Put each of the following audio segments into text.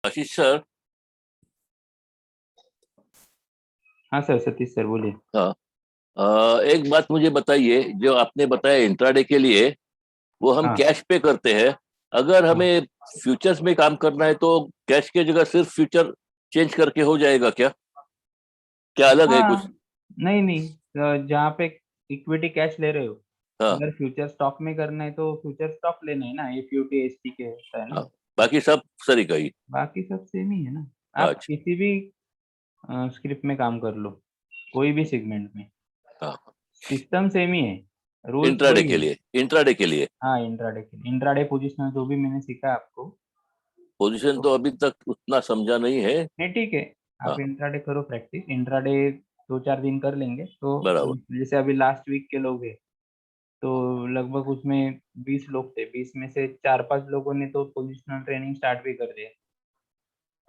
आशीष sir. हाँ sir, Satish sir बोलिए। हाँ। एक बात मुझे बताइए, जो आपने बताया इंट्राडे के लिए, वो हम हाँ कैश पे करते हैं। अगर हाँ हमें फ्यूचर्स में काम करना है तो कैश की जगह सिर्फ फ्यूचर चेंज करके हो जाएगा क्या? क्या अलग है कुछ? हाँ। नहीं नहीं, जहाँ पे इक्विटी कैश ले रहे हो, हाँ। अगर फ्यूचर स्टॉक में करना है तो फ्यूचर स्टॉक लेना है ना, एफयूटी एसटी के होता है हाँ, ना। बाकी सब सही कही। बाकी सब सेम ही है ना। आप अच्छा। किसी भी स्क्रिप्ट में काम कर लो, कोई भी सेगमेंट में, हाँ, सिस्टम सेम ही है, रूल्स इंट्राडे वही के है। लिए, इंट्राडे के लिए। हाँ, इंट्राडे पोजिशन जो भी मैंने सीखा आपको, पोजीशन तो तो अभी तक उतना समझा नहीं है। नहीं ठीक है। आप हाँ, इंट्राडे करो, प्रैक्टिस इंट्राडे 2-4 दिन कर लेंगे तो बराबर। जैसे अभी लास्ट वीक के लोग हैं, तो लगभग उसमें 20 लोग थे, 20 में से 4-5 लोगों ने तो पोजिशनल ट्रेनिंग स्टार्ट भी कर दिया।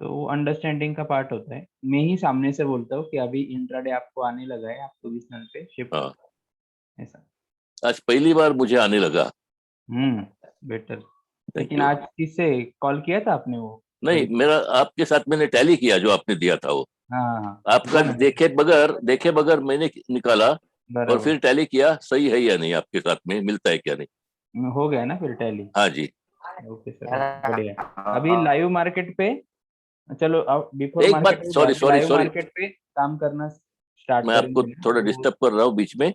तो वो अंडरस्टैंडिंग का पार्ट होता है। मैं ही सामने से बोलता हूँ कि अभी इंट्राडे आपको आने लगा है, आप पोजिशनल पे शिफ्ट हाँ, हो, ऐसा। आज पहली बार मुझे आने लगा। हम्म, बेटर। थैंक लेकिन यू। आज किससे कॉल किया था आपने वो? नहीं, बड़ी। मेरा आपके साथ मैंने टैली किया जो आपने दिया था वो। हाँ हाँ हाँ, आपका हुआ ना फिर? देखे बगैर मैंने निकाला। और बराबर। फिर टैली किया, सही है या नहीं, आपके साथ में मिलता है क्या नहीं। हो गया ना फिर टैली? हाँ जी। ओके सर, ओके, बढ़िया। अभी लाइव मार्केट पे, चलो अब बिफोर एक मार्केट बात, हो गया, सॉरी अभी सॉरी लाइव सॉरी, मार्केट पे काम करना स्टार्ट मैं आपको करेंगे ना थोड़ा तो। डिस्टर्ब कर रहा हूँ बीच में।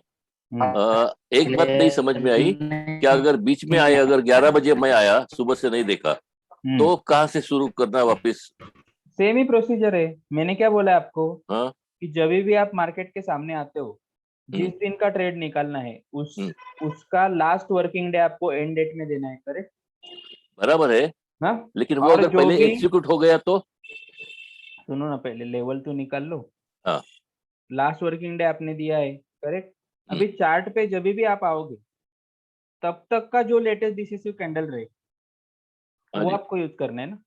हम्म। एक बात नहीं समझ में आई, क्या अगर बीच में आए, अगर 11 बजे मैं आया, सुबह से नहीं देखा, हम्म। तो कहाँ से शुरू करना वापस? सेम ही प्रोसीजर है। मैंने क्या बोला है आपको, हाँ। कि जब भी आप मार्केट के सामने आते हो, हम्म। जिस दिन का ट्रेड निकालना है, उस हम्म। उसका लास्ट वर्किंग डे आपको एंड डेट में देना है, करेक्ट? बराबर है। हाँ। लेकिन वो और अगर जो पहले भी, एग्जीक्यूट हो गया तो? सुनो ना, पहले लेवल तो निकाल लो। हाँ। लास्ट वर्किंग डे आपने दिया है, करेक्ट? हम्म। अभी चार्ट पे जब भी आप आओगे, तब तक का जो लेटेस्ट डिसेसिव कैंडल रहे, हाँ वो जी। आपको यूज करना है ना।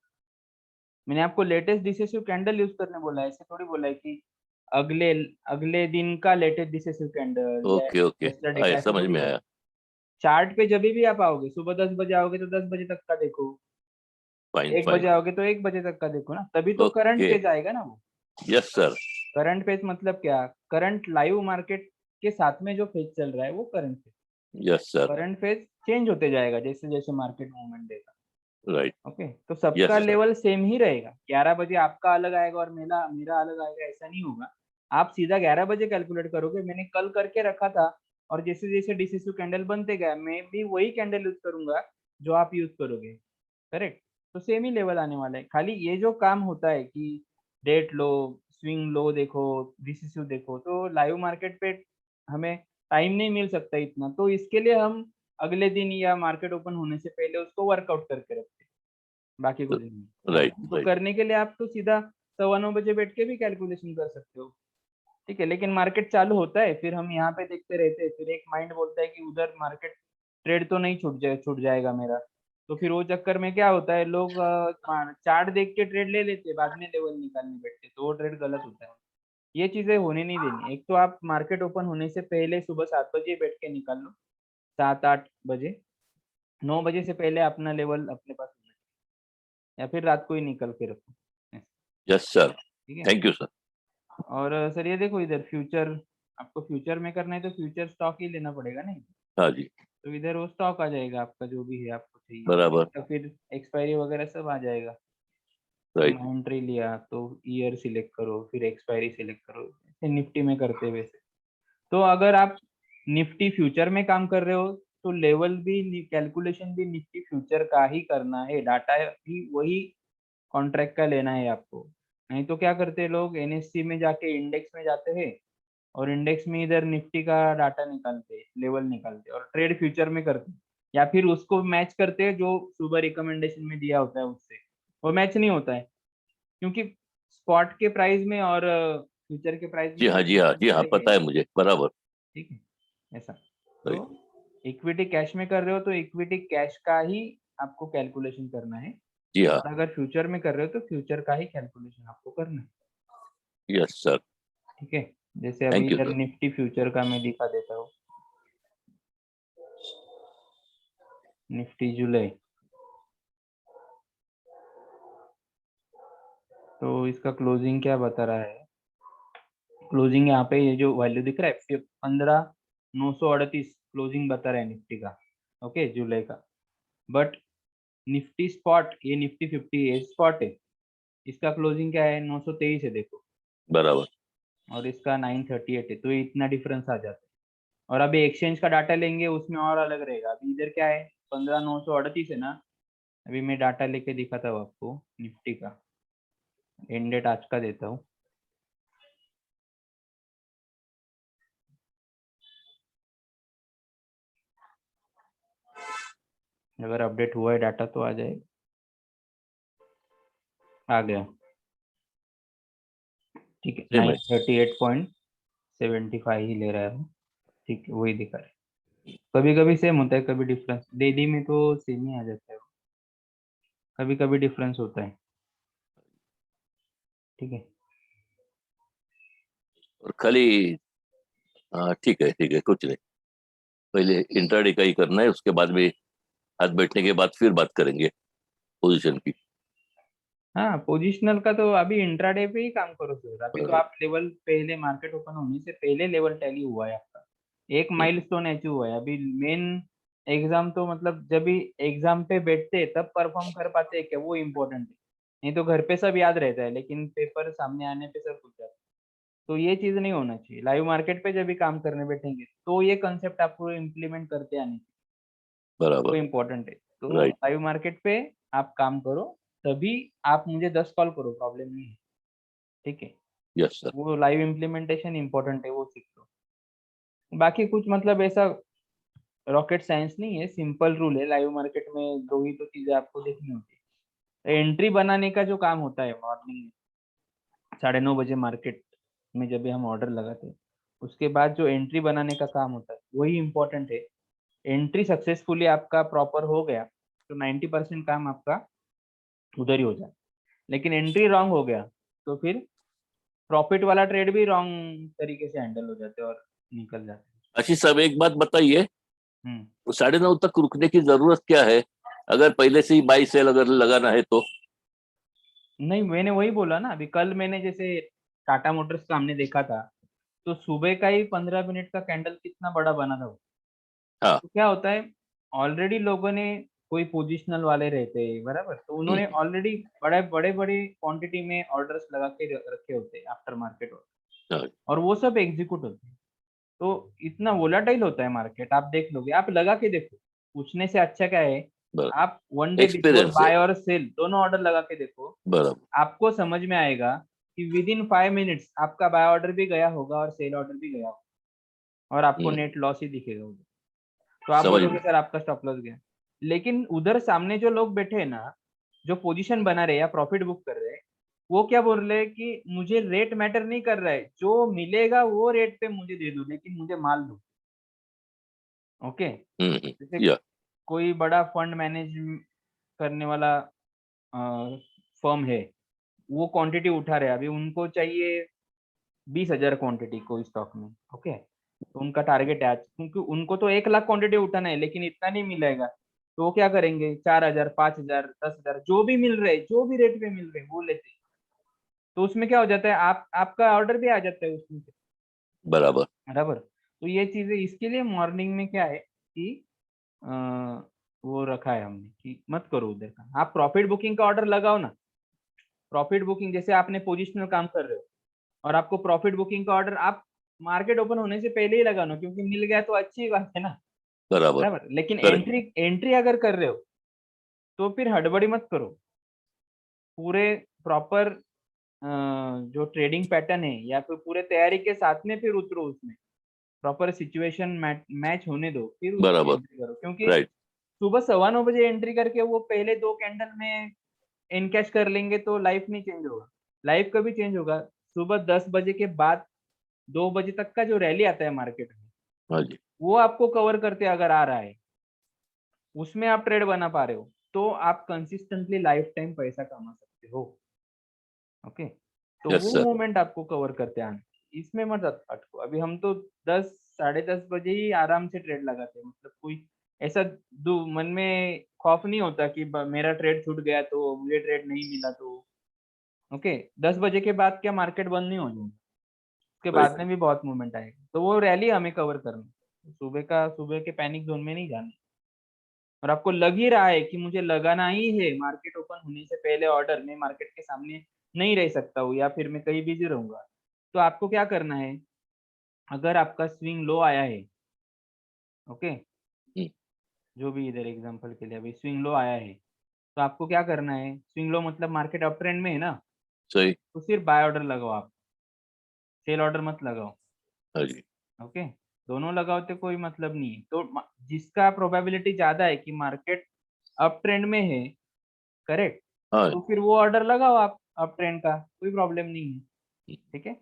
मैंने आपको लेटेस्ट डिसेसिव कैंडल यूज करने बोला है, ऐसे थोड़ी बोला है कि अगले अगले दिन का लेटेस्ट डिसेसिव कैंडल या ओके ओके, यस्टरडे का, आया, ऐसे समझ थोड़ी में बोला है। आया। चार्ट पे जब भी आप आओगे, सुबह 10 बजे आओगे तो 10 बजे तक का देखो, फाइन 1 बजे फाइन। आओगे तो 1 बजे तक का देखो ना, तभी तो करंट ओके। पेज आएगा ना वो। Yes sir. करंट पेज मतलब क्या? करंट लाइव मार्केट के साथ में जो पेज चल रहा है वो current page. Yes sir. Current page change होते जाएगा जैसे जैसे मार्केट मूवमेंट देगा। राइट। ओके, तो सबका यस सर। लेवल सेम ही रहेगा। 11 बजे आपका अलग आएगा और मेरा मेरा अलग आएगा, ऐसा नहीं होगा। आप सीधा 11 बजे कैलकुलेट करोगे, मैंने कल करके रखा था, और जैसे जैसे डिसिसिव कैंडल बनते गया, मैं भी वही कैंडल यूज करूंगा जो आप यूज करोगे, करेक्ट? तो सेम ही लेवल आने वाला है। खाली ये जो काम होता है कि डेट लो, स्विंग लो देखो, डिसिसिव देखो, तो लाइव मार्केट पे हमें टाइम नहीं मिल सकता इतना, तो इसके लिए हम अगले दिन या मार्केट ओपन होने से पहले उसको वर्कआउट करके रखते हैं, बाकी कुछ नहीं। राइट तो राइट। करने के लिए आप तो सीधा 9:15 बजे बैठ के भी कैलकुलेशन कर सकते हो, ठीक है? लेकिन मार्केट चालू होता है, फिर हम यहाँ पे देखते रहते हैं, फिर एक माइंड बोलता है कि उधर मार्केट ट्रेड तो नहीं छूट जाएगा मेरा। तो फिर वो चक्कर में क्या होता है, लोग चार्ट देख के ट्रेड ले लेते हैं, बाद में लेवल निकालने बैठते हैं, तो वो ट्रेड गलत होता है। ये चीजें होने नहीं देनी। एक तो आप मार्केट ओपन होने से पहले सुबह 7 बजे बैठ के निकाल लो, 7-8 बजे, 9 बजे से पहले अपना लेवल अपने पास होना चाहिए, या फिर रात को ही निकल के रखो, ऐसा, यस सर। ठीक है? Thank you sir. और सर ये देखो इधर फ्यूचर, आपको फ्यूचर में करना है तो फ्यूचर स्टॉक ही लेना पड़ेगा नहीं, हाँ जी। तो इधर वो स्टॉक आ जाएगा आपका जो भी है आपको चाहिए, बराबर। या फिर एक्सपायरी वगैरह सब आ जाएगा। राइट। एंट्री लिया तो ईयर सिलेक्ट करो, फिर एक्सपायरी सिलेक्ट करो, ऐसे निफ्टी में करते हैं वैसे। तो अगर आप निफ्टी फ्यूचर में काम कर रहे हो, तो लेवल भी, कैलकुलेशन भी निफ्टी फ्यूचर का ही करना है, डाटा भी वही कॉन्ट्रैक्ट का लेना है आपको। नहीं तो क्या करते हैं लोग, एनएससी में जाके इंडेक्स में जाते हैं, और इंडेक्स में इधर निफ्टी का डाटा निकालते हैं, लेवल निकालते हैं, और ट्रेड फ्यूचर में करते हैं, या फिर उसको मैच करते हैं जो सुबह रिकमेंडेशन में दिया होता है उससे। वो मैच नहीं होता है, क्योंकि स्पॉट के प्राइस में और फ्यूचर के प्राइस में जी हाँ, जी हाँ, डिफरेंस जी हाँ, है, पता है मुझे, बराबर। ठीक है, ऐसा। तो राइट। इक्विटी कैश में कर रहे हो तो इक्विटी कैश का ही आपको कैलकुलेशन करना है, जी हाँ। और अगर फ्यूचर में कर रहे हो तो फ्यूचर का ही कैलकुलेशन आपको करना है, यस सर। ठीक है? जैसे अभी थैंक यू इधर सर। निफ्टी फ्यूचर का मैं दिखा देता हूँ। निफ्टी जुलाई, तो इसका क्लोजिंग क्या बता रहा है, क्लोजिंग यहाँ पे ये जो वैल्यू दिख रहा है 15,938 क्लोजिंग बता रहा है निफ्टी का, ओके, जुलाई का। बट निफ्टी स्पॉट, ये निफ्टी 50 ये स्पॉट है, इसका क्लोजिंग क्या है 923 है देखो, बराबर। और इसका 938 है, तो ये इतना डिफरेंस आ जाता है। और अभी एक्सचेंज का डाटा लेंगे उसमें और अलग रहेगा। अभी इधर क्या है 15,938 है ना, अभी मैं डाटा लेके दिखाता हूँ आपको निफ्टी का, एंड डेट आज का देता हूँ। अगर अपडेट हुआ है डाटा तो आ जाएगा, आ गया, ठीक है, सेम है। 938.75 ही ले रहा है वो, ठीक है, वही दिखा रहा है। कभी कभी सेम होता है, कभी डिफरेंस, डेली में तो सेम ही आ जाता है, कभी कभी डिफरेंस होता है, ठीक है। और खाली, हाँ ठीक है ठीक है, कुछ नहीं, पहले इंट्राडे का ही करना है, उसके बाद में हाथ बैठने के बाद फिर बात करेंगे पोजीशन की। हाँ, पोजिशनल का तो अभी इंट्राडे पे ही काम करो सर। अभी तो बराबर। आप लेवल, पहले मार्केट ओपन होने से पहले लेवल टैली हुआ है आपका, एक हम्म, माइलस्टोन अचीव हुआ है। अभी मेन एग्जाम तो मतलब जब भी एग्जाम पे बैठते हैं तब परफॉर्म कर पाते हैं क्या, वो इम्पोर्टेंट है। नहीं तो घर पे सब याद रहता है, लेकिन पेपर सामने आने पे सब भूल जाता है। तो ये चीज नहीं होना चाहिए। लाइव मार्केट पे जब भी काम करने बैठेंगे तो ये कंसेप्ट आपको इम्प्लीमेंट करते आने चाहिए, वो बराबर। इम्पोर्टेंट है। तो राइट। लाइव मार्केट पे आप काम करो, तभी आप मुझे 10 कॉल करो, प्रॉब्लम नहीं है, ठीक है। Yes sir. वो लाइव इम्प्लीमेंटेशन इम्पोर्टेंट है, वो सीख लो। बाकी कुछ मतलब ऐसा रॉकेट साइंस नहीं है, सिंपल रूल है। लाइव मार्केट में दो ही तो चीजें आपको देखनी होती है। एंट्री बनाने का जो काम होता है मॉर्निंग में 9:30 बजे मार्केट में जब भी हम ऑर्डर लगाते हैं, उसके बाद जो एंट्री बनाने का काम होता है वही इम्पोर्टेंट है। एंट्री सक्सेसफुली आपका प्रॉपर हो गया तो 90% काम आपका उधर ही हो जाए। लेकिन एंट्री रॉन्ग हो गया तो फिर प्रॉफिट वाला ट्रेड भी रॉन्ग तरीके से हैंडल हो जाते हैं और निकल जाते आशीष साहब एक बात बताइए, हैं। 9:30 तक रुकने की जरूरत क्या है, अगर पहले से ही बाई सेल अगर लगाना है तो? नहीं, मैंने वही बोला ना, अभी कल मैंने जैसे टाटा मोटर्स का हमने देखा था, तो सुबह का ही 15 मिनट का कैंडल कितना बड़ा बना था वो। हाँ। तो क्या होता है, ऑलरेडी लोगों ने, कोई पोजिशनल वाले रहते हैं बराबर, तो उन्होंने हम्म, ऑलरेडी बड़े बड़े बड़े क्वांटिटी में ऑर्डर्स लगा के रखे होते हैं आफ्टर मार्केट, हाँ, और वो सब एग्जीक्यूट होते हैं। तो इतना वोलाटाइल होता है मार्केट, आप देख लोगे, आप लगा के देखो। पूछने से अच्छा क्या है, बराबर। आप 1 डे बिफोर एक्सपीरियंस है। बाय और सेल दोनों ऑर्डर लगा के देखो, बराबर। आपको समझ में आएगा कि विद इन 5 मिनट्स आपका बाय ऑर्डर भी गया होगा और सेल ऑर्डर भी गया होगा, और आपको हम्म, नेट लॉस ही दिखेगा उधर। तो आप समझ बोलोगे में। सर आपका स्टॉप लॉस गया, लेकिन उधर सामने जो लोग बैठे हैं ना, जो पोजीशन बना रहे या प्रॉफिट बुक कर रहे हैं, वो क्या बोल रहे हैं कि मुझे रेट मैटर नहीं कर रहा है, जो मिलेगा वो रेट पे मुझे दे दो, लेकिन मुझे माल दो, ओके। जैसे या। कोई बड़ा फंड मैनेज करने वाला फर्म है, वो क्वांटिटी उठा रहे हैं, अभी उनको चाहिए 20,000 क्वांटिटी कोई स्टॉक में, ओके। तो उनका टारगेट है आज, क्योंकि उनको तो 1 लाख क्वांटिटी उठाना है, लेकिन इतना नहीं मिलेगा, तो वो क्या करेंगे, 4,000, 5,000, 10,000 जो भी मिल रहे, जो भी रेट पे मिल रहे वो लेते हैं। तो उसमें क्या हो जाता है, आप आपका ऑर्डर भी आ जाता है उसमें से, बराबर। बराबर। तो ये चीजें, इसके लिए मॉर्निंग में क्या है कि अ, वो रखा है हमने कि मत करो उधर का, आप प्रॉफिट बुकिंग का ऑर्डर लगाओ ना। प्रॉफिट बुकिंग जैसे आपने पोजिशनल काम कर रहे हो, और आपको प्रॉफिट बुकिंग का ऑर्डर आप मार्केट ओपन होने से पहले ही लगाना, क्योंकि मिल गया तो अच्छी बात है ना, बराबर। बराबर। लेकिन करेक्ट। एंट्री एंट्री अगर कर रहे हो तो फिर हड़बड़ी मत करो, पूरे प्रॉपर जो ट्रेडिंग पैटर्न है या फिर पूरे तैयारी के साथ में फिर उतरो उसमें, प्रॉपर सिचुएशन मैच होने दो, फिर उसमें बराबर। एंट्री करो। क्योंकि राइट। सुबह 9:15 बजे एंट्री करके वो पहले 2 कैंडल में इनकैश कर लेंगे तो लाइफ नहीं चेंज होगा। लाइफ कभी चेंज होगा, सुबह 10 बजे के बाद 2 बजे तक का जो रैली आता है मार्केट में, हाँ जी। वो आपको कवर करते अगर आ रहा है, उसमें आप ट्रेड बना पा रहे हो, तो आप कंसिस्टेंटली लाइफ टाइम पैसा कमा सकते हो, ओके। तो यस वो सर। मूवमेंट आपको कवर करते आना, इसमें मत अटको। अभी हम तो 10, 10:30 बजे ही आराम से ट्रेड लगाते हैं, मतलब कोई ऐसा मन में खौफ नहीं होता कि मेरा ट्रेड छूट गया तो मुझे ट्रेड नहीं मिला तो, ओके 10 बजे के बाद क्या मार्केट बंद नहीं हो जाएगी, उसके Right. बाद में भी बहुत मूवमेंट आएगा, तो वो रैली हमें कवर करना है। सुबह के पैनिक जोन में नहीं जाना, और आपको लग ही रहा है कि मुझे लगाना ही है मार्केट ओपन होने से पहले ऑर्डर, मैं मार्केट के सामने नहीं रह सकता हूँ या फिर मैं कहीं बिजी रहूंगा, तो आपको क्या करना है, अगर आपका स्विंग लो आया है, ओके, हम्म, जो भी इधर एग्जांपल के लिए अभी स्विंग लो आया है, तो आपको क्या करना है, स्विंग लो मतलब मार्केट अप ट्रेंड में है ना, सही। तो सिर्फ बाय ऑर्डर लगाओ आप, सेल ऑर्डर मत लगाओ। हाँ जी। ओके, दोनों लगाओ तो कोई मतलब नहीं है, तो जिसका प्रोबेबिलिटी ज्यादा है कि मार्केट अप ट्रेंड में है, करेक्ट, हाँ। तो फिर वो ऑर्डर लगाओ आप अप ट्रेंड का, कोई प्रॉब्लम नहीं है, ठीक है।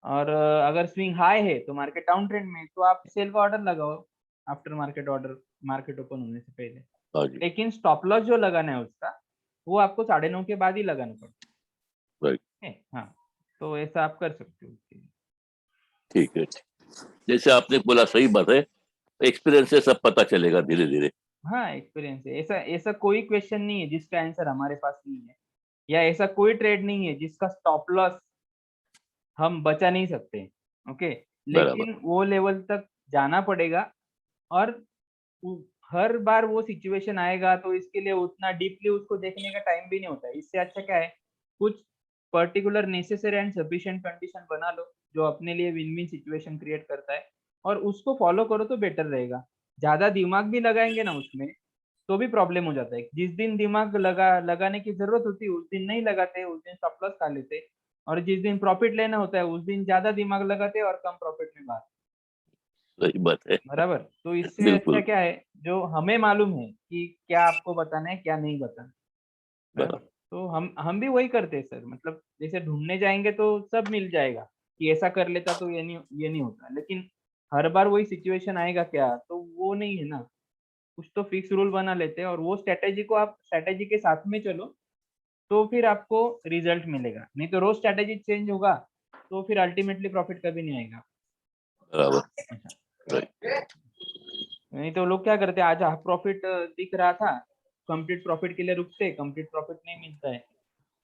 और अगर स्विंग हाई है तो मार्केट डाउन ट्रेंड में है, तो आप सेल का ऑर्डर लगाओ after market order, market open होने से पहले। हाँ जी। लेकिन स्टॉप लॉस जो लगाना है उसका, वो आपको 9:30 के बाद ही लगाना पड़ता राइट। है। हाँ, तो ऐसा आप कर सकते हो उसके लिए। ठीक है। जैसे आपने बोला सही बात है, एक्सपीरियंस से सब पता चलेगा धीरे धीरे। हाँ, एक्सपीरियंस है, ऐसा ऐसा कोई क्वेश्चन नहीं है जिसका आंसर हमारे पास नहीं है, या ऐसा कोई ट्रेड नहीं है जिसका स्टॉप लॉस हम बचा नहीं सकते। ओके, बराबर। लेकिन वो लेवल तक जाना पड़ेगा, और उ- हर बार वो सिचुएशन आएगा तो इसके लिए उतना डीपली उसको देखने का टाइम भी नहीं होता है। इससे अच्छा क्या है, कुछ particular necessary and sufficient condition बना लो जो अपने लिए विन विन सिचुएशन क्रिएट करता है, और उसको फॉलो करो तो बेटर रहेगा। ज्यादा दिमाग भी लगाएंगे ना उसमें तो भी प्रॉब्लम हो जाता है, जिस दिन दिमाग लगाने की जरूरत होती है उस दिन नहीं लगाते, उस दिन स्टॉप लॉस खा लेते, और जिस दिन प्रॉफिट लेना होता है उस दिन ज्यादा दिमाग लगाते और कम प्रॉफिट में बात। सही बात है। बराबर, तो इससे अच्छा बिल्कुल। क्या है, जो हमें मालूम है कि क्या आपको बताना है क्या नहीं बताना। बराबर, बराबर। तो हम भी वही करते हैं सर, मतलब जैसे ढूंढने जाएंगे तो सब मिल जाएगा कि ऐसा कर लेता तो ये नहीं होता, लेकिन हर बार वही सिचुएशन आएगा क्या, तो वो नहीं है ना। कुछ तो फिक्स रूल बना लेते हैं और वो स्ट्रेटेजी को आप स्ट्रेटेजी के साथ में चलो, तो फिर आपको रिजल्ट मिलेगा, नहीं तो रोज स्ट्रेटेजी चेंज होगा तो फिर अल्टीमेटली प्रॉफिट कभी नहीं आएगा। बराबर। ऐसा, राइट। नहीं तो लोग क्या करते हैं, आज हाफ प्रॉफिट दिख रहा था, कंप्लीट प्रॉफिट के लिए रुकते, कंप्लीट प्रॉफिट नहीं मिलता है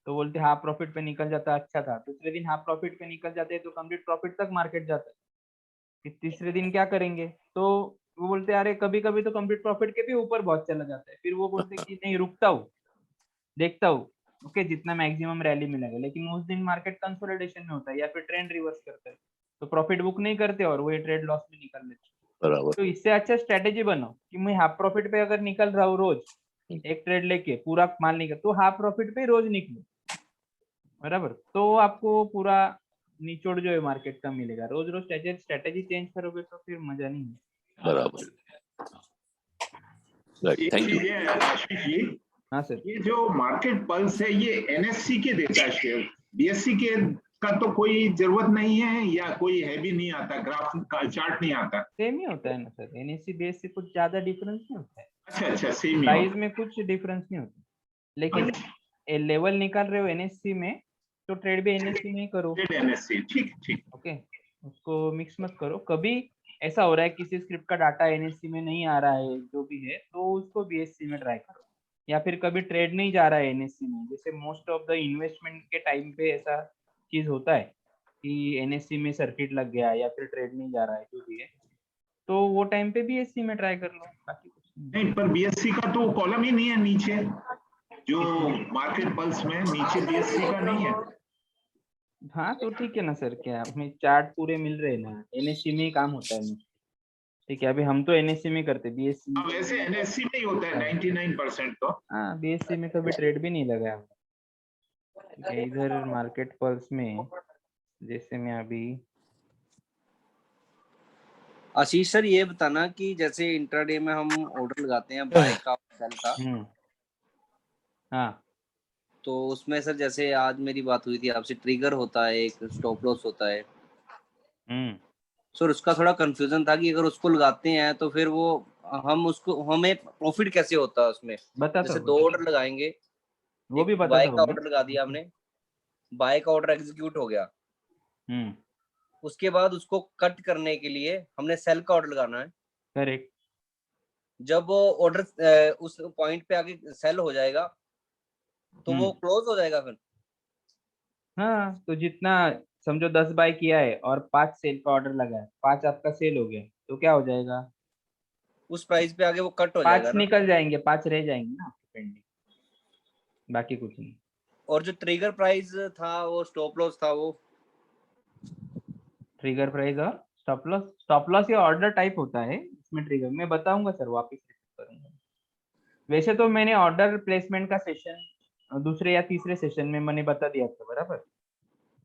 तो बोलते हाफ प्रॉफिट पे निकल जाता अच्छा था, दूसरे दिन हाफ प्रॉफिट पे निकल जाते हैं तो कंप्लीट प्रॉफिट तक मार्केट जाता है, फिर तीसरे दिन क्या करेंगे, तो वो बोलते हैं अरे कभी कभी तो कंप्लीट प्रॉफिट के भी ऊपर बहुत चला जाता है, फिर वो बोलते हैं कि नहीं रुकता हूँ, देखता हूँ, ओके जितना मैक्सिमम रैली मिलेगा, लेकिन उस दिन मार्केट कंसोलिडेशन में होता है या फिर ट्रेंड रिवर्स करता है, तो प्रॉफिट बुक नहीं करते और वही ट्रेड लॉस में निकल लेते हैं। बराबर। तो इससे अच्छा स्ट्रेटेजी बनाओ कि मैं हाफ प्रॉफिट पे अगर निकल रहा हूँ रोज, एक ट्रेड लेके पूरा माल निकल, तो हाफ प्रॉफिट पे रोज निकलो, बराबर, तो आपको पूरा निचोड़ जो है मार्केट का मिलेगा। रोज रोज स्ट्रेटेजी चेंज करोगे तो फिर मजा नहीं है। बराबर। राइट। एक थैंक यू। चीज है आशीष जी, हाँ सर। ये जो मार्केट पल्स है ये एनएससी के देता है शेयर, बीएससी के का तो कोई जरूरत नहीं है या कोई है भी नहीं आता, ग्राफ का चार्ट नहीं आता। सेम ही होता है ना सर, एनएससी बेस से कुछ ज्यादा डिफरेंस नहीं होता है, अच्छा अच्छा, सेम ही प्राइस होता में कुछ डिफरेंस नहीं होता, है। लेकिन अच्छा, लेवल निकाल रहे हो एनएससी में तो ट्रेड भी एनएससी में ही करो। ट्रेड एनएससी, ठीक ठीक। ओके, उसको मिक्स मत करो। कभी ऐसा हो रहा है किसी स्क्रिप्ट का डाटा एनएससी में नहीं आ रहा है जो भी है, तो उसको बीएससी में ट्राई करो, या फिर कभी ट्रेड नहीं जा रहा है एनएससी में, जैसे मोस्ट ऑफ द इन्वेस्टमेंट के टाइम पे ऐसा चीज होता है कि एनएससी में सर्किट लग गया या फिर ट्रेड नहीं जा रहा है जो भी है, तो वो टाइम पे बीएससी में ट्राई कर लो, बाकी कुछ नहीं। नहीं, पर बीएससी का तो कॉलम ही नहीं है नीचे, जो किसमें? मार्केट पल्स में नीचे बीएससी का नहीं है। हाँ तो ठीक है ना सर, क्या हमें चार्ट पूरे मिल रहे हैं ना, एनएससी में ही काम होता है। ठीक है, अभी हम तो एनएससी में करते, बीएससी में अब कभी वैसे लगा है? एनएससी में ही होता है 99% तो। हाँ, बीएससी में कभी ट्रेड भी नहीं लगाया हमने। ठीक है, इधर मार्केट पल्स में जैसे मैं अभी, आशीष सर ये बताना कि जैसे इंट्राडे में हम ऑर्डर लगाते हैं बाय का सेल का, हाँ तो उसमें सर जैसे आज मेरी बात हुई थी आपसे, ट्रिगर होता है, एक स्टॉप लॉस होता है। सर उसका थोड़ा कंफ्यूजन था कि अगर उसको लगाते हैं तो फिर वो हम उसको हमें प्रॉफिट कैसे होता है उसमें। बताता जैसे हूँ 2 बताता ऑर्डर लगाएंगे, हूँ, वो एक भी बाय बताता का हूँ मैं। ऑर्डर लगा दिया हमने, बाय का ऑर्डर एग्जीक्यूट हो गया, हम्म, उसके बाद उसको कट करने के लिए हमने सेल का ऑर्डर लगाना है। करेक्ट। जब वो ऑर्डर उस पॉइंट पे आके सेल हो जाएगा तो वो क्लोज हो जाएगा फिर। हाँ, तो जितना समझो 10 बाय किया है और 5 सेल का ऑर्डर लगा है, 5 आपका सेल हो गया, तो क्या हो जाएगा, उस प्राइस पे आगे वो कट हो 5 जाएगा ना। निकल जाएंगे, 5 रह जाएंगे ना आपके पेंडिंग, बाकी कुछ नहीं। और जो ट्रिगर प्राइस था वो स्टॉप लॉस था वो, ट्रिगर प्राइस और स्टॉप लॉस ये ऑर्डर टाइप होता है, इसमें ट्रिगर मैं बताऊंगा सर, वापस रिपीट करूंगा। वैसे तो मैंने ऑर्डर प्लेसमेंट का सेशन दूसरे या तीसरे सेशन में मैंने बता दिया था बराबर।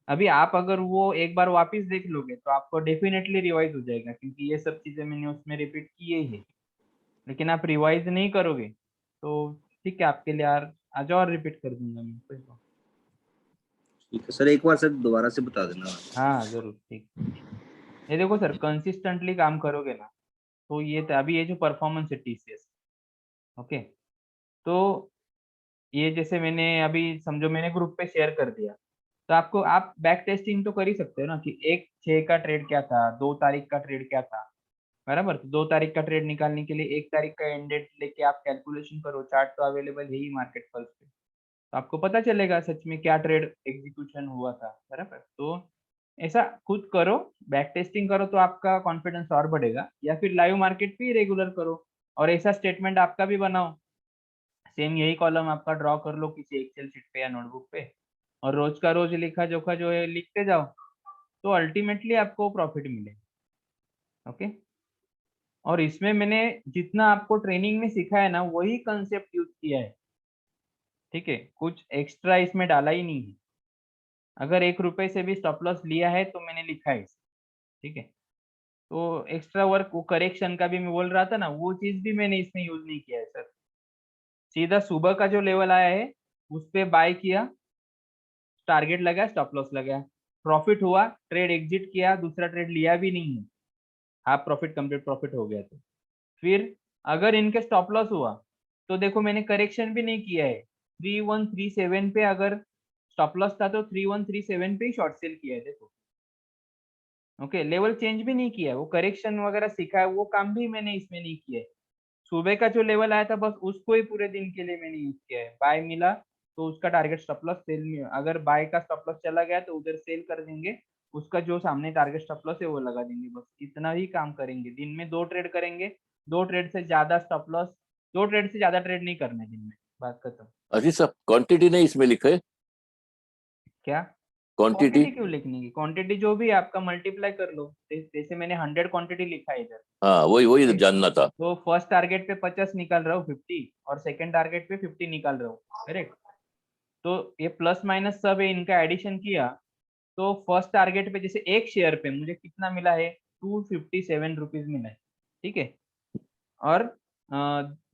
अभी आप अगर वो एक बार वापस देख लोगे तो आपको डेफिनेटली रिवाइज हो जाएगा, क्योंकि ये सब चीजें मैंने उसमें रिपीट किए ही है। लेकिन आप रिवाइज नहीं करोगे तो ठीक है, आपके लिए यार आज और रिपीट कर दूंगा मैं, कोई बात। ठीक है सर, एक बार सर दोबारा से बता देना। हाँ जरूर, ठीक। ये देखो सर, कंसिस्टेंटली काम करोगे ना तो ये अभी ये जो परफॉर्मेंस है टीसीएस, ओके, तो ये जैसे मैंने अभी समझो मैंने ग्रुप पे शेयर कर दिया, तो आपको आप बैक टेस्टिंग तो कर ही सकते हो ना कि 1/6 का ट्रेड क्या था, 2 तारीख का ट्रेड क्या था, बराबर। तो 2 तारीख का ट्रेड निकालने के लिए 1 तारीख का एंड डेट लेके आप कैलकुलेशन करो, चार्ट तो अवेलेबल है ही मार्केट पल्स पे, तो आपको पता चलेगा सच में क्या ट्रेड एग्जीक्यूशन हुआ था, बराबर। तो ऐसा खुद करो, बैक टेस्टिंग करो तो आपका कॉन्फिडेंस और बढ़ेगा, या फिर लाइव मार्केट पे रेगुलर करो और ऐसा स्टेटमेंट आपका भी बनाओ, सेम यही कॉलम आपका ड्रॉ कर लो किसी एक्सेल शीट पे या नोटबुक पे, और रोज का रोज लिखा जोखा जो है लिखते जाओ, तो अल्टीमेटली आपको प्रॉफिट मिलेगा। ओके, और इसमें मैंने जितना आपको ट्रेनिंग में सिखाया ना वही कंसेप्ट यूज किया है, ठीक है, कुछ एक्स्ट्रा इसमें डाला ही नहीं है। अगर 1 रुपए से भी स्टॉप लॉस लिया है तो मैंने लिखा है इसे, ठीक है। तो एक्स्ट्रा वर्क वो करेक्शन का भी मैं बोल रहा था ना, वो चीज भी मैंने इसमें यूज नहीं किया है सर। सीधा सुबह का जो लेवल आया है उस पे बाय किया, टारगेट लगा, स्टॉप लॉस लगा, प्रॉफिट हुआ, ट्रेड एग्जिट किया, दूसरा ट्रेड लिया भी नहीं है, हाफ प्रॉफिट कंप्लीट प्रॉफिट हो गया। तो फिर अगर इनके स्टॉप लॉस हुआ तो देखो मैंने करेक्शन भी नहीं किया है, 3137 पे अगर स्टॉप लॉस था तो 3137 पे ही शॉर्ट सेल किया है देखो। ओके, लेवल चेंज भी नहीं किया है, वो करेक्शन वगैरह सीखा है, वो काम भी मैंने इसमें नहीं किया है। सुबह का जो लेवल आया था बस उसको ही पूरे दिन के लिए मैंने यूज किया है, बाय मिला तो उसका टारगेट स्टॉप लॉस सेल में, अगर बाय का स्टॉप लॉस चला गया तो उधर सेल कर देंगे, उसका जो सामने टारगेट स्टॉप लॉस है वो लगा देंगे, बस इतना ही काम करेंगे। दिन में 2 ट्रेड करेंगे, 2 ट्रेड से ज्यादा स्टॉप लॉस, 2 ट्रेड से ज्यादा ट्रेड नहीं करना है दिन में, बात खत्म। अजीत साहब, क्वांटिटी नहीं इसमें लिखा है? क्या क्वांटिटी? क्वांटिटी क्यों लिखनी है, क्वांटिटी जो भी है आपका मल्टीप्लाई कर लो, जैसे मैंने 100 क्वांटिटी लिखा है इधर, हाँ, वही वही ओके। जानना था। तो फर्स्ट टारगेट पे 50 निकाल रहा हूँ, 50, और सेकंड टारगेट पे 50 निकाल रहा हूँ, करेक्ट। तो ये प्लस माइनस सब है, इनका एडिशन किया तो फर्स्ट टारगेट पे जैसे एक शेयर पे मुझे कितना मिला है, 257 रुपीज मिला है, ठीक है। और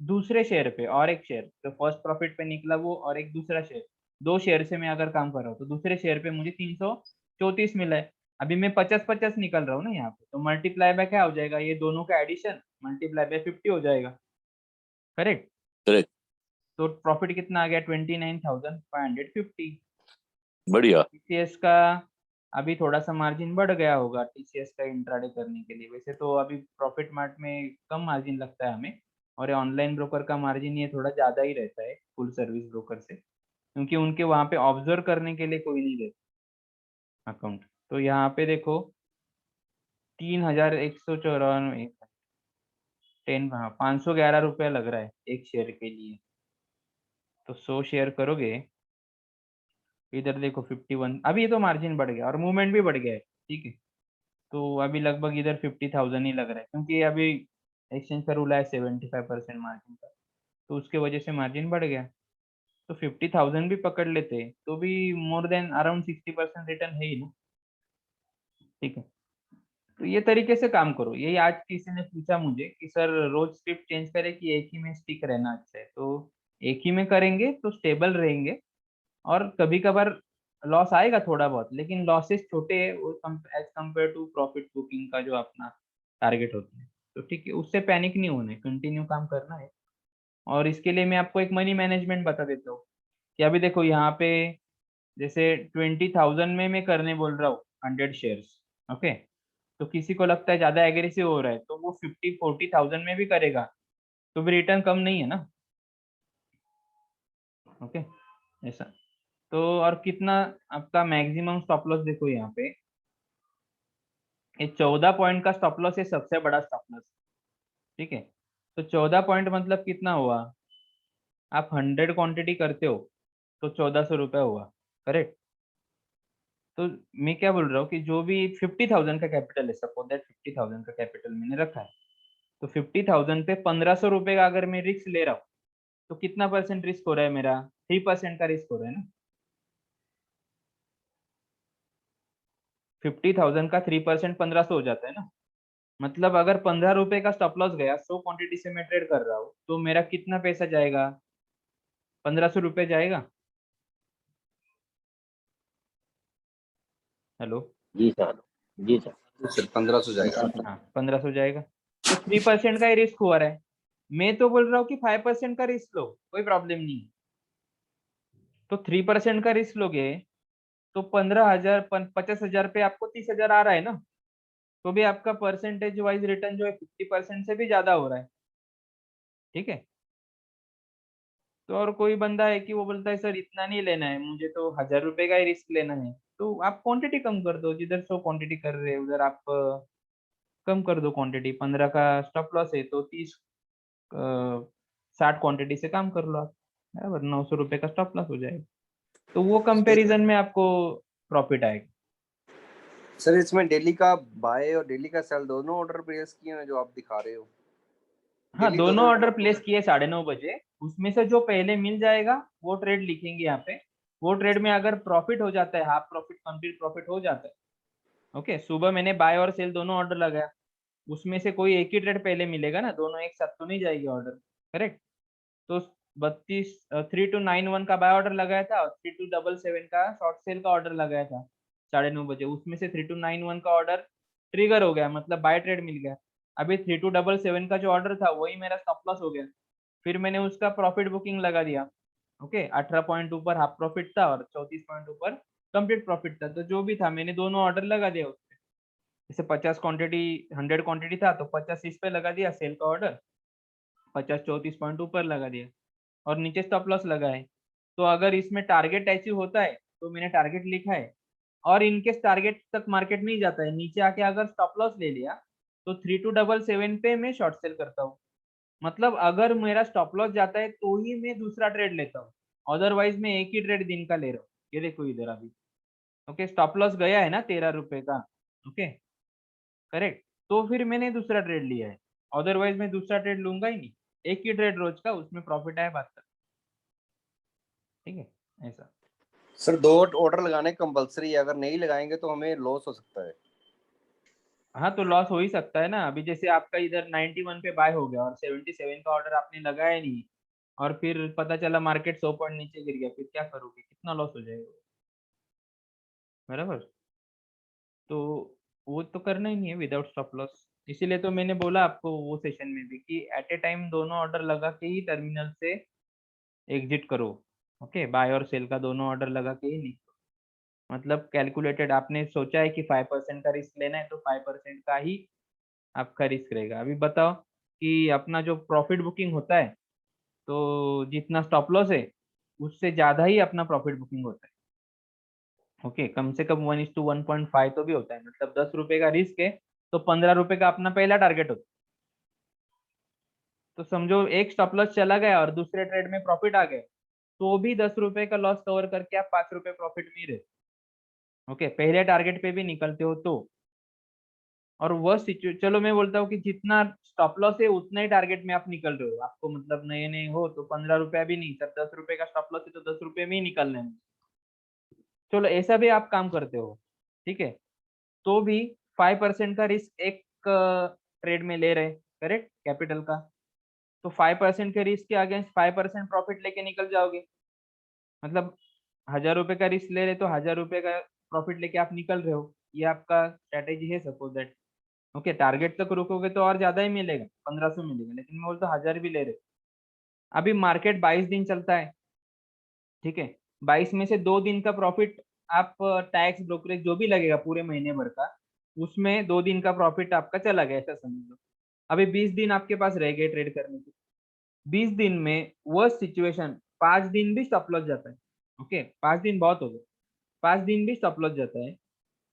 दूसरे शेयर पे और एक शेयर, तो फर्स्ट प्रॉफिट पे निकला वो, और एक दूसरा शेयर, 2 शेयर से मैं अगर काम कर रहा हूँ तो दूसरे शेयर पे मुझे 334 मिला है। अभी मैं 50-50 निकल रहा हूँ ना यहाँ पे, तो मल्टीप्लाई बाय क्या हो जाएगा, ये दोनों का एडिशन मल्टीप्लाई बाय 50 हो जाएगा, करेक्ट। करेक्ट। तो प्रॉफिट कितना आ गया, 29,550। बढ़िया। टीसीएस का अभी थोड़ा सा मार्जिन बढ़ गया होगा टीसीएस का इंट्राडे करने के लिए, वैसे तो अभी प्रॉफिट मार्ट में कम मार्जिन लगता है हमें, और ये ऑनलाइन ब्रोकर का मार्जिन ये थोड़ा ज्यादा ही रहता है फुल सर्विस ब्रोकर से, क्योंकि उनके वहां पे ऑब्जर्व करने के लिए कोई नहीं रहता अकाउंट। तो यहाँ पे देखो 3194, 10, हाँ, 511 रुपया लग रहा है एक शेयर के लिए। तो 100 शेयर करोगे, इधर देखो 51, अभी तो मार्जिन बढ़ गया और मूवमेंट भी बढ़ गया है, ठीक है। तो अभी लगभग इधर 50,000 ही लग रहा है, क्योंकि अभी एक्सचेंज का रूल है 75% मार्जिन का, तो उसके वजह से मार्जिन बढ़ गया। तो 50,000 भी पकड़ लेते तो भी मोर देन अराउंड 60% रिटर्न है ही ना, ठीक है। तो ये तरीके से काम करो। यही आज किसी ने पूछा मुझे कि सर रोज स्क्रिप्ट चेंज करे कि एक ही में स्टिक रहना अच्छा है, तो एक ही में करेंगे तो स्टेबल रहेंगे, और कभी कभार लॉस आएगा थोड़ा बहुत, लेकिन लॉसेस छोटे है वो as compared to profit booking का जो अपना टारगेट होता है। तो ठीक है, उससे पैनिक नहीं होना है, कंटिन्यू काम करना है। और इसके लिए मैं आपको एक मनी मैनेजमेंट बता देता हूँ कि अभी देखो यहाँ पे जैसे 20,000 में मैं करने बोल रहा हूँ 100 शेयर्स, ओके। तो किसी को लगता है ज्यादा एग्रेसिव हो रहा है तो वो 50-40,000 में भी करेगा, तो भी रिटर्न कम नहीं है ना, ओके, ऐसा। तो और कितना आपका मैक्सिमम स्टॉप लॉस देखो यहाँ पे, ये 14 पॉइंट का स्टॉप लॉस है, सबसे बड़ा स्टॉप लॉस। ठीक है, तो 14 पॉइंट मतलब कितना हुआ, आप 100 क्वांटिटी करते हो तो 1400 रुपये हुआ, करेक्ट। तो मैं क्या बोल रहा हूँ कि जो भी 50,000 का कैपिटल है, सपोज दैट 50,000 का कैपिटल मैंने रखा है, तो 50,000 पे 1500 रुपये का अगर मैं रिस्क ले रहा हूँ तो कितना परसेंट रिस्क हो रहा है मेरा, 3% का रिस्क हो रहा है ना। 50,000 का 3% 1500 हो जाता है ना। मतलब अगर 15 रुपए का स्टॉप लॉस गया, 100 क्वांटिटी से मैं ट्रेड कर रहा हूँ, तो मेरा कितना पैसा जाएगा, 1500 रुपये जाएगा। हेलो, जी सर, जी सर। सिर्फ 1500 जाएगा। हाँ 1500 जाएगा, तो 3% का ही रिस्क हुआ रहा है। मैं तो बोल रहा हूँ कि 5% का रिस्क लो, कोई प्रॉब्लम नहीं। तो 3% का रिस्क लोगे तो 15,000 50,000 पे आपको 30,000 आ रहा है ना, तो भी आपका परसेंटेज वाइज रिटर्न जो है 50% से भी ज्यादा हो रहा है। ठीक है, तो और कोई बंदा है कि वो बोलता है सर इतना नहीं लेना है, मुझे तो 1,000 रुपए का ही रिस्क लेना है, तो आप क्वांटिटी कम कर दो। जिधर 100 क्वांटिटी कर रहे हैं उधर आप कम कर दो क्वांटिटी। 15 का स्टॉप लॉस है तो 60 क्वांटिटी से काम कर लो आप, बराबर 900 रुपये का स्टॉप लॉस हो जाएगा। तो वो कंपैरिजन में आपको प्रॉफिट आएगा। सर इसमें डेली का बाय और डेली का सेल दोनों ऑर्डर प्लेस किए हैं जो आप दिखा रहे हो? हाँ, डेली दोनों ऑर्डर ऑर्डर प्लेस किए 9:30 बजे। उसमें से जो पहले मिल जाएगा वो ट्रेड लिखेंगे यहाँ पे। वो ट्रेड में अगर प्रॉफिट हो जाता है, हाफ प्रॉफिट कंप्लीट प्रॉफिट हो जाता है, ओके। सुबह मैंने बाय और सेल दोनों ऑर्डर लगाया, उसमें से कोई एक ही ट्रेड पहले मिलेगा ना, दोनों एक साथ तो नहीं जाएगी ऑर्डर, करेक्ट। तो 3291 का बाय ऑर्डर लगाया था और 3277 का शॉर्ट सेल का ऑर्डर लगाया था 9:30 बजे। उसमें से 3291 का ऑर्डर ट्रिगर हो गया, मतलब बाय ट्रेड मिल गया। अभी 3277 का जो ऑर्डर था वही मेरा स्टॉप लॉस हो गया। फिर मैंने उसका प्रॉफिट बुकिंग लगा दिया, ओके। 18 पॉइंट ऊपर हाफ प्रॉफिट था और 34 पॉइंट ऊपर कंप्लीट प्रॉफिट था, तो जो भी था मैंने दोनों ऑर्डर लगा दिया उसपे। जैसे 50 क्वांटिटी 100 क्वांटिटी था तो 50 इस पे लगा दिया सेल का ऑर्डर, 50 34 पॉइंट ऊपर लगा दिया और नीचे स्टॉप लॉस लगा है। तो अगर इसमें टारगेट अचीव होता है तो मैंने टारगेट लिखा है, और इनकेस टारगेट तक मार्केट नहीं जाता है, नीचे आके अगर स्टॉप लॉस ले लिया तो 3277 पे मैं शॉर्ट सेल करता हूँ। मतलब अगर मेरा स्टॉप लॉस जाता है तो ही मैं दूसरा ट्रेड लेता हूँ, अदरवाइज मैं एक ही ट्रेड दिन का ले रहा हूँ। ये देखो इधर अभी, ओके, स्टॉप लॉस गया है ना 13 रुपए का, ओके, करेक्ट। तो फिर मैंने दूसरा ट्रेड लिया है, अदरवाइज मैं दूसरा ट्रेड लूंगा ही नहीं। एक ही ट्रेड रोज का, उसमें प्रॉफिट आया बात कर। ठीक है, ऐसा। सर 2 ऑर्डर लगाने कंपलसरी है, अगर नहीं लगाएंगे तो हमें लॉस हो सकता है। हाँ, तो लॉस हो ही सकता है ना। अभी जैसे आपका इधर 91 पे बाय हो गया और 77 का ऑर्डर आपने लगाया नहीं, और फिर पता चला मार्केट 100 पॉइंट नीचे गिर गया, फिर क्या करोगे, कितना लॉस हो जाएगा, बराबर। तो वो तो करना ही नहीं है विदाउट स्टॉप लॉस। इसीलिए तो मैंने बोला आपको वो सेशन में भी कि एट ए टाइम दोनों ऑर्डर लगा के ही टर्मिनल से एग्जिट करो, ओके। बाय और सेल का दोनों ऑर्डर लगा के ही नहीं, मतलब कैलकुलेटेड। आपने सोचा है कि 5% का रिस्क लेना है तो 5% का ही आपका रिस्क रहेगा। अभी बताओ कि अपना जो प्रॉफिट बुकिंग होता है, तो जितना स्टॉप लॉस है उससे ज्यादा ही अपना प्रॉफिट बुकिंग होता है, ओके। कम से कम 1:1.5 तो भी होता है। मतलब 10 रुपए का रिस्क है तो 15 रुपए का अपना पहला टारगेट होता है। तो समझो एक स्टॉप लॉस चला गया और दूसरे ट्रेड में प्रॉफिट आ गया, तो भी 10 रुपए का लॉस कवर करके आप 5 रुपए प्रॉफिट में ही रहे, ओके। पहले टारगेट पे भी निकलते हो तो। और वह चलो मैं बोलता हूँ कि जितना स्टॉप लॉस है उतना ही टारगेट में आप निकल रहे हो। आपको मतलब नए नए हो तो 15 रुपया भी नहीं, सर 10 रुपए का स्टॉप लॉस है तो 10 रुपए में ही निकलना है। चलो ऐसा भी आप काम करते हो, ठीक है, तो भी 5% का रिस्क एक ट्रेड में ले रहे, करेक्ट, कैपिटल का। तो 5% के रिस्क के अगेंस्ट 5% प्रॉफिट लेके निकल जाओगे। मतलब 1,000 रुपए का रिस्क ले रहे तो 1,000 रुपए का प्रॉफिट लेके आप निकल रहे हो। ये आपका स्ट्रेटेजी है, सपोज दैट, ओके। टारगेट तक रुकोगे तो और ज्यादा ही मिलेगा, 1500 मिलेगा, लेकिन मैं बोलता 1,000 भी ले रहे। अभी मार्केट 22 दिन चलता है, ठीक है। 22 में से 2 दिन का प्रॉफिट आप टैक्स ब्रोकरेज जो भी लगेगा पूरे महीने भर का, उसमें 2 दिन का प्रॉफिट आपका चला गया, ऐसा समझ लो। अभी 20 दिन आपके पास रह गए ट्रेड करने के। 20 दिन में वर्स्ट सिचुएशन 5 दिन भी स्टॉप लॉस जाता है, ओके 5 दिन बहुत हो गए, 5 दिन भी स्टॉप लॉस जाता है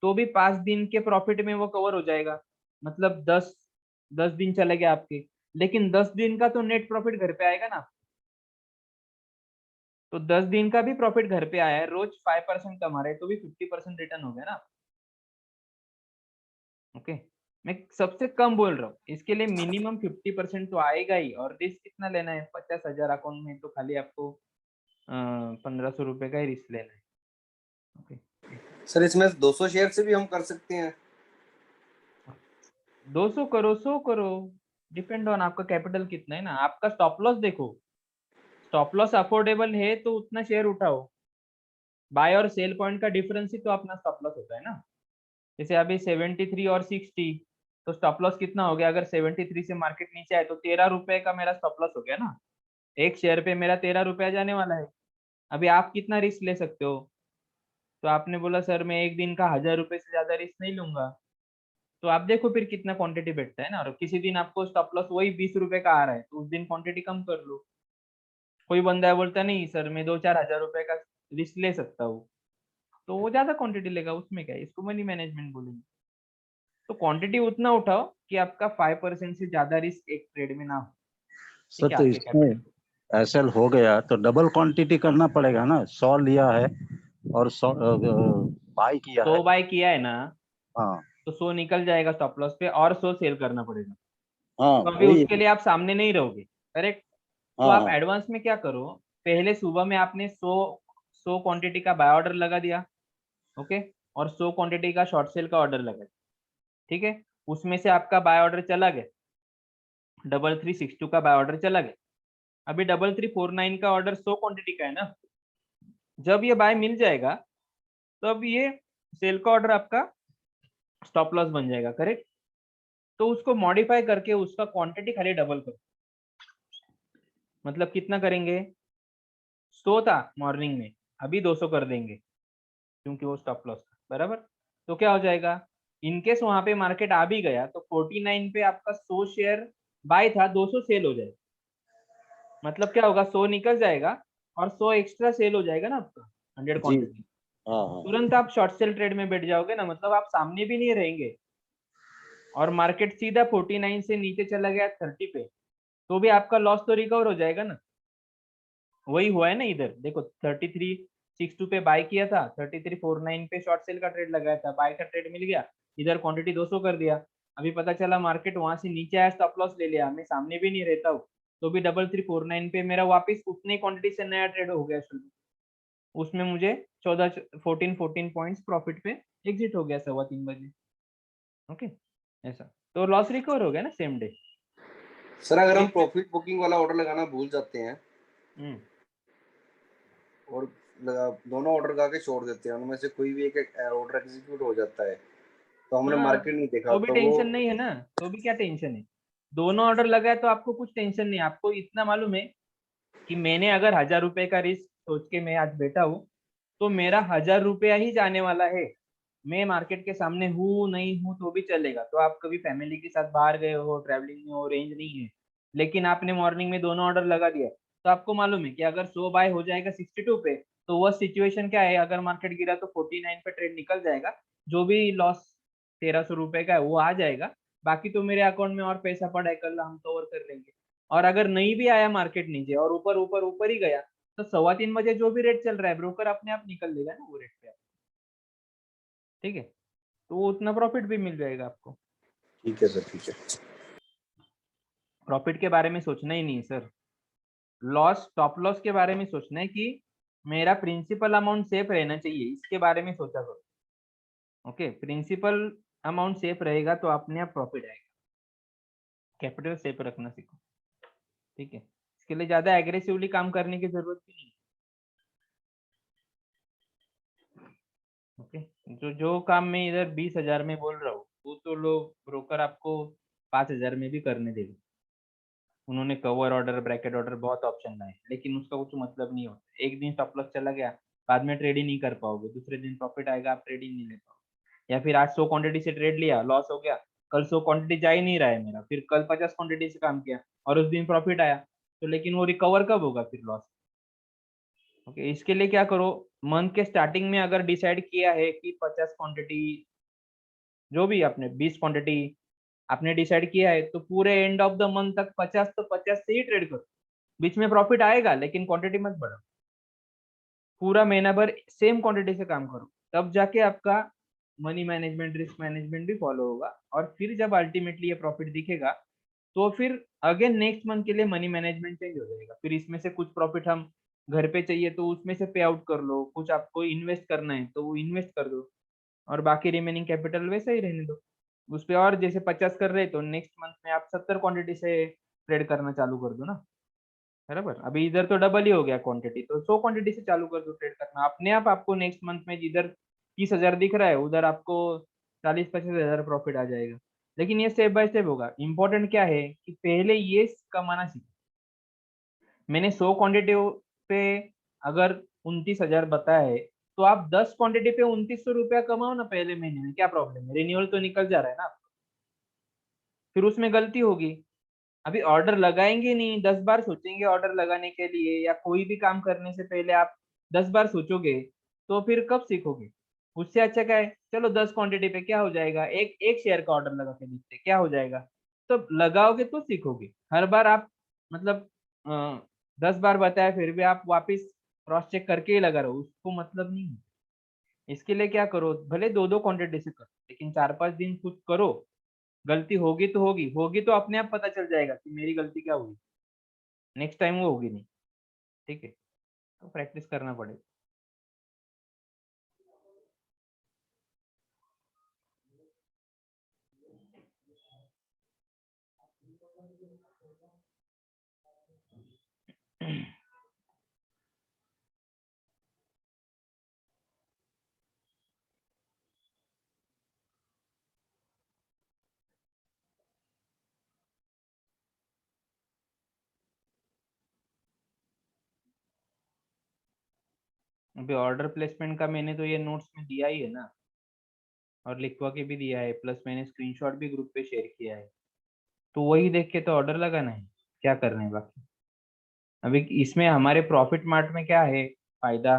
तो भी 5 दिन के प्रॉफिट में वो कवर हो जाएगा, मतलब 10 दिन चले गए आपके, लेकिन 10 दिन का तो नेट प्रॉफिट घर पे आएगा ना। तो 10 दिन का भी प्रॉफिट घर पे आया है, रोज 5% कमा रहे तो भी 50% रिटर्न हो गया ना। ओके मैं सबसे कम बोल रहा हूँ, इसके लिए मिनिमम 50% तो आएगा ही। और रिस्क कितना लेना है, 50,000 अकाउंट में तो खाली आपको 1500 रुपए का ही रिस्क लेना है। ओके सर इसमें 200 शेयर से भी हम कर सकते हैं? 200 करो 100 करो, डिपेंड ऑन आपका कैपिटल कितना है ना। आपका स्टॉप लॉस देखो, स्टॉप लॉस अफोर्डेबल है तो उतना शेयर उठाओ, बाय और सेल पॉइंट का डिफरेंस ही तो अपना स्टॉप लॉस होता है ना। जैसे अभी 73 और 60, तो स्टॉप लॉस कितना हो गया, अगर 73 से मार्केट नीचे आए तो 13 रुपए का मेरा स्टॉप लॉस हो गया ना, एक शेयर पे मेरा 13 रुपया जाने वाला है। अभी आप कितना रिस्क ले सकते हो, तो आपने बोला सर मैं एक दिन का 1000 रुपए से ज्यादा रिस्क नहीं लूंगा, तो आप देखो फिर कितना क्वांटिटी बैठता है ना। और किसी दिन आपको स्टॉप लॉस वही 20 रुपए का आ रहा है तो उस दिन क्वांटिटी कम कर लो। कोई बंदा है बोलता नहीं सर मैं 2-4 हजार रुपए का रिस्क ले सकता हूँ, तो वो ज्यादा क्वांटिटी लेगा, उसमें क्या है, इसको मनी मैनेजमेंट बोलेंगे। तो क्वांटिटी उतना उठाओ कि आपका 5% से ज्यादा रिस्क एक ट्रेड में ना हो। सर ठीक है, तो आपके कैपिटल इसमें एसएल हो गया तो डबल क्वांटिटी करना पड़ेगा ना, 100 लिया है और 100 बाई किया है। 100 बाय किया है ना, हाँ तो 100 निकल जाएगा स्टॉप लॉस पे और 100 सेल करना पड़ेगा। हाँ तो अभी वही। उसके लिए आप सामने नहीं रहोगे, करेक्ट। तो हाँ आप हाँ एडवांस में क्या करो, पहले सुबह में आपने 100 क्वांटिटी का बाय ऑर्डर लगा दिया, ओके, और 100 क्वांटिटी का शॉर्ट सेल का ऑर्डर लगा दिया, ठीक है। उसमें से आपका बाय ऑर्डर चला गया, 3362 का बाय ऑर्डर चला गया। अभी 3349 का ऑर्डर 100 क्वांटिटी का है ना, जब ये बाय मिल जाएगा तब ये सेल का ऑर्डर आपका स्टॉप लॉस बन जाएगा, करेक्ट। तो उसको मॉडिफाई करके उसका क्वांटिटी खाली डबल करो, मतलब कितना करेंगे, 100 था मॉर्निंग में, अभी 200 कर देंगे क्योंकि वो स्टॉप लॉस था, बराबर। तो क्या हो जाएगा, इनकेस वहां पे मार्केट आ भी गया तो 49 पे आपका 100 शेयर बाय था, 200 सेल हो जाएगा, मतलब क्या होगा, 100 निकल जाएगा और 100 एक्स्ट्रा सेल हो जाएगा ना आपका 100 जी। क्वांटिटी। हाँ हाँ तुरंत आप शॉर्ट सेल ट्रेड में बैठ जाओगे ना, मतलब आप सामने भी नहीं रहेंगे और मार्केट सीधा 49 से नीचे चला गया 30 पे, तो भी आपका लॉस तो रिकवर हो जाएगा ना। वही हुआ है ना इधर देखो, 3362 पे बाय किया था, 3349 पे शॉर्ट सेल का ट्रेड लगाया था, बाय का ट्रेड मिल गया, इधर क्वांटिटी 200 कर दिया। अभी पता चला मार्केट वहां से नीचे आया, स्टॉप लॉस ले लिया, मैं सामने भी नहीं रहता हूँ, तो भी 3349 पे मेरा वापस उतने क्वांटिटी से नया ट्रेड हो गया शुरू, उसमें मुझे 14 पॉइंट्स प्रॉफिट पे एग्जिट हो गया 3:15 बजे। ओके ऐसा, तो लॉस रिकवर हो गया ना सेम डे। सर अगर हम प्रॉफिट बुकिंग वाला ऑर्डर लगाना भूल जाते हैं और दोनों ऑर्डर लगा के छोड़ देते हैं, उनमें से कोई भी एक ऑर्डर एग्जीक्यूट हो जाता है तो हमने हाँ, मार्केट नहीं देखा तो भी तो वो टेंशन नहीं है ना, तो भी क्या टेंशन है, दोनों ऑर्डर लगाए तो आपको कुछ टेंशन नहीं। आपको इतना मालूम है कि मैंने अगर 1000 रुपए का रिस्क सोच के मैं आज बैठा हूँ तो मेरा 1000 रुपया ही जाने वाला है, मैं मार्केट के सामने हूँ नहीं हूँ तो भी चलेगा। तो आप कभी फैमिली के साथ बाहर गए हो, ट्रैवलिंग में हो, रेंज नहीं है, लेकिन आपने मॉर्निंग में दोनों ऑर्डर लगा दिया, तो आपको मालूम है कि अगर 100 बाय हो जाएगा 62 पे, तो वह सिचुएशन क्या है, अगर मार्केट गिरा तो 49 पे ट्रेड निकल जाएगा, जो भी लॉस 1300 रुपए का है वो आ जाएगा, बाकी तो मेरे अकाउंट में और पैसा पड़ा है, कल हम कवर कर लेंगे। और अगर नहीं भी आया मार्केट नीचे और ऊपर ऊपर ऊपर ही गया, तो 3:15 बजे जो भी रेट चल रहा है ब्रोकर अपने आप निकल लेगा ना वो रेट पे, ठीक है। तो वो उतना प्रॉफिट भी मिल जाएगा आपको। ठीक है सर, ठीक है। प्रॉफिट के बारे में सोचना ही नहीं है सर, लॉस स्टॉप लॉस के बारे में सोचना है कि मेरा प्रिंसिपल अमाउंट सेफ रहना चाहिए, इसके बारे में सोचा करो। ओके, प्रिंसिपल अमाउंट सेफ रहेगा तो अपने आप प्रॉफिट आएगा, कैपिटल सेफ रखना सीखो, ठीक है। इसके लिए ज्यादा एग्रेसिवली काम करने की जरूरत भी नहीं। ओके, जो काम मैं इधर 20,000 में बोल रहा हूँ वो तो लोग ब्रोकर आपको 5,000 में भी करने देगा। उन्होंने कवर ऑर्डर, ब्रैकेट ऑर्डर बहुत ऑप्शन लाए, लेकिन उसका कुछ मतलब नहीं होता। एक दिन स्टॉप लॉस चला गया, बाद में ट्रेड ही नहीं कर पाओगे, दूसरे दिन प्रॉफिट आएगा, आप ट्रेड ही नहीं ले पाओगे। या फिर आज 100 क्वांटिटी से ट्रेड लिया, लॉस हो गया, कल 100 क्वांटिटी जा ही नहीं रहा है मेरा, फिर कल 50 क्वांटिटी से काम किया और उस दिन प्रॉफिट आया, तो लेकिन वो रिकवर कब होगा फिर लॉस, ओके, इसके लिए क्या करो, मंथ के स्टार्टिंग में अगर डिसाइड किया है कि 50 क्वांटिटी, जो भी आपने 20 क्वांटिटी आपने डिसाइड किया है, तो पूरे एंड ऑफ द मंथ तक 50 तो 50 से ही ट्रेड करो। बीच में प्रॉफिट आएगा लेकिन क्वांटिटी मत बढ़ाओ, पूरा महीना भर सेम क्वांटिटी से काम करो, तब जाके आपका मनी मैनेजमेंट, रिस्क मैनेजमेंट भी फॉलो होगा। और फिर जब अल्टीमेटली ये प्रॉफिट दिखेगा, तो फिर अगेन नेक्स्ट मंथ के लिए मनी मैनेजमेंट चेंज हो जाएगा। फिर इसमें से कुछ प्रॉफिट हम घर पे चाहिए तो उसमें से पे आउट कर लो, कुछ आपको इन्वेस्ट करना है तो वो इन्वेस्ट कर दो, और बाकी रिमेनिंग कैपिटल वैसे ही रहने दो उस पे। और जैसे 50 कर रहे तो नेक्स्ट मंथ में आप 70 क्वांटिटी से ट्रेड करना चालू कर दो ना, बराबर। अभी इधर तो डबल ही हो गया क्वांटिटी, तो 100 क्वांटिटी से चालू कर दो ट्रेड करना, अपने आप आपको नेक्स्ट मंथ में जिधर 30,000 दिख रहा है उधर आपको 40-50,000 प्रॉफिट आ जाएगा। लेकिन ये स्टेप बाय स्टेप होगा। इंपॉर्टेंट क्या है कि पहले ये कमाना सीखो। मैंने 100 क्वांटिटी पे अगर 29,000 बताया है, तो आप 10 क्वांटिटी पे 2,900 रुपया कमाओ ना पहले महीने में, क्या प्रॉब्लम है? रिन्यूअल तो निकल जा रहा है ना आपका। फिर उसमें गलती होगी, अभी ऑर्डर लगाएंगे नहीं, 10 बार सोचेंगे ऑर्डर लगाने के लिए, या कोई भी काम करने से पहले आप 10 बार सोचोगे, तो फिर कब सीखोगे? उससे अच्छा क्या है, चलो 10 क्वांटिटी पे क्या हो जाएगा, एक एक शेयर का ऑर्डर लगा के देखते क्या हो जाएगा। तो लगाओगे तो सीखोगे। हर बार आप मतलब 10 बार बताया फिर भी आप वापिस क्रॉस चेक करके ही लगा रहे हो, उसको मतलब नहीं है। इसके लिए क्या करो, भले 2-2 क्वांटिटी से करो लेकिन 4-5 दिन खुद करो। गलती होगी तो होगी, होगी तो अपने आप पता चल जाएगा कि मेरी गलती क्या हुई, नेक्स्ट टाइम वो होगी नहीं। ठीक है, तो प्रैक्टिस करना पड़ेगा। अभी ऑर्डर प्लेसमेंट का मैंने तो ये नोट्स में दिया ही है ना, और लिखवा के भी दिया है, प्लस मैंने स्क्रीनशॉट भी ग्रुप पे शेयर किया है। तो वही देख के तो ऑर्डर लगाना है, क्या करना है बाकी। अभी इसमें हमारे प्रॉफिट मार्ट में क्या है फायदा,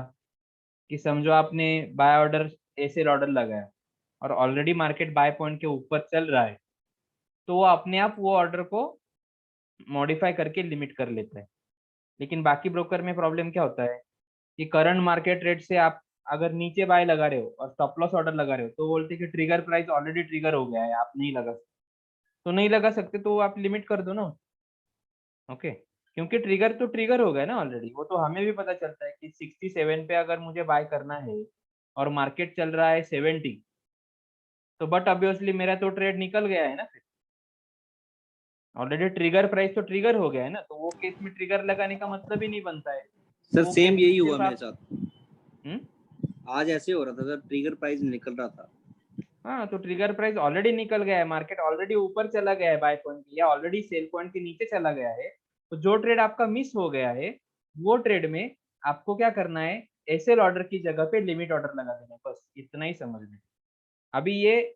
कि समझो आपने बाय ऑर्डर ऐसे ऑर्डर लगाया और ऑलरेडी मार्केट बाय पॉइंट के ऊपर चल रहा है, तो वो अपने आप वो ऑर्डर को मॉडिफाई करके लिमिट कर लेता है। लेकिन बाकी ब्रोकर में प्रॉब्लम क्या होता है कि करंट मार्केट रेट से आप अगर नीचे बाय लगा रहे हो और स्टॉप लॉस ऑर्डर लगा रहे हो, तो बोलते हैं कि ट्रिगर प्राइस ऑलरेडी ट्रिगर हो गया है, आप नहीं लगा सकते। तो नहीं लगा सकते तो आप लिमिट कर दो ना। ओके, क्योंकि ट्रिगर तो ट्रिगर हो गया ना ऑलरेडी, वो तो हमें भी पता चलता है कि 67 पे अगर मुझे बाय करना है और मार्केट चल रहा है 70, तो बट ऑब्वियसली मेरा तो ट्रेड निकल गया है ना, फिर ऑलरेडी ट्रिगर प्राइस तो ट्रिगर हो गया है ना, तो वो केस में ट्रिगर लगाने का मतलब ही नहीं बनता है। सर वो सेम केस में यही हुआ सिर्फ मेरे आप साथ, आज ऐसे हो रहा था सर, ट्रिगर प्राइस निकल रहा था। हाँ, तो ट्रिगर प्राइस ऑलरेडी निकल गया है, मार्केट ऑलरेडी ऊपर चला गया है बाय पॉइंट के, या ऑलरेडी सेल पॉइंट के नीचे चला गया है। तो जो ट्रेड आपका मिस हो गया है, वो ट्रेड में आपको क्या करना है, एसएल ऑर्डर की जगह पे लिमिट ऑर्डर लगा देना है, बस इतना ही समझ में। अभी ये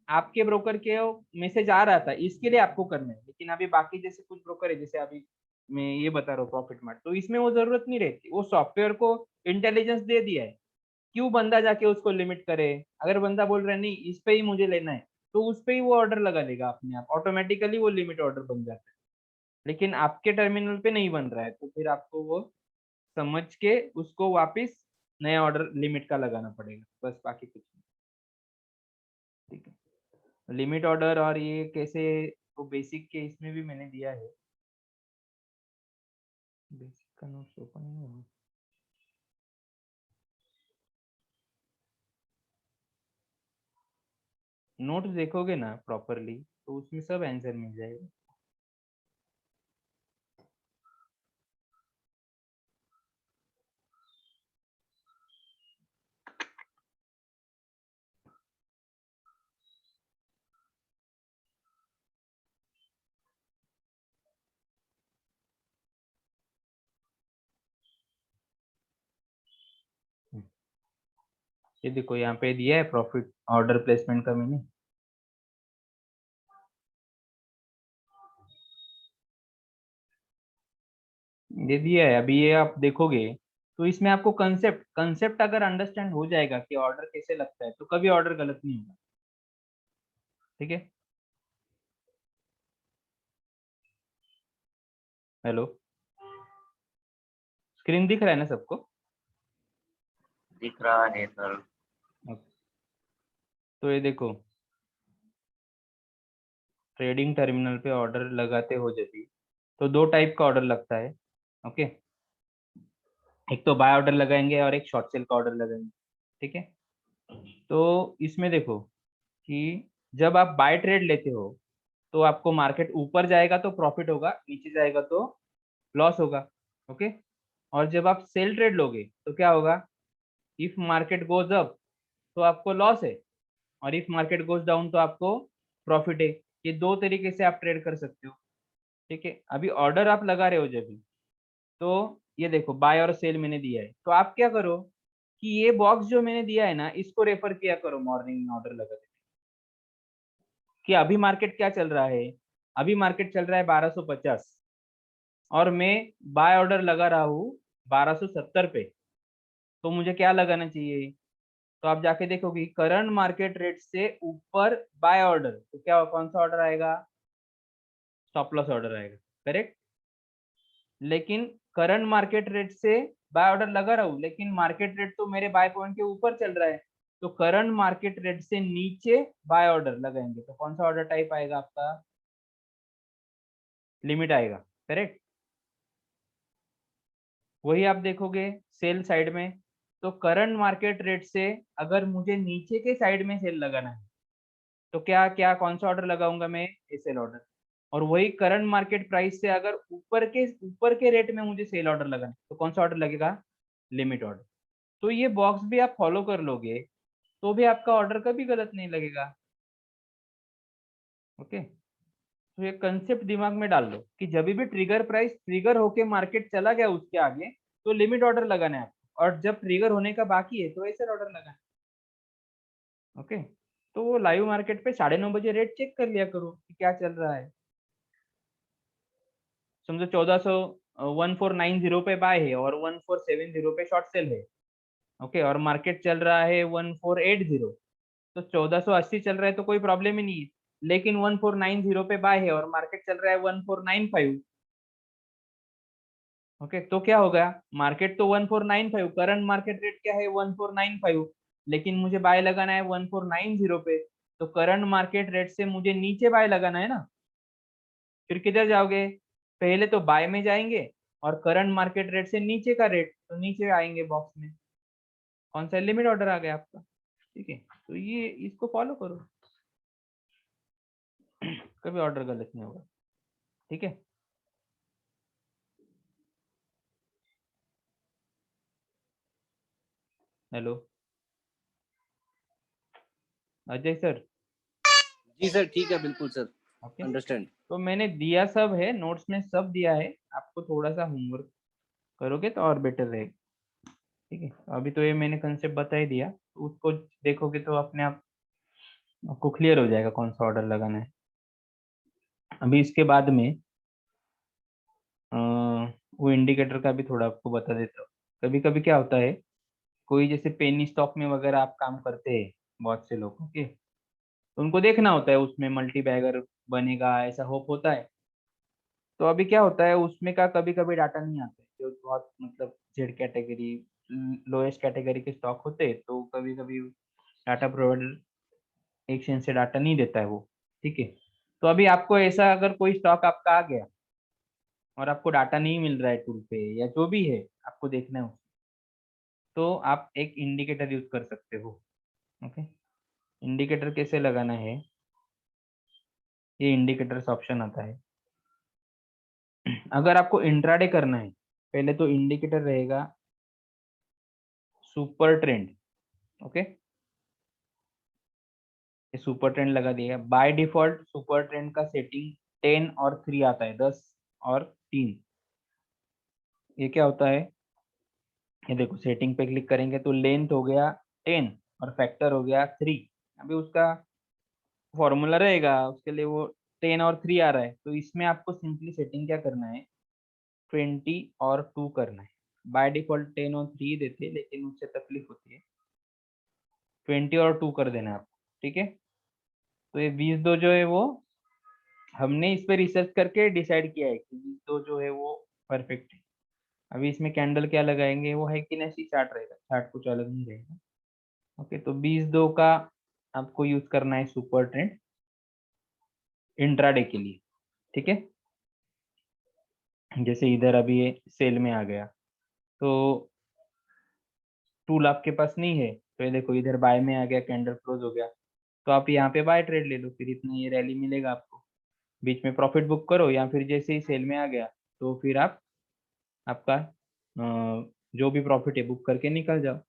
आपके ब्रोकर के मैसेज आ रहा था, इसके लिए आपको करना है। लेकिन अभी बाकी जैसे कुछ ब्रोकर है, जैसे अभी मैं ये बता रहा हूँ प्रॉफिट मार्ट, तो इसमें वो जरूरत नहीं रहती, वो सॉफ्टवेयर को इंटेलिजेंस दे दिया है। क्यों बंदा जाके उसको लिमिट करे? अगर बंदा बोल रहा है नहीं इस पे ही मुझे लेना है, तो उस पे ही वो ऑर्डर लगा देगा अपने आप, ऑटोमेटिकली वो लिमिट ऑर्डर बन जाता है। लेकिन आपके टर्मिनल पे नहीं बन रहा है, तो फिर आपको वो समझ के उसको वापस नया ऑर्डर लिमिट का लगाना पड़ेगा, बस बाकी कुछ नहीं। ठीक है, लिमिट ऑर्डर और ये कैसे, वो बेसिक के इसमें भी मैंने दिया है। बेसिक का नोट्स ओपन नहीं हुआ। नोट्स देखोगे ना प्रॉपरली तो उसमें सब आंसर मिल जाएगा। ये देखो यहाँ पे दिया है प्रॉफिट ऑर्डर प्लेसमेंट का मैंने, ये दिया है। अभी ये आप देखोगे तो इसमें आपको कंसेप्ट अगर अंडरस्टैंड हो जाएगा कि ऑर्डर कैसे लगता है, तो कभी ऑर्डर गलत नहीं होगा। ठीक है, हेलो, स्क्रीन दिख रहा है ना सबको? दिख रहा है सर। तो ये देखो, ट्रेडिंग टर्मिनल पे ऑर्डर लगाते हो जब भी, तो दो टाइप का ऑर्डर लगता है। ओके, एक तो बाय ऑर्डर लगाएंगे और एक शॉर्ट सेल का ऑर्डर लगाएंगे। ठीक है, तो इसमें देखो कि जब आप बाय ट्रेड लेते हो तो आपको मार्केट ऊपर जाएगा तो प्रॉफिट होगा, नीचे जाएगा तो लॉस होगा। ओके, और जब आप सेल ट्रेड लोगे तो क्या होगा, इफ मार्केट गोज अप तो आपको लॉस है, और इफ मार्केट गोज डाउन तो आपको प्रॉफिट है। ये दो तरीके से आप ट्रेड कर सकते हो। ठीक है, अभी ऑर्डर आप लगा रहे हो जब भी, तो ये देखो बाय और सेल मैंने दिया है, तो आप क्या करो कि ये बॉक्स जो मैंने दिया है ना, इसको रेफर किया करो मॉर्निंग में ऑर्डर लगा के, कि अभी मार्केट क्या चल रहा है। अभी मार्केट चल रहा है 1250 और मैं बाय ऑर्डर लगा रहा हूँ 1270 पे, तो मुझे क्या लगाना चाहिए? तो आप जाके देखोगे करंट मार्केट रेट से ऊपर बाय ऑर्डर, तो क्या कौन सा ऑर्डर आएगा? स्टॉप लॉस ऑर्डर आएगा, करेक्ट। लेकिन करंट मार्केट रेट से बाय ऑर्डर लगा रहा हूँ, लेकिन मार्केट रेट तो मेरे बाय पॉइंट के ऊपर चल रहा है, तो करंट मार्केट रेट से नीचे बाय ऑर्डर लगाएंगे, तो कौन सा ऑर्डर टाइप आएगा आपका? लिमिट आएगा, करेक्ट। वही आप देखोगे सेल साइड में, तो करंट मार्केट रेट से अगर मुझे नीचे के साइड में सेल लगाना है, तो क्या क्या कौन सा ऑर्डर लगाऊंगा मैं? SL order. और वही करंट मार्केट प्राइस से अगर ऊपर के रेट में मुझे सेल ऑर्डर लगाना है, तो कौन सा ऑर्डर लगेगा? Limit order. तो ये बॉक्स भी आप फॉलो कर लोगे तो भी आपका ऑर्डर कभी गलत नहीं लगेगा। ओके, तो ये कंसेप्ट दिमाग में डाल लो कि जब भी ट्रिगर प्राइस ट्रिगर होके मार्केट चला गया उसके आगे, तो लिमिट ऑर्डर लगाना है आपको, और जब ट्रिगर होने का बाकी है तो ऐसे ऑर्डर लगाना है। ओके, तो वो लाइव मार्केट पे 9:30 बजे रेट चेक कर लिया करो कि क्या चल रहा है। समझो 1490 पे बाय है और 1470 पे शॉर्ट सेल है। ओके, और मार्केट चल रहा है 1480, तो 1480 चल रहा है तो कोई प्रॉब्लम ही नहीं है। लेकिन 1490 पे बाय है और मार्केट चल रहा है 1495। ओके, तो क्या होगा? मार्केट तो 1495, करंट मार्केट रेट क्या है? 1495, लेकिन मुझे बाय लगाना है 1490 पे, तो करंट मार्केट रेट से मुझे नीचे बाय लगाना है ना। फिर किधर जाओगे? पहले तो बाय में जाएंगे और करंट मार्केट रेट से नीचे का रेट, तो नीचे आएंगे बॉक्स में, कौन सा? लिमिट ऑर्डर आ गया आपका। ठीक है, तो ये इसको फॉलो करो, कभी ऑर्डर गलत नहीं होगा। ठीक है, हेलो अजय सर। जी सर, ठीक है, बिल्कुल सर, ओके, अंडरस्टैंड। तो मैंने दिया सब है, नोट्स में सब दिया है, आपको थोड़ा सा होमवर्क करोगे तो और बेटर रहेगा। ठीक है, अभी तो ये मैंने कंसेप्ट बता ही दिया, तो उसको देखोगे तो अपने आप आपको क्लियर हो जाएगा कौन सा ऑर्डर लगाना है। अभी इसके बाद में अ, वो इंडिकेटर का भी थोड़ा आपको बता देता हूँ। कभी कभी क्या होता है, कोई जैसे पेनी स्टॉक में वगैरह आप काम करते हैं, बहुत से लोग, ओके, तो उनको देखना होता है उसमें मल्टी बैगर बनेगा, ऐसा होप होता है। तो अभी क्या होता है उसमें का कभी कभी डाटा नहीं आता है, जो बहुत मतलब जेड कैटेगरी लोएस्ट कैटेगरी के स्टॉक होते हैं, तो कभी कभी डाटा प्रोवाइडर एक्सचेंज से डाटा नहीं देता है वो। ठीक है, तो अभी आपको ऐसा अगर कोई स्टॉक आपका आ गया और आपको डाटा नहीं मिल रहा है टूल पे या जो भी है, आपको देखना है उसको, तो आप एक इंडिकेटर यूज कर सकते हो। ओके, इंडिकेटर कैसे लगाना है? ये इंडिकेटर्स ऑप्शन आता है। अगर आपको इंट्राडे करना है, पहले तो इंडिकेटर रहेगा सुपर ट्रेंड। ओके, ये सुपर ट्रेंड लगा दिया। बाय डिफॉल्ट सुपर ट्रेंड का सेटिंग 10 और 3 आता है, 10 और 3। ये क्या होता है? ये देखो, सेटिंग पे क्लिक करेंगे तो लेंथ हो गया 10 और फैक्टर हो गया 3। अभी उसका फॉर्मूला रहेगा उसके लिए, वो 10 और 3 आ रहा है, तो इसमें आपको सिंपली सेटिंग क्या करना है? 20 और 2 करना है। बाय डिफॉल्ट 10 और 3 देते, लेकिन उससे तकलीफ होती है। 20 और 2 कर देना आपको, ठीक है। तो ये 20-2 जो है वो हमने इस पे रिसर्च करके डिसाइड किया है कि 20-2 जो है वो परफेक्ट है। अभी इसमें कैंडल क्या लगाएंगे, वो है कि नहीं चार्ट रहेगा, चार्ट कुछ अलग नहीं रहेगा। ओके, तो 20-2 का आपको यूज करना है सुपर ट्रेंड इंट्राडे के लिए, ठीक है। जैसे इधर अभी ये सेल में आ गया, तो टूल आपके पास नहीं है, तो ये देखो इधर बाय में आ गया, कैंडल क्लोज हो गया, तो आप यहाँ पे बाय ट्रेड ले लो, फिर इतना ये रैली मिलेगा आपको। बीच में प्रॉफिट बुक करो, या फिर जैसे ही सेल में आ गया तो फिर आप आपका जो भी प्रॉफिट है बुक करके निकल जाओ।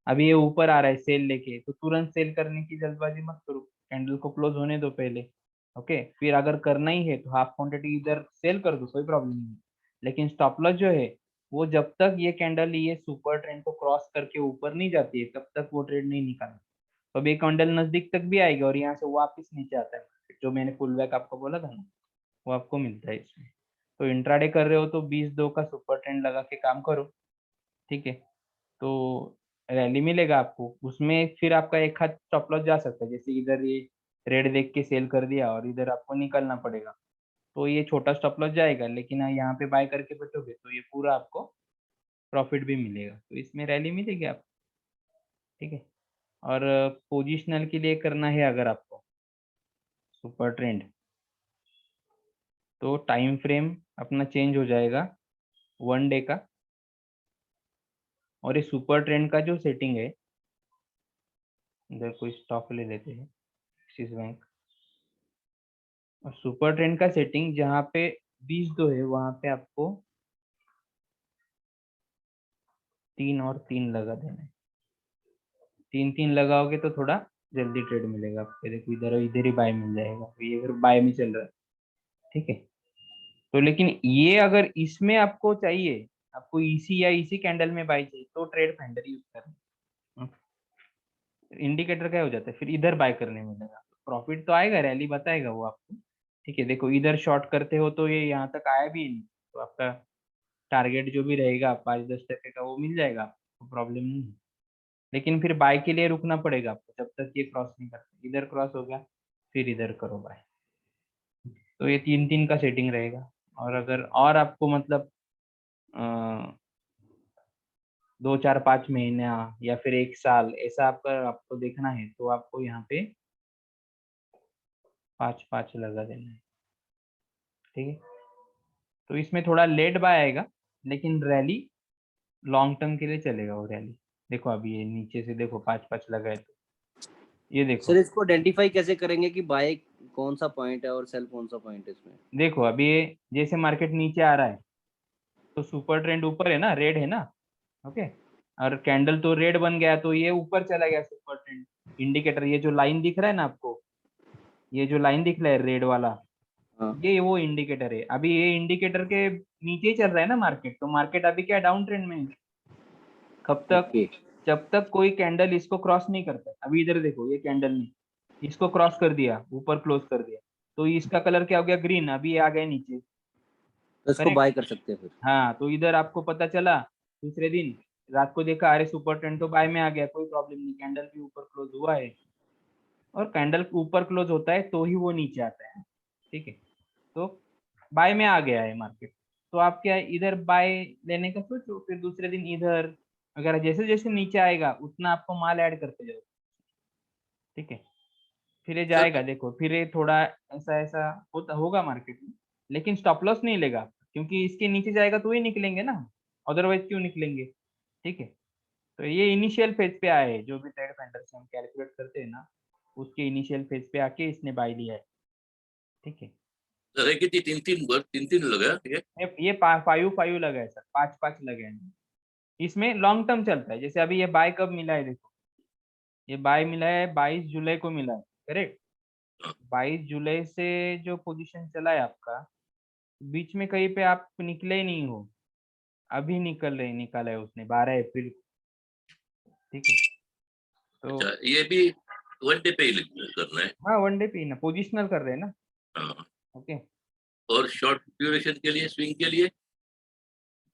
अभी ये ऊपर आ रहा है सेल लेके, तो तुरंत सेल करने की जल्दबाजी मत करो, कैंडल को क्लोज होने दो पहले। ओके, फिर अगर करना ही है तो हाफ क्वांटिटी इधर सेल कर दो, कोई प्रॉब्लम नहीं है। लेकिन स्टॉप लॉस जो है वो जब तक ये कैंडल ये सुपर ट्रेंड को क्रॉस करके ऊपर नहीं जाती है तब तक वो ट्रेड नहीं निकालना। तो अभी कैंडल नजदीक तक भी आएगी और यहाँ से वापस नीचे आता है, जो मैंने पुल बैक आपको बोला था ना, वो आपको मिलता है इसमें। तो इंट्राडे कर रहे हो तो 20-2 का सुपर ट्रेंड लगा के काम करो, ठीक है। तो रैली मिलेगा आपको, उसमें फिर आपका एक हाथ स्टॉप लॉस जा सकता है, जैसे इधर ये रेड देख के सेल कर दिया और इधर आपको निकलना पड़ेगा, तो ये छोटा स्टॉप लॉस जाएगा। लेकिन यहाँ पे बाय करके बैठोगे तो ये पूरा आपको प्रॉफिट भी मिलेगा, तो इसमें रैली मिलेगी आपको, ठीक है। और पोजिशनल के लिए करना है अगर आपको सुपर ट्रेंड, तो टाइम फ्रेम अपना चेंज हो जाएगा 1 डे का। और ये सुपर ट्रेंड का जो सेटिंग है, इधर कोई स्टॉक ले लेते हैं एक्सिस बैंक, और सुपर ट्रेंड का सेटिंग जहाँ पे 20-2 है वहां पे आपको 3 और 3 लगा देना है। 3-3 लगाओगे तो थोड़ा जल्दी ट्रेड मिलेगा आपको। देखो इधर ही बाय मिल जाएगा, तो ये अगर बाय में चल रहा है, ठीक है। तो लेकिन ये अगर इसमें आपको चाहिए, आपको इसी या इसी कैंडल में बाय चाहिए, तो ट्रेड फाइंडर यूज करना। इंडिकेटर क्या हो जाता है, फिर इधर बाय करने मिलेगा, प्रॉफिट तो आएगा, रैली बताएगा वो आपको, ठीक है। देखो इधर शॉर्ट करते हो तो ये यहाँ तक आया भी नहीं, तो आपका टारगेट जो भी रहेगा 5-10% का वो मिल जाएगा आपको, प्रॉब्लम नहीं है। लेकिन फिर बाय के लिए रुकना पड़ेगा आपको जब तक ये क्रॉस नहीं करता। इधर क्रॉस हो गया फिर इधर करो बाय। तो ये 3-3 का सेटिंग रहेगा। और अगर और आपको मतलब 2-4-5 महीना या फिर 1 साल ऐसा आपको देखना है, तो आपको यहाँ पे 5-5 लगा देना है, ठीक है। तो इसमें थोड़ा लेट बाय आएगा, लेकिन रैली लॉन्ग टर्म के लिए चलेगा वो रैली। देखो अभी ये नीचे से देखो 5-5 लगा है, तो ये देखो सर इसको आइडेंटिफाई कैसे करेंगे कि बाय कौन सा पॉइंट है और सेल कौन सा पॉइंट है इसमें? देखो अभी ये जैसे मार्केट नीचे आ रहा है तो सुपर ट्रेंड ऊपर है ना, रेड है ना, ओके। और कैंडल तो रेड बन गया, तो ये ऊपर चला गया सुपर ट्रेंड। इंडिकेटर ये जो लाइन दिख रहा है ना आपको, ये जो लाइन दिख रहा है रेड वाला, हाँ। ये वो इंडिकेटर है। अभी ये इंडिकेटर के नीचे ही चल रहा है ना मार्केट, तो मार्केट अभी क्या डाउन ट्रेंड में है। कब तक, ओके। जब तक कोई कैंडल इसको क्रॉस नहीं करता। अभी इधर देखो ये कैंडल ने इसको क्रॉस कर दिया, ऊपर क्लोज कर दिया, तो इसका कलर क्या हो गया, ग्रीन। अभी ये आ गया नीचे, तो इसको करेक्ट। बाय कर सकते हैं फिर? हाँ, तो इधर आपको पता चला दूसरे दिन रात को, देखा अरे सुपर ट्रेंड तो बाय में आ गया, कोई प्रॉब्लम नहीं, कैंडल भी ऊपर क्लोज हुआ है। और कैंडल ऊपर क्लोज होता है तो ही वो नीचे आता है, ठीक है। तो बाय में आ गया है मार्केट, तो आप क्या इधर बाय लेने का सोचो, फिर दूसरे दिन इधर, अगर जैसे जैसे नीचे आएगा उतना आपको माल ऐड करते जाओ, ठीक है। फिर ये सर जाएगा, देखो फिर ये थोड़ा ऐसा ऐसा होता होगा मार्केट में, लेकिन स्टॉप लॉस नहीं लेगा, क्योंकि इसके नीचे जाएगा तो ही निकलेंगे ना, अदरवाइज क्यों निकलेंगे, ठीक है। तो ये इनिशियल फेज पे आए हैं, जो भी ट्रेड फाइंडर से हम कैलकुलेट करते हैं ना, उसके इनिशियल फेज पे आके इसने बाय लिया है, ठीक है। सर है किती 3-3 लगा, ठीक है। ये 5-5 लगा है सर, 5-5 लगे हैं। इसमें लॉन्ग टर्म चलता है। जैसे अभी ये बाय कब मिला है, देखो ये बाय मिला है 22 जुलाई को मिला है, करेक्ट। 22 जुलाई से जो पोजीशन चला है आपका, बीच में कहीं पे आप निकले ही नहीं हो, अभी निकाला है उसने 12 अप्रैल को, ठीक है। तो अच्छा, ये भी 1 डे पे ही करना है? हाँ, 1 डे पे ही ना, पोजिशनल कर रहे हैं ना, हाँ। ओके। और शॉर्ट ड्यूरेशन के लिए, स्विंग के लिए?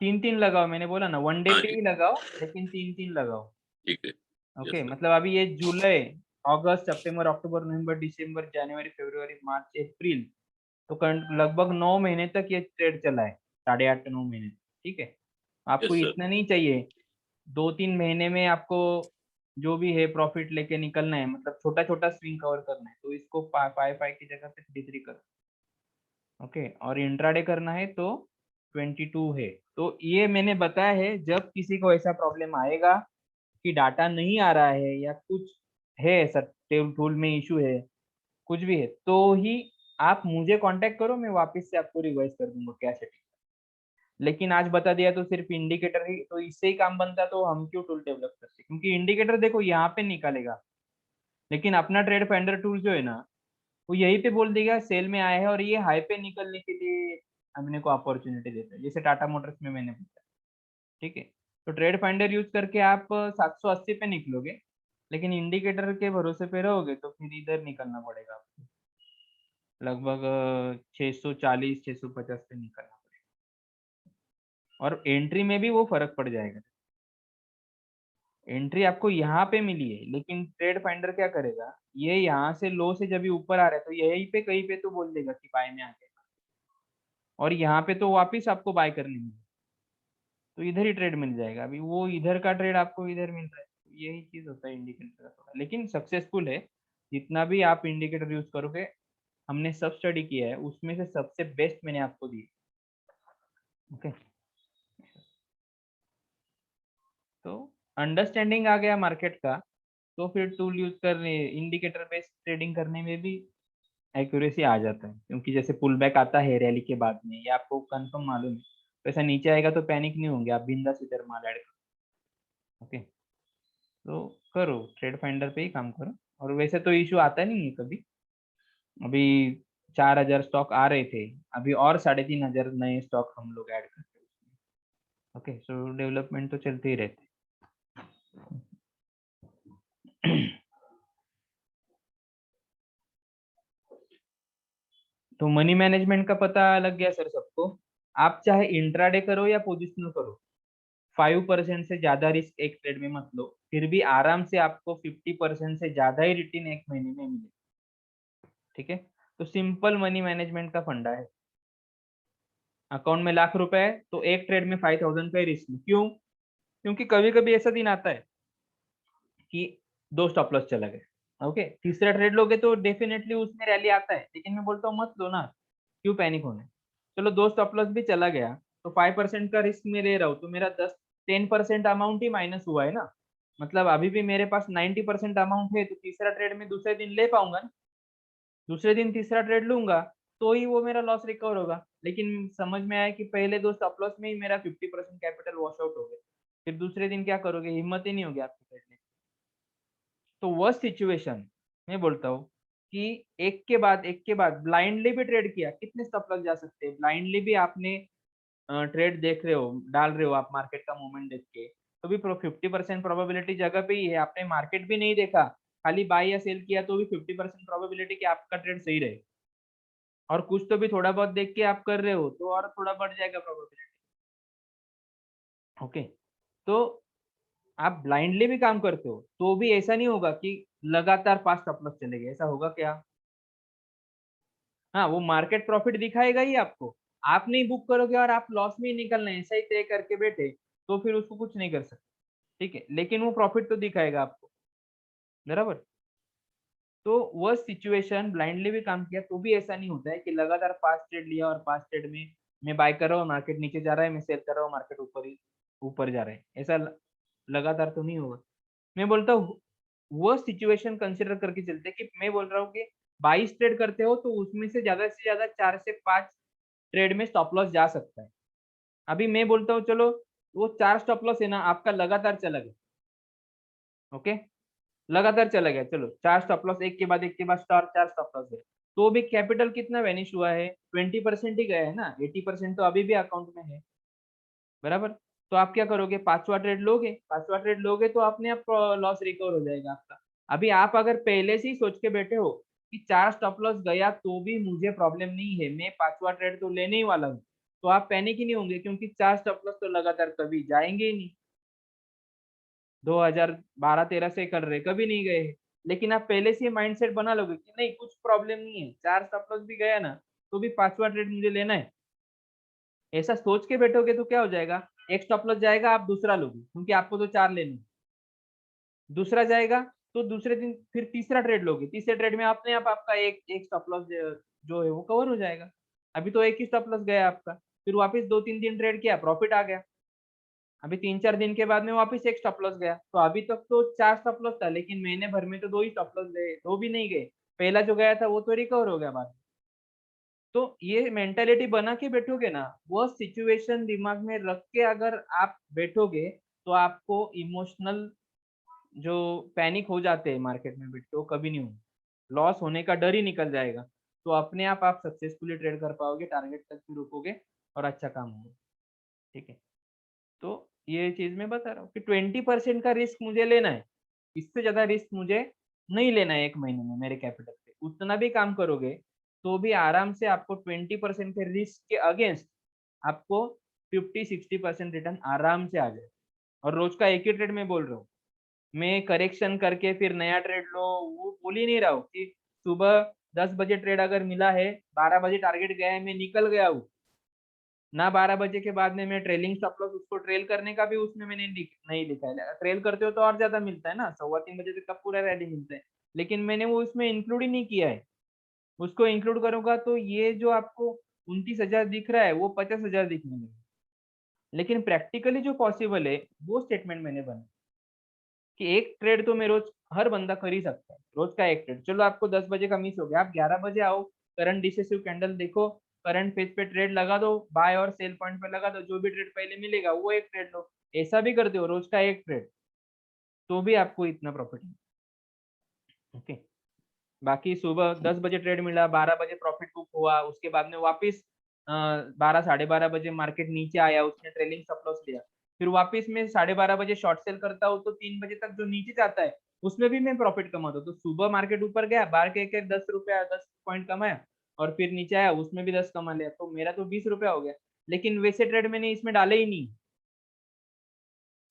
3 लगाओ, मैंने बोला ना 1 डे हाँ पे जी। ही लगाओ, लेकिन 3 लगाओ। ठीक है। Okay, Yes, sir. मतलब अभी ये जुलाई, अगस्त, सितंबर, अक्टूबर, नवंबर, दिसंबर, जनवरी, फरवरी, मार्च, अप्रैल, तो लगभग 9 महीने तक ये ट्रेड चला है, 8.5 9 महीने। ठीक है, आपको Yes, sir. इतना नहीं चाहिए, 2-3 महीने में आपको जो भी है प्रॉफिट लेके निकलना है, मतलब छोटा छोटा स्विंग कवर करना है, तो इसको 5 की जगह पे 3 कर। ओके, और इंट्राडे करना है तो 22 है। तो ये मैंने बताया है, जब किसी को ऐसा प्रॉब्लम आएगा कि डाटा नहीं आ रहा है या कुछ है ऐसा, टूल में इशू है, कुछ भी है, तो ही आप मुझे कांटेक्ट करो, मैं वापस से आपको रिवाइज कर दूंगा क्या सेटिंग। लेकिन आज बता दिया तो सिर्फ इंडिकेटर ही, तो इससे ही काम बनता, तो हम क्यों टूल डेवलप करते, क्योंकि इंडिकेटर देखो यहाँ पे निकालेगा, लेकिन अपना ट्रेड फाइंडर टूल जो है ना, वो यही पे बोल देगा सेल में आया है और ये हाई पे निकलने के लिए अपने को अपॉर्चुनिटी देता है, जैसे टाटा मोटर्स में मैंने बताया। ठीक है, तो ट्रेड फाइंडर यूज करके आप 780 पे निकलोगे, लेकिन इंडिकेटर के भरोसे पे रहोगे तो फिर इधर निकलना पड़ेगा आपको, लगभग 640 650 पे निकलना पड़ेगा, और एंट्री में भी वो फर्क पड़ जाएगा। एंट्री आपको यहाँ पे मिली है, लेकिन ट्रेड फाइंडर क्या करेगा, ये यहाँ से लो से जब भी ऊपर आ रहा है तो यहीं पे कहीं पे तो बोल देगा कि बाय में आ गया, और यहाँ पे तो वापिस आपको बाय करनी है, तो इधर ही ट्रेड मिल जाएगा। अभी वो इधर का ट्रेड आपको इधर मिल रहा है, तो यही चीज होता है इंडिकेटर का थोड़ा, लेकिन सक्सेसफुल है। जितना भी आप इंडिकेटर यूज करोगे, हमने सब स्टडी किया है, उसमें से सबसे बेस्ट मैंने आपको दी। ओके, तो अंडरस्टैंडिंग आ गया मार्केट का, तो फिर टूल यूज करने, इंडिकेटर बेस्ड ट्रेडिंग करने में भी एक्यूरेसी आ जाता है, क्योंकि जैसे पुल बैक आता है रैली के बाद में, ये आपको कंफर्म मालूम है, पैसा नीचे आएगा तो पैनिक नहीं होंगे, आप बिंदास इधर माल ऐड करो। ओके, तो करो ट्रेड फाइंडर पे ही काम करो, और वैसे तो इशू आता नहीं है कभी। अभी 4000 स्टॉक आ रहे थे, अभी और 3500 नए स्टॉक हम लोग ऐड करते हैं। ओके, सो डेवलपमेंट तो चलते ही रहते। तो मनी मैनेजमेंट का पता लग गया सर सबको। आप चाहे इंट्राडे करो या पोजिशनल करो, 5% से ज्यादा रिस्क एक ट्रेड में मत लो, फिर भी आराम से आपको 50% से ज्यादा ही रिटर्न एक महीने में मिले। ठीक है, तो सिंपल मनी मैनेजमेंट का फंडा है। अकाउंट में ₹1,00,000 है तो एक ट्रेड में 5000 का ही रिस्क। क्यों? क्योंकि कभी कभी ऐसा दिन आता है कि 2 स्टॉप लॉस चला गया। ओके, तीसरा ट्रेड लोगे तो डेफिनेटली उसमें रैली आता है, लेकिन मैं बोलता हूँ मत लो ना, क्यों पैनिक होने। चलो 2 स्टॉप लॉस भी चला गया तो 5% का रिस्क में ले रहा हूँ, तो मेरा 10% अमाउंट ही माइनस हुआ है ना, मतलब अभी भी मेरे पास 90% अमाउंट है, तो तीसरा ट्रेड में दूसरे दिन ले पाऊंगा ना, दूसरे दिन तीसरा ट्रेड लूंगा तो ही वो मेरा लॉस रिकवर होगा। लेकिन समझ में आया कि पहले 2 स्टॉप लॉस में ही मेरा 50% कैपिटल वॉश आउट हो गया, फिर दूसरे दिन क्या करोगे, हिम्मत ही नहीं होगी आपकी ट्रेड लेने। तो वह सिचुएशन मैं बोलता हूँ कि एक के बाद ब्लाइंडली भी ट्रेड किया, कितने स्टॉप लग जा सकते हैं, ब्लाइंडली भी आपने ट्रेड देख रहे हो, डाल रहे हो आप मार्केट का मूवमेंट देख के, तो भी 50% प्रोबेबिलिटी जगह पे ही है, आपने मार्केट भी नहीं देखा, खाली बाय या सेल किया तो भी 50% प्रोबेबिलिटी कि आपका ट्रेड सही रहे, और कुछ तो भी थोड़ा बहुत देख के आप कर रहे हो तो और थोड़ा बढ़ जाएगा प्रोबेबिलिटी। ओके, तो आप ब्लाइंडली भी काम करते हो तो भी ऐसा नहीं होगा कि लगातार 5 स्टॉप लॉस चलेंगे, ऐसा होगा क्या? हाँ, वो मार्केट प्रॉफिट दिखाएगा ही आपको, आप नहीं बुक करोगे और आप लॉस में ही निकलना है ऐसा ही तय करके बैठे, तो फिर उसको कुछ नहीं कर सकते। ठीक है, लेकिन वो प्रॉफिट तो दिखाएगा आपको, बराबर। तो वह सिचुएशन ब्लाइंडली भी काम किया तो भी ऐसा नहीं होता है कि लगातार 5 ट्रेड लिया और 5 ट्रेड में मैं बाय कर रहा हूँ, मार्केट नीचे जा रहा है, मैं सेल कर रहा हूँ, मार्केट ऊपर जा रहा है, ऐसा लगातार तो नहीं होगा। मैं बोलता हूँ वो सिचुएशन कंसिडर करके चलते कि मैं बोल रहा हूँ कि 22 ट्रेड करते हो तो उसमें से ज्यादा 4 से 5 ट्रेड में स्टॉप लॉस जा सकता है। अभी मैं बोलता हूँ चलो वो 4 स्टॉप लॉस है ना आपका लगातार चला गया, ओके, लगातार चला गया, चलो 4 स्टॉप लॉस एक के बाद स्टार 4 स्टॉप लॉस है, तो भी कैपिटल कितना वेनिश हुआ है, 20% ही गया है ना, 80% तो अभी भी अकाउंट में है, बराबर। तो आप क्या करोगे, पांचवा ट्रेड लोगे तो अपने आप लॉस रिकवर हो जाएगा आपका। अभी आप अगर पहले से ही सोच के बैठे हो कि 4 स्टॉप लॉस गया तो भी मुझे प्रॉब्लम नहीं है, मैं 5वां ट्रेड तो लेने ही वाला हूँ, तो आप पैनिक ही नहीं होंगे, क्योंकि 4 स्टॉप लॉस तो लगातार कभी जाएंगे ही नहीं। 2012-13 से कर रहे, कभी नहीं गए। लेकिन आप पहले से माइंडसेट बना लोगे कि नहीं, कुछ प्रॉब्लम नहीं है, 4 स्टॉप लॉस भी गया ना तो भी 5वां ट्रेड मुझे लेना है, ऐसा सोच के बैठोगे तो क्या हो जाएगा, एक स्टॉप लॉस जाएगा, आप दूसरा लोगे, क्योंकि आपको तो 4 लेने, दूसरा जाएगा तो दूसरे दिन फिर तीसरा ट्रेड लोगे, तीसरे ट्रेड में अपने आप आपका एक स्टॉप लॉस जो है वो कवर हो जाएगा। अभी तो एक ही स्टॉप लॉस गया आपका, फिर वापस 2-3 दिन ट्रेड किया, प्रॉफिट आ गया, अभी 3-4 दिन के बाद में वापस एक स्टॉप लॉस गया, तो अभी तक तो 4 स्टॉप लॉस था, लेकिन महीने भर में तो 2 ही स्टॉप लॉस गए, 2 भी नहीं गए, पहला जो गया था वो तो रिकवर हो गया बाद में। तो ये मेंटालिटी बना के बैठोगे ना, वो सिचुएशन दिमाग में रख के अगर आप बैठोगे तो आपको इमोशनल जो पैनिक हो जाते हैं मार्केट में बैठ के, वो कभी नहीं होंगे, लॉस होने का डर ही निकल जाएगा, तो अपने आप सक्सेसफुली ट्रेड कर पाओगे, टारगेट तक भी रुकोगे और अच्छा काम होगा। ठीक है, तो ये चीज मैं बता रहा हूँ कि 20% का रिस्क मुझे लेना है, इससे ज्यादा रिस्क मुझे नहीं लेना है एक महीने में मेरे कैपिटल पे। उतना भी काम करोगे तो भी आराम से आपको 20% के रिस्क के अगेंस्ट आपको 50-60% रिटर्न आराम से आ जाए। और रोज का एक ही ट्रेड में बोल रहा हूँ, मैं करेक्शन करके फिर नया ट्रेड लो वो बोल ही नहीं रहा हूँ कि सुबह 10 बजे ट्रेड अगर मिला है, 12 बजे टारगेट गया है, मैं निकल गया हूँ ना, 12 बजे के बाद में मैं ट्रेलिंग स्टॉप लॉस उसको ट्रेल करने का भी उसमें मैंने नहीं लिखा है, ट्रेल करते हो तो और ज्यादा मिलता है ना, 2:15 बजे तक का पूरा रैली मिलता है, लेकिन मैंने वो उसमें इंक्लूड ही नहीं किया है। उसको इंक्लूड करूंगा तो ये जो आपको 29,000 दिख रहा है वो 50,000 दिखने लगे। लेकिन प्रैक्टिकली जो पॉसिबल है वो स्टेटमेंट मैंने बना कि एक ट्रेड तो मैं रोज हर बंदा कर ही सकता है, रोज का एक ट्रेड। चलो आपको 10 बजे का मिस हो गया, आप 11 बजे आओ, करंट डिसेसिव कैंडल देखो, करंट पेज पे ट्रेड लगा दो, बाय और सेल पॉइंट पे लगा दो, जो भी ट्रेड पहले मिलेगा वो एक ट्रेड लो, ऐसा भी करते हो रोज का एक ट्रेड, तो भी आपको इतना प्रॉफिट है। ओके, बाकी सुबह 10 बजे ट्रेड मिला, 12 बजे प्रॉफिट बुक हुआ, उसके बाद में वापस 12-12:30 बजे मार्केट नीचे आया, उसने ट्रेलिंग स्टॉप लॉस लिया, फिर वापस मैं 12:30 बजे शॉर्ट सेल करता हूँ, तो 3 बजे तक जो नीचे जाता है उसमें भी मैं प्रॉफिट कमाता हूँ। तो सुबह मार्केट ऊपर गया, बार के एक 10 रुपया 10 पॉइंट कमाया, और फिर नीचे आया उसमें भी 10 कमा लिया, तो मेरा तो 20 रुपया हो गया। लेकिन वैसे ट्रेड मैंने इसमें डाले ही नहीं।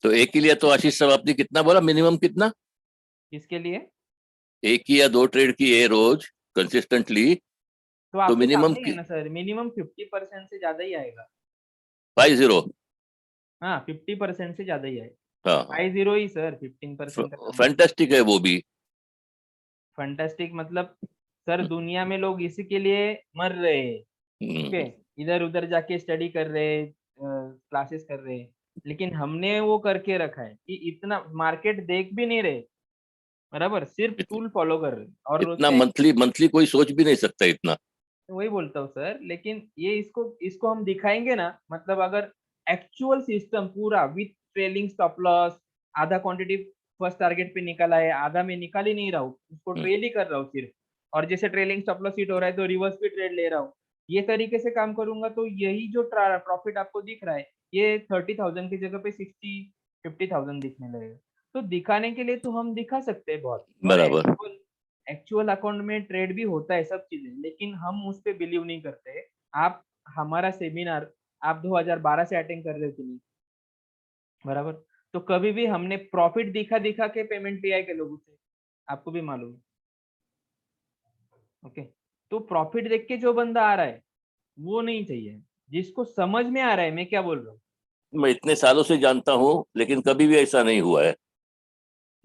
तो एक ही लिया तो आशीष साहब आपने कितना बोला, मिनिमम कितना? इसके लिए एक ही या 2 ट्रेड किए रोज कंसिस्टेंटली, तो तो आपके मिनिमम सामने ही है ना सर, मिनिमम 50% से ज्यादा ही आएगा। 50। हाँ, 50% से ज्यादा ही आएगा, हाँ 50 ही सर, 15% का कम। फैंटास्टिक है वो भी। फैंटास्टिक मतलब सर, दुनिया में लोग इसी के लिए मर रहे हैं। ओके, हम्म, इधर उधर जाके स्टडी कर रहे, क्लासेस कर रहे, लेकिन हमने वो करके रखा है कि इतना मार्केट देख भी नहीं रहे, बराबर, सिर्फ इत, टूल फॉलो कर रहे और रोज इतना का मंथली मंथली कोई सोच भी नहीं सकता इतना। वही बोलता हूँ सर। लेकिन ये इसको इसको हम दिखाएंगे ना, मतलब अगर एक्चुअल सिस्टम पूरा विथ ट्रेलिंग स्टॉप लॉस, आधा क्वांटिटी फर्स्ट टारगेट पे निकाला है, आधा मैं निकाल ही नहीं रहा हूँ, उसको हम्म, ट्रेल ही कर रहा हूँ सिर्फ, और जैसे ट्रेलिंग स्टॉप लॉस हिट हो रहा है तो रिवर्स भी ट्रेड ले रहा हूँ, ये तरीके से काम करूंगा तो यही जो प्रॉफिट आपको दिख रहा है, ये 30,000 की जगह पे 60-50,000 दिखने लगेगा। तो दिखाने के लिए तो हम दिखा सकते हैं बहुत, और बराबर। एक्चुअल अकाउंट में ट्रेड भी होता है सब चीजें, लेकिन हम उस पर बिलीव नहीं करते। आप हमारा सेमिनार आप 2012 से अटेंड कर रहे हो कि नहीं, बराबर, तो कभी भी हमने प्रॉफिट दिखा दिखा के पेमेंट लिया है के लोगों से, आपको भी मालूम है। ओके, तो प्रॉफिट देख के जो बंदा आ रहा है वो नहीं चाहिए, जिसको समझ में आ रहा है मैं क्या बोल रहा हूँ। मैं इतने सालों से जानता हूँ लेकिन कभी भी ऐसा नहीं हुआ है।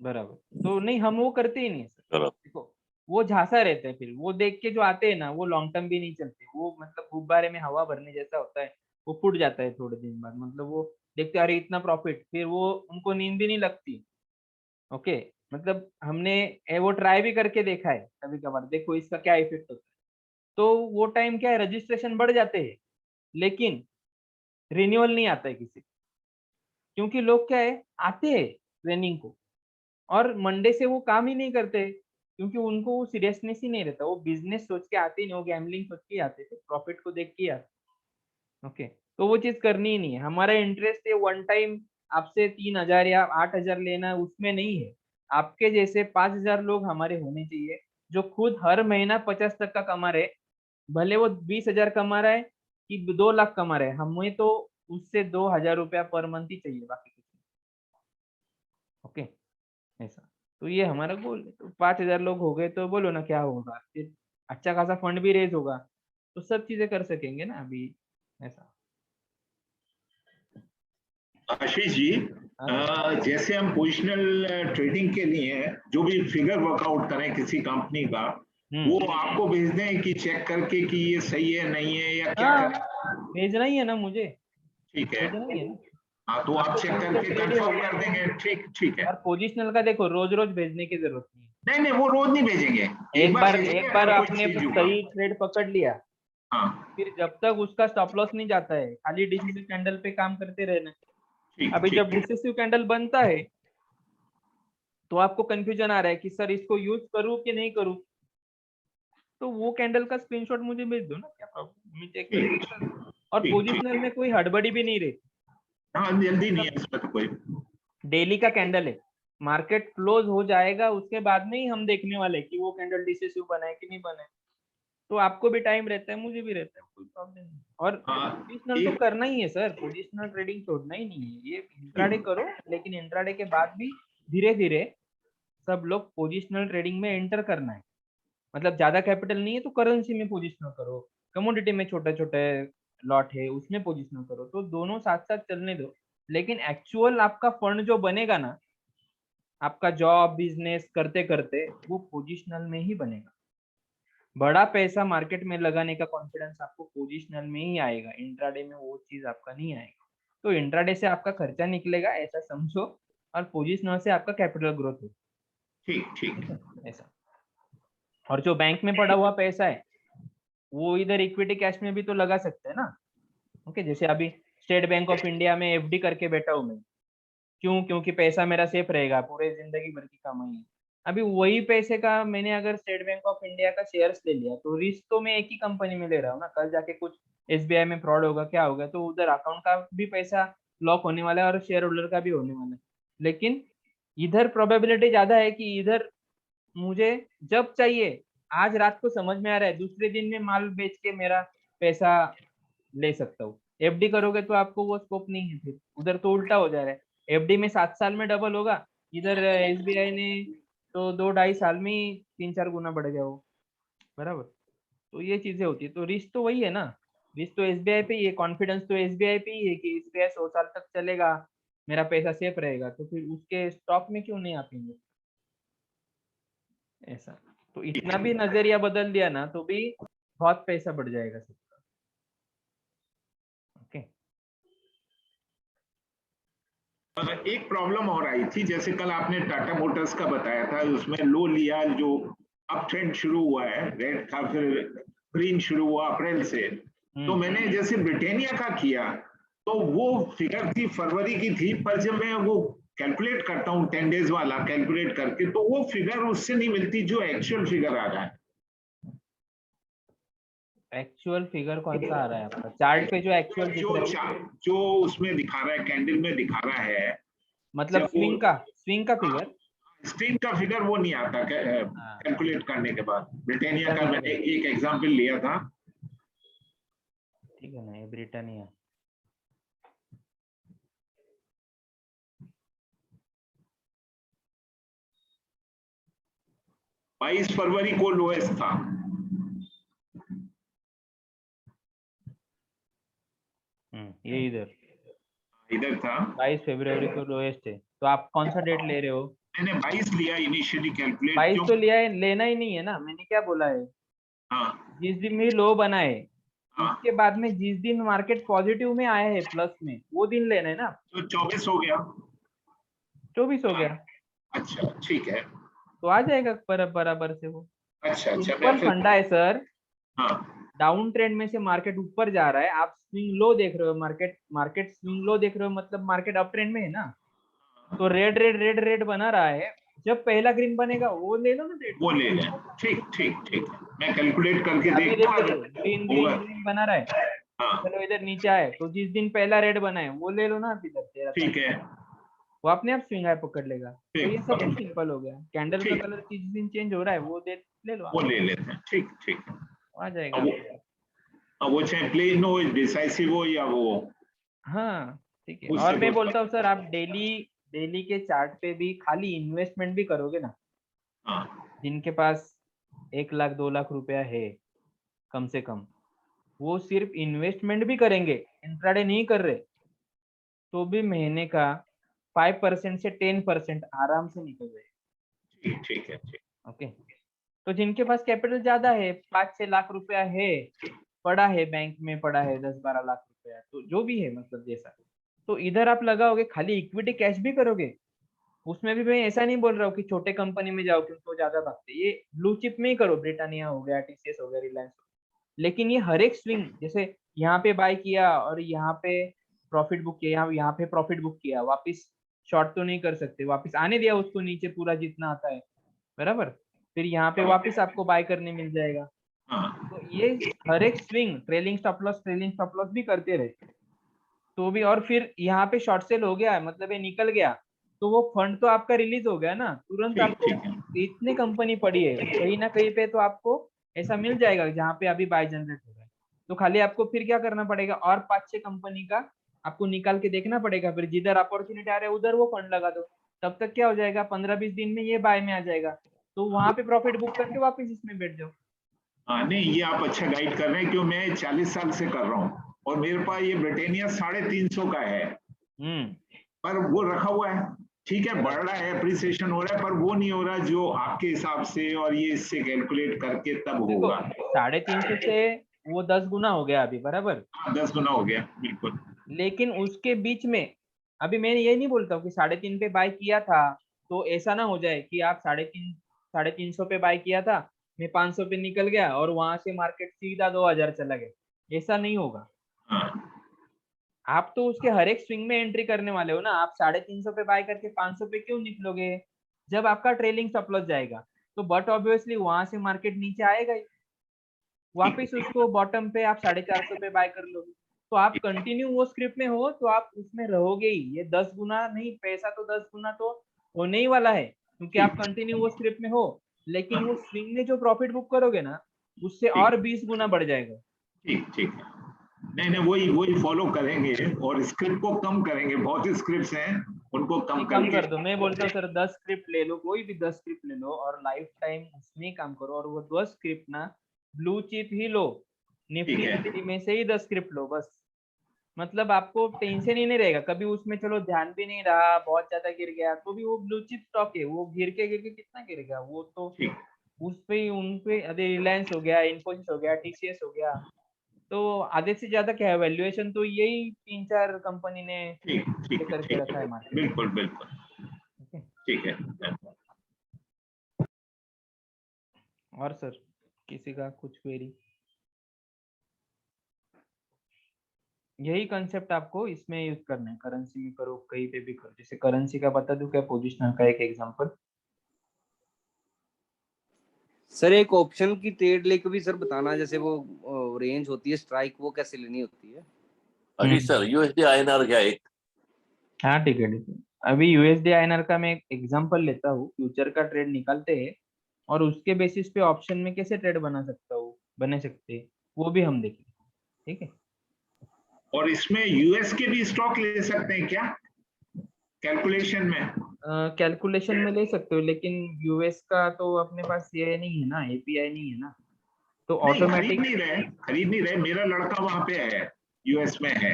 बराबर, तो नहीं, हम वो करते ही नहीं सर। बराबर। देखो, वो झांसा रहता है, फिर वो देख के जो आते हैं ना वो लॉन्ग टर्म भी नहीं चलते, वो मतलब गुब्बारे में हवा भरने जैसा होता है, वो फूट जाता है थोड़े दिन बाद, मतलब वो देखते अरे इतना प्रॉफिट, फिर वो उनको नींद भी नहीं लगती। ओके, मतलब हमने वो ट्राई भी करके देखा है कभी कभार, देखो इसका क्या इफेक्ट होता है। तो वो टाइम क्या है, रजिस्ट्रेशन बढ़ जाते हैं, लेकिन रिन्यूअल नहीं आता है किसी, क्योंकि लोग क्या है, आते हैं ट्रेनिंग को और मंडे से वो काम ही नहीं करते, क्योंकि उनको वो सीरियसनेस ही नहीं रहता, वो बिजनेस सोच के आते ही नहीं, वो गैम्बलिंग सोच के आते थे, प्रॉफिट को देख के ही आते। ओके, तो वो चीज करनी ही नहीं है, हमारा इंटरेस्ट है वन टाइम आपसे 3,000 या 8,000 लेना, उसमें नहीं है। आपके जैसे 5,000 लोग हमारे होने चाहिए, जो खुद हर महीना 50 तक का कमा रहे, भले वो 20,000 कमा रहा है कि 2 लाख कमा रहे हैं, हमें तो उससे 2,000 रुपया पर मंथ ही चाहिए, बाकी कुछ नहीं। ओके, ऐसा। तो ये हमारा गोल है। तो 5,000 लोग हो गए तो बोलो ना क्या होगा, फिर अच्छा खासा फंड भी रेज होगा, तो सब चीजें कर सकेंगे ना अभी, ऐसा। आशीष जी, जैसे हम पोजिशनल ट्रेडिंग के लिए जो भी फिगर वर्कआउट करें किसी कंपनी का, वो आपको भेज दें कि चेक करके कि ये सही है नहीं है या क्या करें? भेजना ही है ना मुझे, ठीक है, भेजना ही है ना। हाँ तो आप चेक करके कंफर्म कर देंगे। ठीक ठीक है। और पोजिशनल का देखो, रोज रोज भेजने की जरूरत नहीं है। नहीं नहीं, वो रोज नहीं भेजेंगे, एक बार भेजेंगे अगर कोई आपने चीज हुआ। सही ट्रेड पकड़ लिया, हाँ फिर जब तक उसका स्टॉप लॉस नहीं जाता है, खाली डिसेसिव कैंडल पे काम करते रहना। ठीक अभी ठीक जब डिसेसिव कैंडल बनता है तो आपको कंफ्यूजन आ रहा है कि सर इसको यूज करूं कि नहीं करूं, तो वो कैंडल का स्क्रीनशॉट मुझे भेज दो ना, क्या प्रॉब्लम, मैं चेक कर ठीक लूंगा। और ठीक पोजिशनल में कोई हड़बड़ी भी नहीं रहती। हाँ, जल्दी नहीं है इसमें तो कोई। डेली का कैंडल है, मार्केट क्लोज हो जाएगा उसके बाद में ही हम देखने वाले कि वो कैंडल डिसेसिव बना है कि नहीं बना है। तो आपको भी टाइम रहता है, मुझे भी रहता है, कोई प्रॉब्लम नहीं। और पोजिशनल तो करना ही है सर, पोजिशनल ट्रेडिंग छोड़ना ही नहीं है। ये इंट्राडे करो, लेकिन इंट्राडे के बाद भी धीरे धीरे सब लोग पोजिशनल ट्रेडिंग में एंटर करना है। मतलब ज्यादा कैपिटल नहीं है तो करेंसी में पोजिशनल करो, कमोडिटी में छोटे छोटे लॉट है उसमें पोजिशनल करो, तो दोनों साथ साथ चलने दो। लेकिन एक्चुअल आपका फंड जो बनेगा ना, आपका जॉब बिजनेस करते करते, वो पोजिशनल में ही बनेगा। बड़ा पैसा मार्केट में लगाने का कॉन्फिडेंस आपको पोजिशनल में ही आएगा, इंट्राडे में वो चीज आपका नहीं आएगा। तो इंट्राडे से आपका खर्चा निकलेगा ऐसा समझो, और पोजिशनल से आपका कैपिटल ग्रोथ हो। ठीक ठीक ऐसा। और जो बैंक में पड़ा हुआ पैसा है वो इधर इक्विटी कैश में भी तो लगा सकते हैं ना। ओके, जैसे अभी स्टेट बैंक ऑफ इंडिया में एफडी करके बैठा हूं मैं, क्यों? क्योंकि पैसा मेरा सेफ रहेगा, पूरे जिंदगी भर की कमाई है। अभी वही पैसे का मैंने अगर स्टेट बैंक ऑफ इंडिया का शेयर्स ले लिया, तो रिस्क तो मैं एक ही कंपनी में ले रहा हूँ ना, कल जाके कुछ एसबीआई में फ्रॉड होगा, क्या होगा, तो उधर अकाउंट का भी पैसा लॉक होने वाला है और शेयर होल्डर का भी होने वाला है। लेकिन इधर प्रोबेबिलिटी ज्यादा है कि इधर मुझे जब चाहिए, आज रात को समझ में आ रहा है, दूसरे दिन में माल बेच के मेरा पैसा ले सकता हूँ। एफडी करोगे तो आपको वो स्कोप नहीं है, फिर उधर तो उल्टा हो जा रहा है। एफडी में 7 साल में डबल होगा, इधर एसबीआई ने तो 2-2.5 साल में ही 3-4 गुना बढ़ गया वो, बराबर। तो ये चीजें होती है, तो रिस्क तो वही है ना, रिस्क तो एसबीआई पे ही है, कॉन्फिडेंस तो एसबीआई पे ही है कि एसबीआई 100 साल तक चलेगा, मेरा पैसा सेफ रहेगा, तो फिर उसके स्टॉक में क्यों नहीं आएंगे, ऐसा। तो इतना भी नजरिया बदल दिया ना तो भी बहुत पैसा बढ़ जाएगा सबका। ओके। एक प्रॉब्लम और आई थी, जैसे कल आपने टाटा मोटर्स का बताया था, उसमें लो लिया, जो अप ट्रेंड शुरू हुआ है, रेड था, फिर ग्रीन शुरू हुआ अप्रैल से। तो मैंने जैसे ब्रिटेनिया का किया तो वो फिगर थी फरवरी की थी, पर जब मैं वो कैलकुलेट करता हूँ 10 डेज वाला कैलकुलेट करके, तो वो फिगर उससे नहीं मिलती जो एक्चुअल फिगर आ रहा है। एक्चुअल फिगर कौन सा आ रहा है आपका चार्ट पे? जो एक्चुअल दिख रहा है, जो उसमें दिखा रहा है, कैंडल में दिखा रहा है, मतलब स्विंग का फिगर, स्क्रीन का फिगर वो नहीं आता कैलकुलेट करने के बाद। ब्रिटानिया का मैंने एक एग्जांपल लिया था। ठीक है ना, ये ब्रिटानिया। बाईस फरवरी को लोएस्ट था। ये इधर था 22 फरवरी को लोएस्ट है। तो आप कौन सा डेट ले रहे हो? मैंने 22 लिया इनिशियली कैलकुलेट। 22 तो लिया है, लेना ही नहीं है ना, मैंने क्या बोला है? हाँ जिस दिन भी लो बना है, हाँ, उसके बाद में जिस दिन मार्केट पॉजिटिव में आया है प्लस में, वो दिन लेना है ना। तो 24 हो गया, 24 हो गया। अच्छा ठीक है, तो आ जाएगा बराबर से वो। अच्छा अच्छा। सिंपल फंडा है सर। हाँ डाउन ट्रेंड में से मार्केट ऊपर जा रहा है, आप स्विंग लो देख रहे हो, मार्केट स्विंग लो देख रहे हो, मतलब मार्केट अप ट्रेंड में है ना। तो रेड बना रहा है, जब पहला ग्रीन बनेगा वो ले लो ना रेड, वो ले लें। ठीक ठीक ठीक, मैं कैलकुलेट करके अभी देखता देखो हूँ। ग्रीन ग्रीन ग्रीन बना रहा है, हाँ चलो इधर नीचे आए, तो जिस दिन पहला रेड बना है वो ले लो ना, इधर 13 ठीक है, वो अपने आप स्विंग हाई पकड़ लेगा। तो ये सब ठीक सिंपल हो गया, कैंडल का ठीक, कलर जिस दिन चेंज हो रहा है वो ले लो, वो ले लेते हैं। ठीक ठीक, आ जाएगा वो आपको। वो चाहे प्लेन हो, डिसाइसिव हो या वो। हाँ ठीक है। उससे और मैं बहुत बोलता हूँ सर, आप डेली के चार्ट पे भी खाली इन्वेस्टमेंट भी करोगे ना, हाँ जिनके पास 1 लाख 2 लाख रुपया है कम से कम, वो सिर्फ इन्वेस्टमेंट भी करेंगे, इंट्राडे नहीं कर रहे, तो भी महीने का 5% से 10% आराम से निकल जाएगा। ठीक है ठीक। ओके, तो जिनके पास कैपिटल ज्यादा है, 5-6 लाख रुपया है, पड़ा है बैंक में, पड़ा है 10-12 लाख रुपया, तो जो भी है मतलब जैसा, तो इधर आप लगाओगे, खाली इक्विटी कैश भी करोगे, उसमें भी मैं ऐसा नहीं बोल रहा हूँ कि छोटे कंपनी में जाओ क्योंकि वो ज्यादा भागते, ये ब्लू चिप में ही करो, ब्रिटानिया हो गया, टीसीएस हो गया, रिलायंस हो गया। लेकिन ये हर एक स्विंग, जैसे यहाँ पे बाय किया और यहाँ पे प्रॉफिट बुक किया, यहाँ पे प्रॉफिट बुक किया, वापिस शॉर्ट तो नहीं कर सकते, वापिस आने दिया उसको नीचे पूरा जितना आता है, बराबर, फिर यहाँ पे वापिस आपको बाय करने मिल जाएगा। तो ये हर एक स्विंग ट्रेलिंग स्टॉप लॉस भी करते रहे, तो भी, और फिर यहाँ पे शॉर्ट सेल हो गया, मतलब ये निकल गया, तो वो फंड तो आपका रिलीज हो गया ना, तुरंत आपको इतनी कंपनी पड़ी है कहीं ना कहीं पे, तो आपको ऐसा मिल जाएगा जहाँ पे अभी बाय जनरेट हो रहा है। तो खाली आपको फिर क्या करना पड़ेगा, और 5-6 कंपनी का आपको निकाल के देखना पड़ेगा, फिर जिधर अपॉर्चुनिटी आ रहा है उधर वो फंड लगा दो, तब तक क्या हो जाएगा, 15-20 दिन में ये बाय में आ जाएगा, तो वहां पे प्रॉफिट बुक करके वापस इसमें बैठ जाओ। हाँ नहीं, ये आप अच्छा गाइड कर रहे हैं, क्यों मैं 40 साल से कर रहा हूँ और मेरे पास ये ब्रिटानिया 350 का है, पर वो रखा हुआ है, ठीक है, बढ़ रहा है, अप्रिसिएशन हो रहा है, पर वो नहीं हो रहा जो आपके हिसाब से और ये इससे कैलकुलेट करके तब होगा। 350 से वो 10 गुना हो गया अभी, बराबर। हाँ 10 गुना हो गया, बिल्कुल। लेकिन उसके बीच में अभी मैं ये नहीं बोलता हूँ कि 3.5 पे बाय किया था, तो ऐसा ना हो जाए कि आप 350 पे बाय किया था, मैं 500 पे निकल गया और वहां से मार्केट सीधा 2000 चला गया, ऐसा नहीं होगा। आप तो उसके हर एक स्विंग में एंट्री करने वाले हो ना, आप 350 पे बाय करके 500 पे क्यों निकलोगे, जब आपका ट्रेलिंग स्टॉप लॉस जाएगा तो, बट ऑब्वियसली वहां से मार्केट नीचे आएगा ही, वापिस उसको बॉटम पे आप 450 पे बाय कर लोगे, तो आप कंटिन्यू वो स्क्रिप्ट में हो तो आप उसमें रहोगे ही, ये 10 गुना नहीं, पैसा तो 10 गुना तो होने ही वाला है, क्योंकि आप कंटिन्यू वो स्क्रिप्ट में हो, लेकिन वो स्विंग में जो प्रॉफिट बुक करोगे ना, उससे और 20 गुना बढ़ जाएगा। ठीक ठीक है, नहीं वही फॉलो करेंगे और स्क्रिप्ट को कम करेंगे, बहुत स्क्रिप्ट्स हैं उनको कम कर दो, मैं बोलता हूँ सर 10 स्क्रिप्ट ले लो, कोई भी 10 स्क्रिप्ट ले लो और लाइफ टाइम उसमें काम करो, और वो 10 स्क्रिप्ट ना ब्लू चिप ही लो, निफ्टी में से ही 10 स्क्रिप्ट लो बस, मतलब आपको टेंशन ही नहीं रहेगा कभी उसमें, चलो ध्यान भी नहीं रहा, बहुत ज्यादा गिर गया तो भी वो ब्लू चिप स्टॉक है, वो गिर के कितना गिरेगा, वो तो उस पे उन पे, अरे रिलायंस हो गया, इन्फोसिस हो गया, टीसीएस हो गया, तो आधे से ज्यादा क्या है वैल्यूएशन, तो यही 3-4 कंपनी ने करके रखा है मार्केट। बिल्कुल बिल्कुल ठीक है। और सर किसी का कुछ क्वेरी? यही कंसेप्ट आपको इसमें यूज करना है, करेंसी में करो, कहीं पे भी करो, जैसे करेंसी का बता दूं क्या, पोजिशनल का एक एग्जांपल। सर एक ऑप्शन की ट्रेड लेके भी सर बताना, जैसे वो रेंज होती है स्ट्राइक, वो कैसे लेनी होती है? अभी सर यूएसडी आईएनआर क्या एक, हाँ ठीक है ठीक है, अभी यूएसडी आईएनआर का मैं एक एग्जांपल लेता हूँ, फ्यूचर का ट्रेड निकालते हैं और उसके बेसिस पे ऑप्शन में कैसे ट्रेड बना सकते हैं वो भी हम देखेंगे, ठीक है। और इसमें यूएस के भी स्टॉक ले सकते हैं क्या कैलकुलेशन में? कैलकुलेशन में ले सकते हो, लेकिन यूएस का तो अपने पास ये नहीं है ना, एपीआई नहीं है ना, तो ऑटोमेटिक खरीद नहीं रहे, मेरा लड़का वहां पे है, यूएस में है,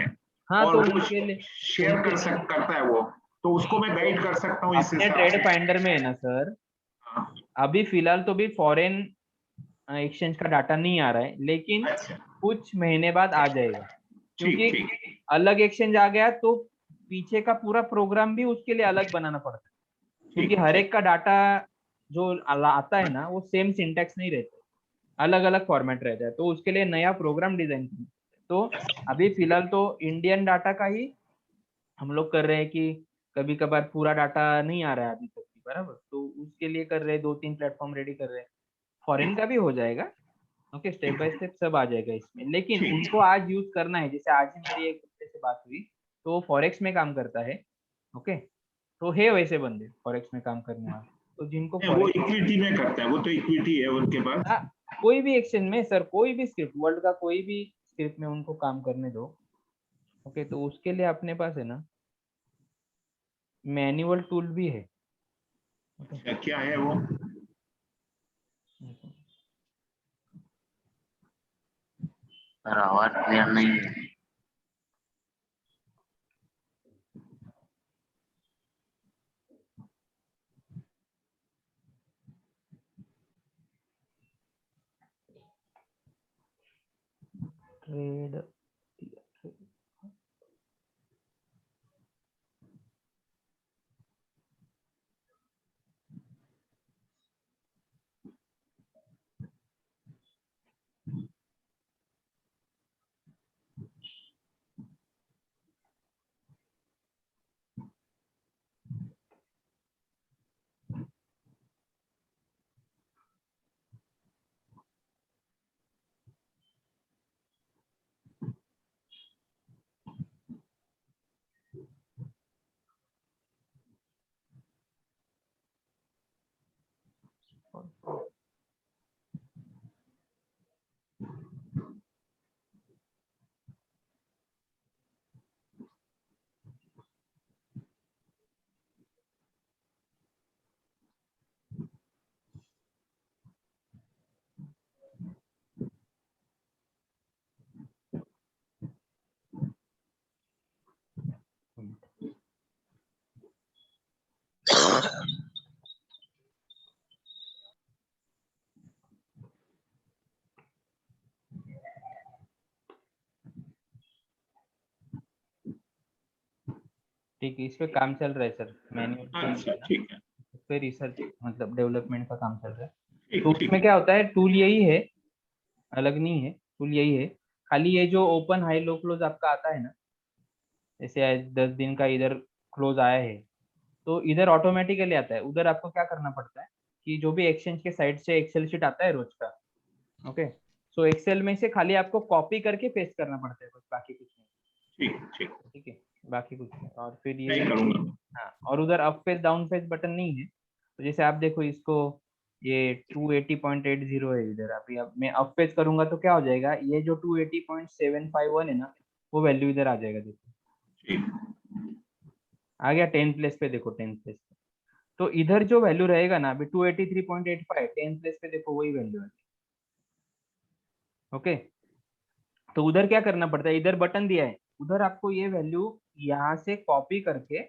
हाँ, और तो वो शेयर करता है वो, तो उसको मैं गाइड कर सकता हूँ इस अपने ट्रेड फाइंडर में है ना सर। अभी फिलहाल तो भी फॉरेन एक्सचेंज का डाटा नहीं आ रहा है, लेकिन कुछ महीने बाद आ जाएगा, क्योंकि अलग एक्सचेंज आ गया तो पीछे का पूरा प्रोग्राम भी उसके लिए अलग बनाना पड़ता है, क्योंकि हर एक का डाटा जो आता है ना वो सेम सिंटैक्स नहीं रहता, अलग अलग फॉर्मेट रहता है, तो उसके लिए नया प्रोग्राम डिजाइन करना। तो अभी फिलहाल तो इंडियन डाटा का ही हम लोग कर रहे हैं कि कभी कभार पूरा डाटा नहीं आ रहा है अभी तक, बराबर, तो उसके लिए कर रहे हैं, 2-3 प्लेटफॉर्म रेडी कर रहे हैं, फॉरेन का भी हो जाएगा, ओके, स्टेप बाय स्टेप सब आ जाएगा इसमें, लेकिन उनको आज यूज करना है, जैसे आज ही मेरी एक बंदे से बात हुई, तो वो फॉरेक्स में काम करता है, ओके, तो है वैसे बंदे फॉरेक्स में काम करने वाले, तो जिनको वो इक्विटी में करता है, वो तो इक्विटी है उनके पास, कोई भी एक्सचेंज में सर, कोई भी स्क्रिप्ट, वर्ल्ड का कोई भी स्क्रिप्ट में उनको काम करने दो। ओके, तो उसके लिए अपने पास है ना मैनुअल टूल भी है। क्या है वो? सर आवाज क्लियर नहीं है। ट्रेड ठीक है, इस पे काम चल रहा है सर, मैनुअल अच्छा ठीक है, इस पे रिसर्च मतलब डेवलपमेंट का काम चल रहा है। ठीक तो ठीक उसमें क्या होता है, टूल यही है, अलग नहीं है, टूल यही है। खाली ये जो ओपन हाई लो क्लोज आपका आता है ना, जैसे आज 10 दिन का इधर क्लोज आया है तो इधर ऑटोमेटिकली आता है। उधर आपको क्या करना पड़ता है कि जो भी एक्सचेंज के साइड से एक्सेल शीट आता है रोज का, ओके, सो एक्सेल में से खाली आपको कॉपी करके पेस्ट करना पड़ता है, बस बाकी कुछ नहीं। ठीक ठीक ठीक है, बाकी कुछ नहीं। और फिर मैं ये करूंगा। हाँ, और उधर up phase down phase button नहीं है। तो जैसे आप देखो इसको, ये 280.80 है इधर। अभी अब मैं अप फेज करूंगा तो क्या हो जाएगा, ये जो 280.751 है ना, वो वैल्यू इधर आ जाएगा। देखो ठीक आ गया 10 प्लेस पे, देखो 10 प्लेस पे। तो इधर जो वैल्यू रहेगा ना अभी 283.85, 10 प्लेस पे देखो वही वैल्यू है। ओके, तो उधर क्या करना पड़ता है, इधर बटन दिया है, उधर आपको ये वैल्यू यहाँ से कॉपी करके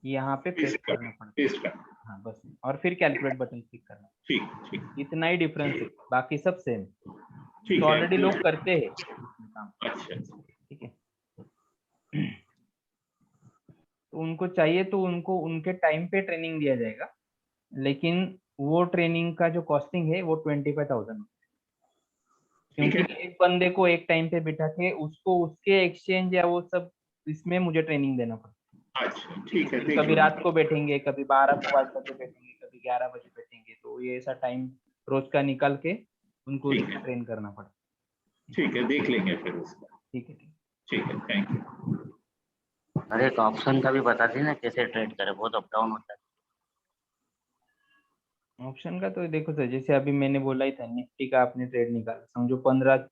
यहाँ पे पेस्ट करना पड़ता है। पेस्ट कर। हाँ बस, और फिर कैलकुलेट बटन क्लिक करना, ठीक ठीक इतना ही डिफरेंस है, बाकी सब सेम। ठीक तो है। ऑलरेडी लोग करते हैं इसमें काम। अच्छा ठीक है, तो उनको चाहिए तो उनको उनके टाइम पे ट्रेनिंग दिया जाएगा, लेकिन वो ट्रेनिंग का जो कॉस्टिंग है वो 25,000, ठीक क्योंकि है। एक बंदे को एक टाइम पे बिठा के उसको उसके एक्सचेंज या वो सब इसमें मुझे ट्रेनिंग देना पड़ता अच्छा ठीक है, है। देख कभी लूंगा। रात को बैठेंगे, कभी 12 को बात करके बैठेंगे, कभी 11 बजे बैठेंगे, तो ये ऐसा टाइम रोज का निकाल के उनको ठीक उसमें है। ट्रेन करना पड़ता ठीक है, देख लेंगे फिर उसका। है। ठीक है, ठीक ठीक है, थैंक यू। सर एक ऑप्शन का भी बता दी ना कैसे ट्रेड करें, बहुत अप डाउन होता है। ऑप्शन का तो देखो सर, जैसे अभी मैंने बोला ही था, निफ्टी का आपने ट्रेड निकाला, समझो 15।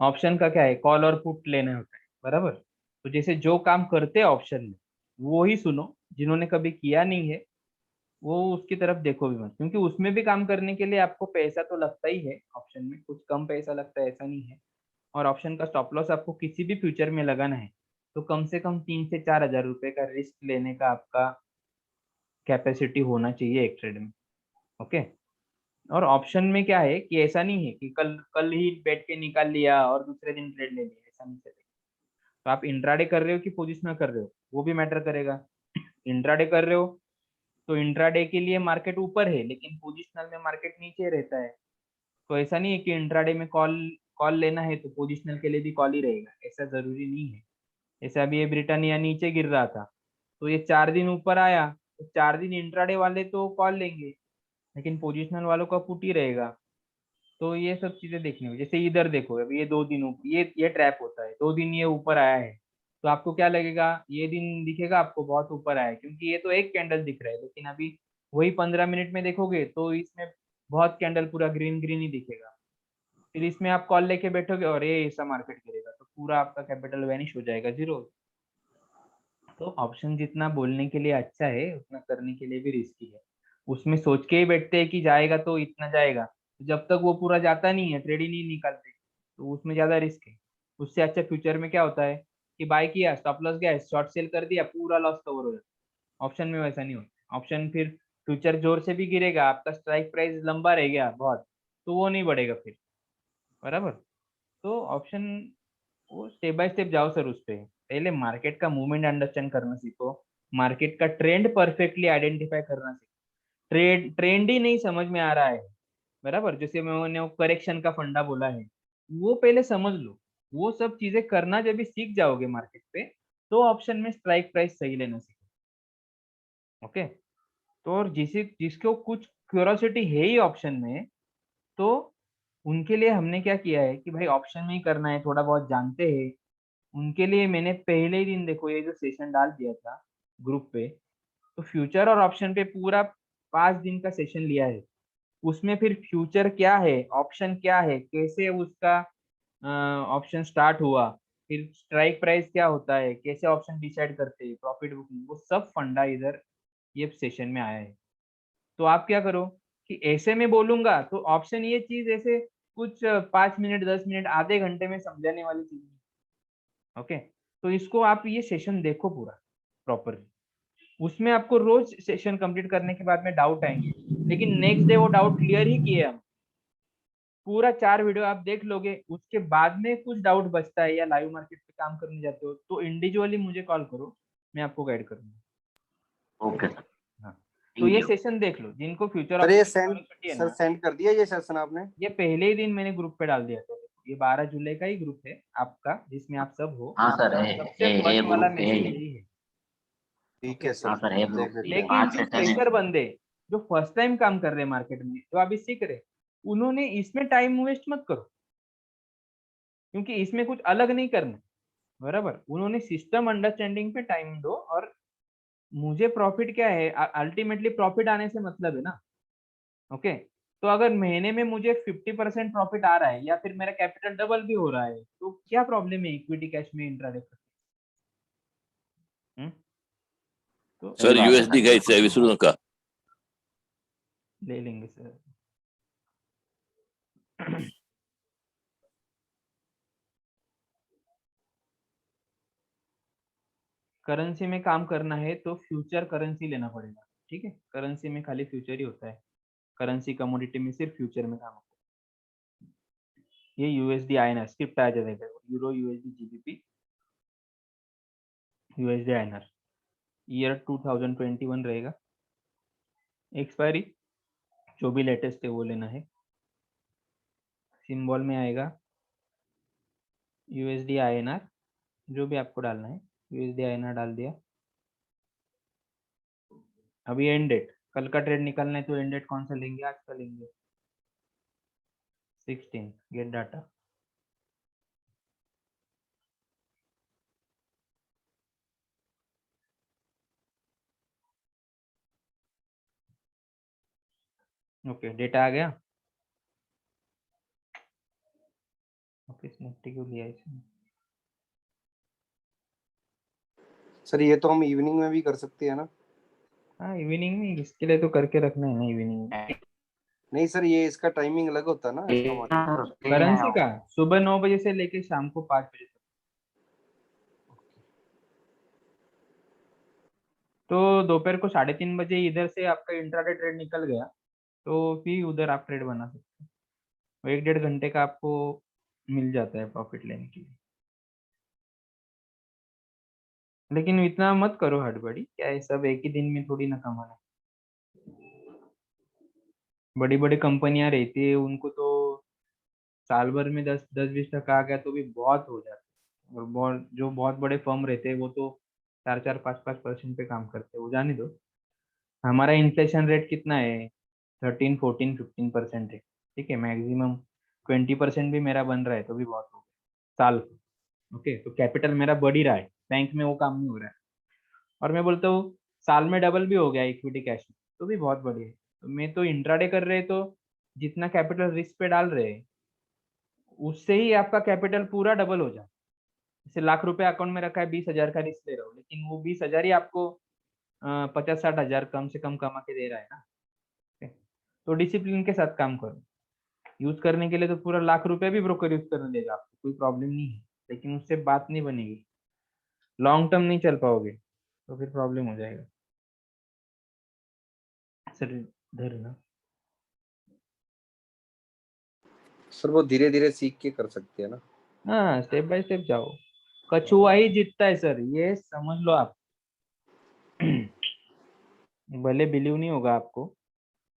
ऑप्शन का क्या है, कॉल और पुट लेना होता है, बराबर। तो जैसे जो काम करते हैं ऑप्शन में वो ही सुनो, जिन्होंने कभी किया नहीं है वो उसकी तरफ देखो भी मत, क्योंकि उसमें भी काम करने के लिए आपको पैसा तो लगता ही है। ऑप्शन में कुछ कम पैसा लगता है ऐसा नहीं है। और ऑप्शन का स्टॉप लॉस आपको किसी भी फ्यूचर में लगाना है तो कम से कम 3 से 4 हजार रुपए का रिस्क लेने का आपका कैपेसिटी होना चाहिए एक ट्रेड में। ओके, और ऑप्शन में क्या है कि ऐसा नहीं है कि कल कल ही बैठ के निकाल लिया और दूसरे दिन ट्रेड ले लिया, ऐसा नहीं चलेगा। तो आप इंट्राडे कर रहे हो कि पोजिशनल कर रहे हो, वो भी मैटर करेगा। इंट्राडे कर रहे हो तो इंट्राडे के लिए मार्केट ऊपर है, लेकिन पोजिशनल में मार्केट नीचे रहता है। तो ऐसा नहीं है कि इंट्राडे में कॉल कॉल लेना है तो पोजिशनल के लिए भी कॉल ही रहेगा, ऐसा जरूरी नहीं है। जैसे अभी ये ब्रिटानिया नीचे गिर रहा था तो ये 4 दिन ऊपर आया, तो 4 दिन इंट्राडे वाले तो कॉल लेंगे, लेकिन पोजिशनल वालों का पुट ही रहेगा। तो ये सब चीजें देखनी होगी। जैसे इधर देखो, अभी ये 2 दिन ये ट्रैप होता है, 2 दिन ये ऊपर आया है तो आपको क्या लगेगा, ये दिन दिखेगा आपको बहुत ऊपर आया है, क्योंकि ये तो एक कैंडल दिख रहा है, लेकिन अभी वही 15 मिनट में देखोगे तो इसमें बहुत कैंडल पूरा ग्रीन ग्रीन ही दिखेगा। फिर इसमें आप कॉल लेके बैठोगे और ये ऐसा मार्केट गिरेगा तो पूरा आपका कैपिटल वैनिश हो जाएगा, जीरो। तो ऑप्शन जितना बोलने के लिए अच्छा है उतना करने के लिए भी रिस्की है। उसमें सोच के ही बैठते हैं कि जाएगा तो इतना जाएगा, जब तक वो पूरा जाता नहीं है, ट्रेड ही नहीं निकालते, तो उसमें ज्यादा रिस्क है। उससे अच्छा फ्यूचर में क्या होता है कि बाय किया, स्टॉप लॉस गया, शॉर्ट सेल कर दिया, पूरा लॉस कवर हो जाता। ऑप्शन में वैसा नहीं होता। ऑप्शन फिर फ्यूचर जोर से भी गिरेगा, आपका स्ट्राइक प्राइस लंबा रह गया बहुत, तो वो नहीं बढ़ेगा फिर, बराबर। तो ऑप्शन वो स्टेप बाय स्टेप जाओ सर उस पे। पहले मार्केट का मूवमेंट अंडरस्टैंड करना सीखो, मार्केट का ट्रेंड परफेक्टली आइडेंटिफाई करना सीखो। ट्रेंड ही नहीं समझ में आ रहा है, बराबर, जैसे मैंने वो करेक्शन का फंडा बोला है, वो पहले समझ लो। वो सब चीजें करना जब भी सीख जाओगे मार्केट पे, तो ऑप्शन में स्ट्राइक प्राइस सही लेना सीखो। ओके, तो और जिसको कुछ क्यूरोसिटी है ही ऑप्शन में, तो उनके लिए हमने क्या किया है कि भाई ऑप्शन में ही करना है, थोड़ा बहुत जानते हैं, उनके लिए मैंने पहले ही दिन देखो ये जो सेशन डाल दिया था ग्रुप पे, तो फ्यूचर और ऑप्शन पे पूरा 5 दिन का सेशन लिया है। उसमें फिर फ्यूचर क्या है, ऑप्शन क्या है, कैसे उसका ऑप्शन स्टार्ट हुआ, फिर स्ट्राइक प्राइस क्या होता है, कैसे ऑप्शन डिसाइड करते हैं, प्रॉफिट बुकिंग, वो सब फंडा इधर ये सेशन में आया है। तो आप क्या करो कि ऐसे में बोलूंगा तो ऑप्शन ये चीज ऐसे कुछ 5 मिनट 10 मिनट आधे घंटे में समझाने वाली चीज नहीं। ओके, तो इसको आप ये सेशन देखो पूरा प्रॉपरली। उसमें आपको रोज सेशन कंप्लीट करने के बाद में डाउट आएंगे, लेकिन नेक्स्ट डे वो डाउट क्लियर ही किए हम। पूरा 4 वीडियो आप देख लोगे, उसके बाद में कुछ डाउट बचता है या लाइव मार्केट पे काम करने जाते हो तो इंडिविजुअली मुझे कॉल करो, मैं आपको गाइड करूंगा। ओके सर, हाँ, तो थैंक ये यू। सेशन देख लो जिनको फ्यूचर सर ये ऑप्शन सेंड है सर ना। सेंड कर दिया ये सेशन आपने? ये पहले ही दिन मैंने ग्रुप पे डाल दिया था, ये 12 जुलाई का ही ग्रुप है आपका, जिसमें आप सब हो। हाँ सर, सबसे ए फर्स्ट वाला ग्रुप पे है मैसेज ये। यही है। ठीक ओके, है सर, हाँ सर, ए देख ग्रुप लेते पे हैं। लेकिन 5 जो सेशन है। फ्रेशर बंदे जो फर्स्ट टाइम काम कर रहे हैं मार्केट में, जो अभी सीख रहे, उन्होंने इसमें टाइम वेस्ट मत करो, क्योंकि इसमें कुछ अलग नहीं करना, बराबर। उन्होंने सिस्टम अंडरस्टैंडिंग पे टाइम दो, और मुझे प्रॉफिट क्या है, अल्टीमेटली प्रॉफिट आने से मतलब है ना। ओके, तो अगर महीने में मुझे 50% प्रॉफिट आ रहा है या फिर मेरा कैपिटल डबल भी हो रहा है, तो क्या प्रॉब्लम है इक्विटी कैश में इंट्राडे करके? तो सही सर बात है यूएसडी सर, का बिल्कुल। विसरू नका. ले लेंगे सर। करेंसी में काम करना है तो फ्यूचर करेंसी लेना पड़ेगा, ठीक है। करेंसी में खाली फ्यूचर ही होता है, करेंसी कमोडिटी में सिर्फ फ्यूचर में काम होता है। ये यूएसडी आईएनआर स्क्रिप्ट आ जाएगा, euro USD GBP USD INR, year 2021 रहेगा। एक्सपायरी जो भी लेटेस्ट है वो लेना है। सिंबल में आएगा यूएसडी आईएनआर, जो भी आपको डालना है, यूएसडी आईएनआर डाल दिया। अभी एंड डेट, कल का ट्रेड निकालना है तो एंड डेट कौन सा लेंगे, आज का लेंगे 16, गेट डाटा। ओके, डेटा आ गया। ओके, निफ्टी क्यों लिया इसने? सर ये तो हम इवनिंग में भी कर सकते हैं ना? हाँ, इवनिंग में इसके लिए तो करके रखना है ना इवनिंग में। नहीं सर, ये इसका टाइमिंग अलग होता है ना इसका मतलब। करेंसी का सुबह 9 बजे से लेके शाम को 5 बजे तक। तो दोपहर को 3:30 बजे इधर से आपका इंट्राडे ट्रेड निकल गया, तो फिर उधर आप ट्रेड बना सकते हैं। वो 1-1.5 घंटे का आपको मिल जाता है प्रॉफिट लेने के लिए। लेकिन इतना मत करो हड़बड़ी, क्या है, सब एक ही दिन में थोड़ी ना कमाना। बड़ी बड़ी कंपनियां रहती है, उनको तो साल भर में 10-20% आ गया तो भी बहुत हो जाता है। और बहुत बड़े फर्म रहते हैं वो तो 4-4 5-5% पे काम करते हैं, वो जाने दो। हमारा इन्फ्लेशन रेट कितना है, 13-14-15% है, ठीक है। मैक्सिमम 20% भी मेरा बन रहा है तो भी बहुत हो गया साल। ओके, तो कैपिटल मेरा बढ़ ही रहा है, बैंक में वो काम नहीं हो रहा है। और मैं बोलता हूँ साल में डबल भी हो गया इक्विटी कैश में, तो भी बहुत बढ़िया है। तो मैं तो इंट्राडे कर रहे तो जितना कैपिटल रिस्क पे डाल रहे हैं, उससे ही आपका कैपिटल पूरा डबल हो जाए। जैसे लाख रुपए अकाउंट में रखा है, 20,000 का रिस्क ले रहा हूँ, लेकिन वो 20,000 ही आपको 50-60,000 कम से कम कमा के दे रहा है ना। तो डिसिप्लिन के साथ काम करो। यूज करने के लिए तो पूरा लाख रुपए भी ब्रोकर यूज करने देगा आपको, कोई प्रॉब्लम नहीं है, लेकिन उससे बात नहीं बनेगी, लॉन्ग टर्म नहीं चल पाओगे, तो फिर प्रॉब्लम हो जाएगा। सर इधर ना, सर वो धीरे धीरे सीख के कर सकते हैं ना। हाँ स्टेप बाय स्टेप जाओ। कछुआ ही जीतता है सर, ये समझ लो आप। भले बिलीव नहीं होगा आपको,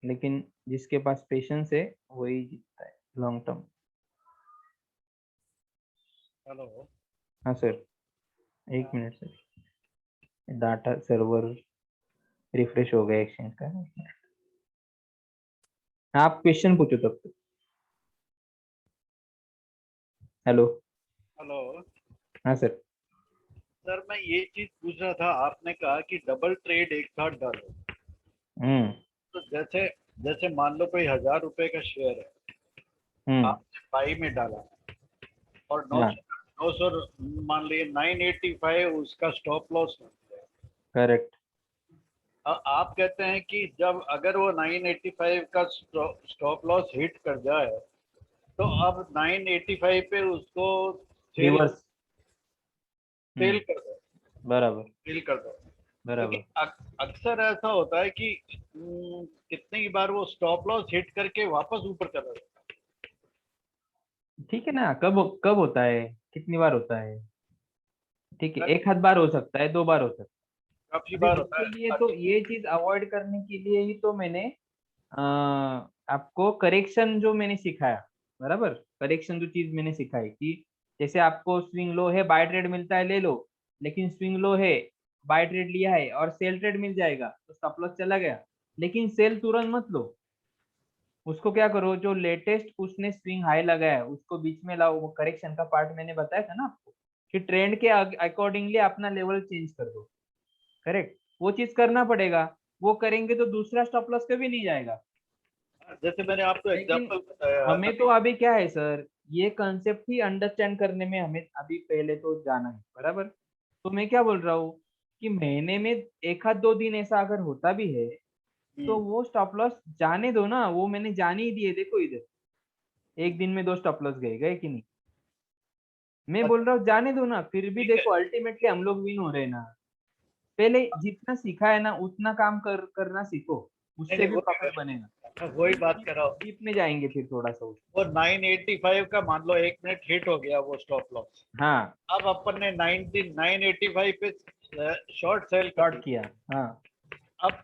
लेकिन जिसके पास पेशेंस है वही जीतता है लॉन्ग टर्म। हेलो। हाँ सर, एक minute sir, data server refresh हो गया एक्सचेंज का। आप क्वेश्चन पूछो तब तक। हेलो। हेलो हाँ सर। सर, मैं ये चीज पूछ रहा था, आपने कहा कि डबल ट्रेड एक साथ डालो, तो जैसे जैसे मान लो कोई 1,000 रुपए का शेयर है, आपने बाई में डाला और 900 मान लिए 985 उसका स्टॉप लॉस हो गया। करेक्ट। आप कहते हैं कि जब अगर वो 985 का स्टॉप लॉस हिट कर जाए तो अब 985 पे उसको रिवर्स सेल कर दो, बराबर सेल कर दो। बराबर। अक्सर ऐसा होता है कि कितनी ही बार वो स्टॉप लॉस हिट करके वापस ऊपर चला जाता है। ठीक है ना, कब कब होता है, कितनी बार होता है? ठीक है, एक आध बार हो सकता है, 2 बार हो सकता है। काफी अभी बार होता इसके है। लिए तो ये चीज अवॉइड करने के लिए ही तो मैंने आपको करेक्शन जो मैंने सिखाया, बराबर, करेक्शन जो चीज मैंने सिखाई कि जैसे आपको स्विंग लो है, बाय ट्रेड मिलता है ले लो, लेकिन स्विंग लो है, बाय ट्रेड लिया है और सेल ट्रेड मिल जाएगा तो स्टॉप लॉस चला गया, लेकिन सेल तुरंत मत लो। उसको क्या करो, जो लेटेस्ट उसने स्विंग हाई लगाया है उसको बीच में लाओ। वो करेक्शन का पार्ट मैंने बताया था ना आपको, कि ट्रेंड के अकॉर्डिंगली अपना लेवल चेंज कर दो। करेक्ट, वो चीज करना पड़ेगा। वो करेंगे तो दूसरा स्टॉप लॉस कभी नहीं जाएगा। जैसे मैंने आपको लेकिन एग्जांपल बताया, हमें तो अभी क्या है सर, ये कंसेप्ट ही अंडरस्टैंड करने में हमें अभी पहले तो जाना है, बराबर। तो मैं क्या बोल रहा हूँ कि महीने में 1 आध 2 दिन ऐसा अगर होता भी है तो वो स्टॉप लॉस जाने दो ना। वो मैंने जाने ही दिए, देखो इधर, एक दिन में 2 स्टॉप लॉस गए कि नहीं? मैं बोल रहा हूँ जाने दो ना, फिर भी देखो अल्टीमेटली हम लोग विन हो रहे हैं ना। पहले जितना सीखा है ना उतना काम करना सीखो, उससे भी प्रॉफिट बनेगा। वही बात कर रहा हूँ। डीप में जाएंगे फिर थोड़ा सा वो 985 का मान लो 1 मिनट हिट हो गया वो स्टॉप लॉस, हाँ, अब अपन ने 985 पे शॉर्ट सेल शॉर्ट किया, हाँ,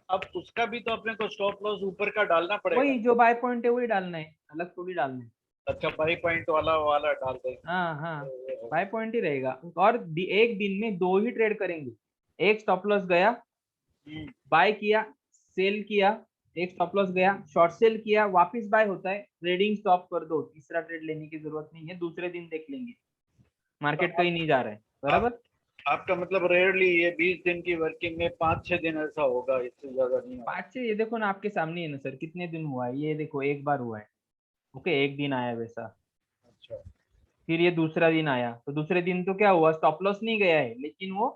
अब उसका भी तो अपने को स्टॉप लॉस ऊपर का डालना पड़ेगा। वही जो बाय पॉइंट है वही डालना है, अलग थोड़ी डालना है। अच्छा, बाई पॉइंट वाला डाल देंगे। हाँ हाँ, बाय पॉइंट ही रहेगा। और एक दिन में 2 ही ट्रेड करेंगे, एक स्टॉप लॉस गया, बाय किया, सेल किया, एक स्टॉप लॉस गया, शॉर्ट सेल किया, वापस बाय होता है, ट्रेडिंग स्टॉप कर दो, तीसरा ट्रेड लेने की जरूरत नहीं है, दूसरे दिन देख लेंगे, मार्केट कहीं नहीं जा रहा है, बराबर। आपका मतलब रेयरली ये 20 दिन की वर्किंग में 5-6 दिन ऐसा होगा, इससे ज्यादा नहीं होगा। 5 से, ये देखो ना आपके सामने है ना सर, कितने दिन हुआ है, ये देखो एक बार हुआ है, ओके, एक दिन आया वैसा, अच्छा, फिर ये दूसरा दिन आया, तो दूसरे दिन तो क्या हुआ, स्टॉप लॉस नहीं गया है, लेकिन वो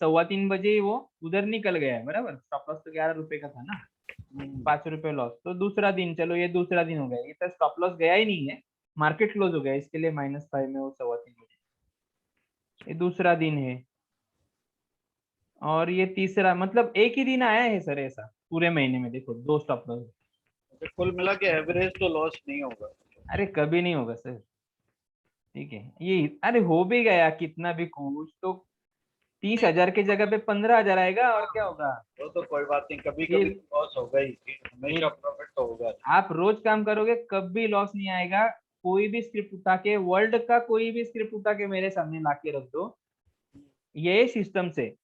3:15 बजे ही वो उधर निकल गया है, बराबर। स्टॉप लॉस तो 11 रुपए का था ना, 5 रुपए लॉस। तो दूसरा दिन, चलो ये दूसरा दिन हो गया, ये तो स्टॉप लॉस गया ही नहीं है, मार्केट क्लोज हो गया, इसके लिए -5 में वो 3:15 बजे, ये दूसरा दिन है। और ये तीसरा, मतलब एक ही दिन आया है सर ऐसा पूरे महीने में, देखो 2 स्टॉप लॉस। तो कुल मिला के एवरेज तो लॉस नहीं होगा। अरे कभी नहीं होगा सर, ठीक है, ये अरे हो भी गया कितना भी कुछ तो 30,000 की जगह पे 15,000 आएगा, और क्या होगा। वो तो कोई बात नहीं, कभी कभी फिर लॉस होगा ही, हमेशा प्रॉफिट तो होगा। आप रोज काम करोगे कभी लॉस नहीं आएगा। कोई भी स्क्रिप्ट उठा के, वर्ल्ड का कोई भी स्क्रिप्ट उठा के मेरे सामने ला के रख दो, ये सिस्टम से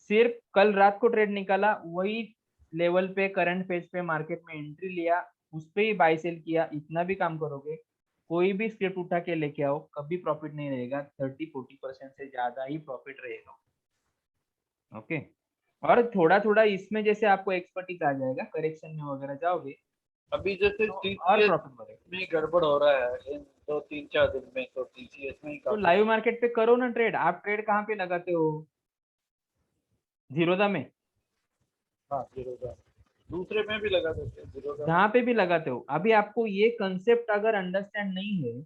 सिर्फ कल रात को ट्रेड निकाला, वही लेवल पे करंट फेज पे मार्केट में एंट्री लिया, उस पे ही बाय सेल किया, इतना भी काम करोगे, कोई भी स्क्रिप्ट उठा के लेके आओ, कभी प्रॉफिट नहीं रहेगा, 30-40% से ज्यादा ही प्रॉफिट रहेगा। ओके, और थोड़ा थोड़ा इसमें जैसे आपको एक्सपर्टीज आ जाएगा, करेक्शन में वगैरह जाओगे अभी जैसे तो और प्रॉफिट बढ़ेगा। में गड़बड़ हो रहा है, 2-3-4 दिन में, तो टीसीएस में ही तो काफी। लाइव मार्केट पे करो ना ट्रेड। आप ट्रेड कहाँ पे लगाते हो? जीरोधा में? हाँ जीरोधा, दूसरे में भी लगा देते हैं जीरोधा। जहाँ पे भी लगाते हो। अभी आपको ये कंसेप्ट अगर अंडरस्टैंड नहीं है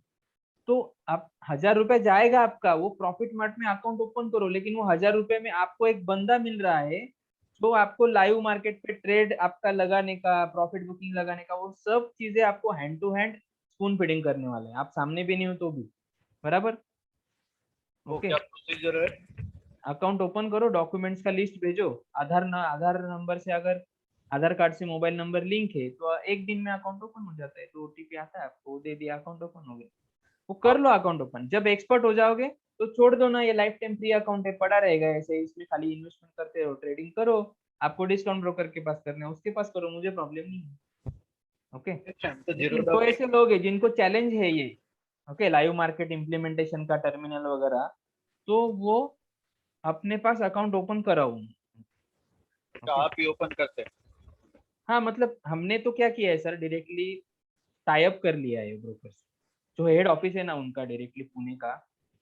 तो आप 1000 रुपए जाएगा आपका, वो प्रॉफिट मार्ट में अकाउंट ओपन करो, लेकिन वो 1000 रुपए में आपको एक बंदा मिल रहा है जो आपको लाइव मार्केट पे ट्रेड आपका लगाने का, प्रॉफिट बुकिंग लगाने का, वो सब चीजें आपको hand to hand spoon feeding करने वाले हैं, आप सामने भी नहीं हो तो भी। बराबर? वो ओके। क्या प्रोसीजर है? अकाउंट ओपन करो, डॉक्यूमेंट्स का लिस्ट भेजो, आधार नंबर से, अगर आधार कार्ड से मोबाइल नंबर लिंक है तो एक दिन में अकाउंट ओपन हो जाता है। तो ओटीपी आता है आपको, वो दे दिया, अकाउंट ओपन हो गया। वो कर लो अकाउंट ओपन। जब एक्सपर्ट हो जाओगे तो छोड़ दो ना, ये लाइफ टाइम फ्री अकाउंट है, पड़ा रहेगा ऐसे, इसमें खाली इन्वेस्टमेंट करते रहो, ट्रेडिंग करो। आपको डिस्काउंट ब्रोकर के पास करना है उसके पास करो, मुझे प्रॉब्लम नहीं है। ओके। तो लेकिन जीरोधा जो में ऐसे लोग हैं जिनको चैलेंज है ये, ओके, लाइव मार्केट इम्प्लीमेंटेशन का, टर्मिनल वगैरह, तो वो अपने पास अकाउंट ओपन कराओ। का आप ही ओपन करते हैं? हाँ, मतलब हमने तो क्या किया है सर, डायरेक्टली टाई अप कर लिया है ब्रोकर से। जो हेड ऑफिस है ना उनका, डायरेक्टली पुणे का,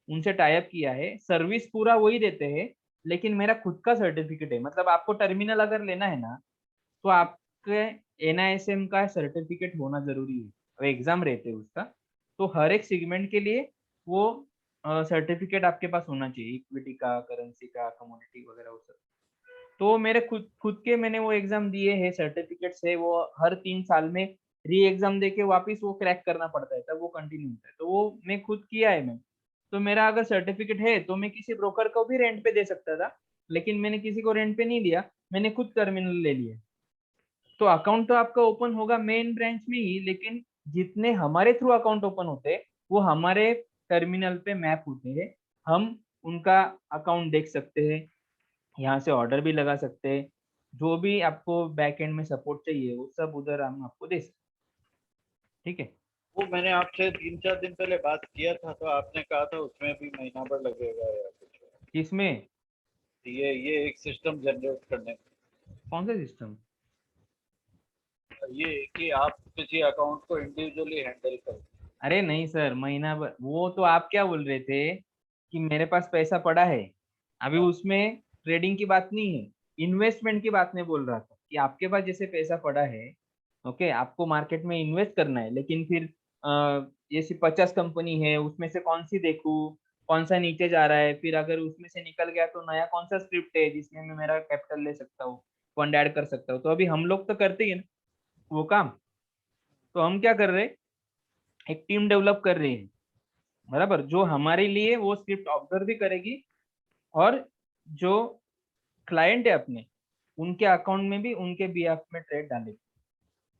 उनसे टाई अप किया है। सर्विस पूरा वही देते हैं, लेकिन मेरा खुद का सर्टिफिकेट है। मतलब आपको टर्मिनल अगर लेना है ना तो आपके NISM का सर्टिफिकेट होना जरूरी है, और एग्जाम रहते हैं उसका। तो हर एक सेगमेंट के लिए वो सर्टिफिकेट आपके पास होना चाहिए, इक्विटी का, करेंसी का, कमोडिटी वगैरह, वो सब। तो मेरे खुद के मैंने वो एग्जाम दिए हैं, सर्टिफिकेट्स है वो। हर 3 साल में री एग्जाम देके वापस वो क्रैक करना पड़ता है, तब वो कंटिन्यू होता है। तो वो मैं खुद किया है मैं। तो मेरा अगर सर्टिफिकेट है तो मैं किसी ब्रोकर को भी रेंट पे दे सकता था, लेकिन मैंने किसी को रेंट पे नहीं दिया, मैंने खुद टर्मिनल ले लिया। तो अकाउंट तो आपका ओपन होगा मेन ब्रांच में ही, लेकिन जितने हमारे थ्रू अकाउंट ओपन होते हैं वो हमारे टर्मिनल पे मैप होते हैं। हम उनका अकाउंट देख सकते हैं, यहाँ से ऑर्डर भी लगा सकते हैं। जो भी आपको बैक एंड में सपोर्ट चाहिए वो सब उधर हम आपको दे सकते हैं। ठीक है। वो मैंने आपसे 3-4 दिन पहले बात किया था, तो आपने कहा था उसमें भी महीना भर लगेगा या कुछ। किसमें? ये एक सिस्टम जनरेट करने में। कौन सा सिस्टम? ये कि आप किसी अकाउंट को इंडिविजुअली हैंडल करें। अरे नहीं सर, महीना भर वो तो आप क्या बोल रहे थे कि मेरे पास पैसा पड़ा है। अभी उसमें ट्रेडिंग की बात नहीं है, इन्वेस्टमेंट की बात मैं बोल रहा था कि आपके पास जैसे पैसा पड़ा है, ओके, आपको मार्केट में इन्वेस्ट करना है, लेकिन फिर जैसे 50 कंपनी है, उसमें से कौन सी देखूं, कौन सा नीचे जा रहा है, फिर अगर उसमें से निकल गया तो नया कौन सा स्क्रिप्ट है जिसमें मैं मेरा कैपिटल ले सकता हूँ, फंड ऐड कर सकता हूँ। तो अभी हम लोग तो करते ही हैं ना वो काम। तो हम क्या कर रहे हैं, एक टीम डेवलप कर रहे हैं, बराबर, जो हमारे लिए वो स्क्रिप्ट ऑब्जर्व भी करेगी, और जो क्लाइंट है अपने, उनके अकाउंट में भी उनके बीएफ में ट्रेड डालेगी,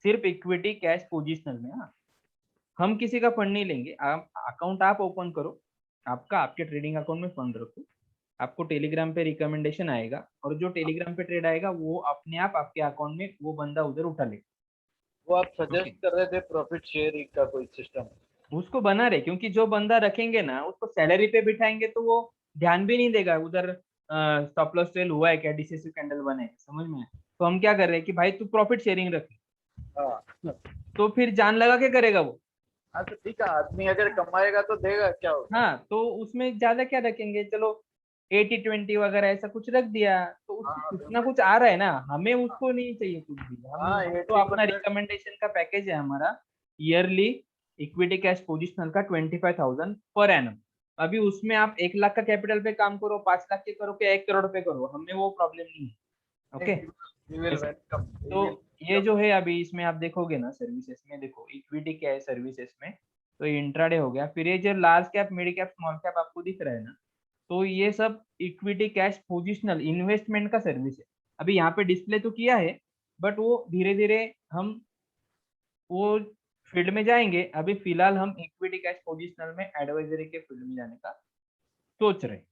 सिर्फ इक्विटी कैश पोजिशनल में। हाँ, हम किसी का फंड नहीं लेंगे। आप अकाउंट आप ओपन करो, आपका आपके ट्रेडिंग अकाउंट में फंड रखो, आपको टेलीग्राम पे रिकमेंडेशन आएगा, और जो टेलीग्राम पे ट्रेड आएगा वो अपने आप आपके अकाउंट में वो बंदा उधर उठा लेगा। वो आप ओके, सजेस्ट कर रहे थे प्रॉफिट शेयरिंग का कोई सिस्टम? उसको बना रहे, क्योंकि जो बंदा रखेंगे ना उसको सैलरी पे बिठाएंगे तो वो ध्यान भी नहीं देगा उधर स्टॉप लॉस सेल हुआ है क्या, डिसेसिव कैंडल बने, समझ में? तो हम क्या कर रहे हैं कि भाई तू प्रॉफिट शेयरिंग रख, हाँ तो फिर जान लगा के करेगा वो। हाँ, तो ठीक है, आदमी अगर कमाएगा तो देगा, क्या होगा। हाँ, तो उसमें ज्यादा क्या रखेंगे, चलो 80-20 वगैरह ऐसा कुछ रख दिया, तो उससे हाँ कुछ ना कुछ आ रहा है ना, हमें उसको नहीं चाहिए कुछ भी। हाँ, हम तो अपना 80%। रिकमेंडेशन का पैकेज है हमारा, ईयरली इक्विटी कैश पोजिशनल का 25,000 पर एनम। अभी उसमें आप 1 लाख का कैपिटल पे काम करो, 5 लाख के करो, क्या 1 करोड़ पे करो, हमें वो प्रॉब्लम नहीं है। ओके। तो ये जो है अभी इसमें आप देखोगे ना सर्विसेज में, देखो इक्विटी क्या है सर्विसेज में, तो इंट्राडे हो गया, फिर ये जो large cap, mid cap, small cap आपको दिख रहा है ना, तो ये सब इक्विटी कैश पोजिशनल इन्वेस्टमेंट का सर्विस है। अभी यहाँ पे डिस्प्ले तो किया है, बट वो धीरे धीरे हम वो फील्ड में जाएंगे। अभी फिलहाल हम इक्विटी कैश पोजिशनल में एडवाइजरी के फील्ड में जाने का सोच रहे हैं।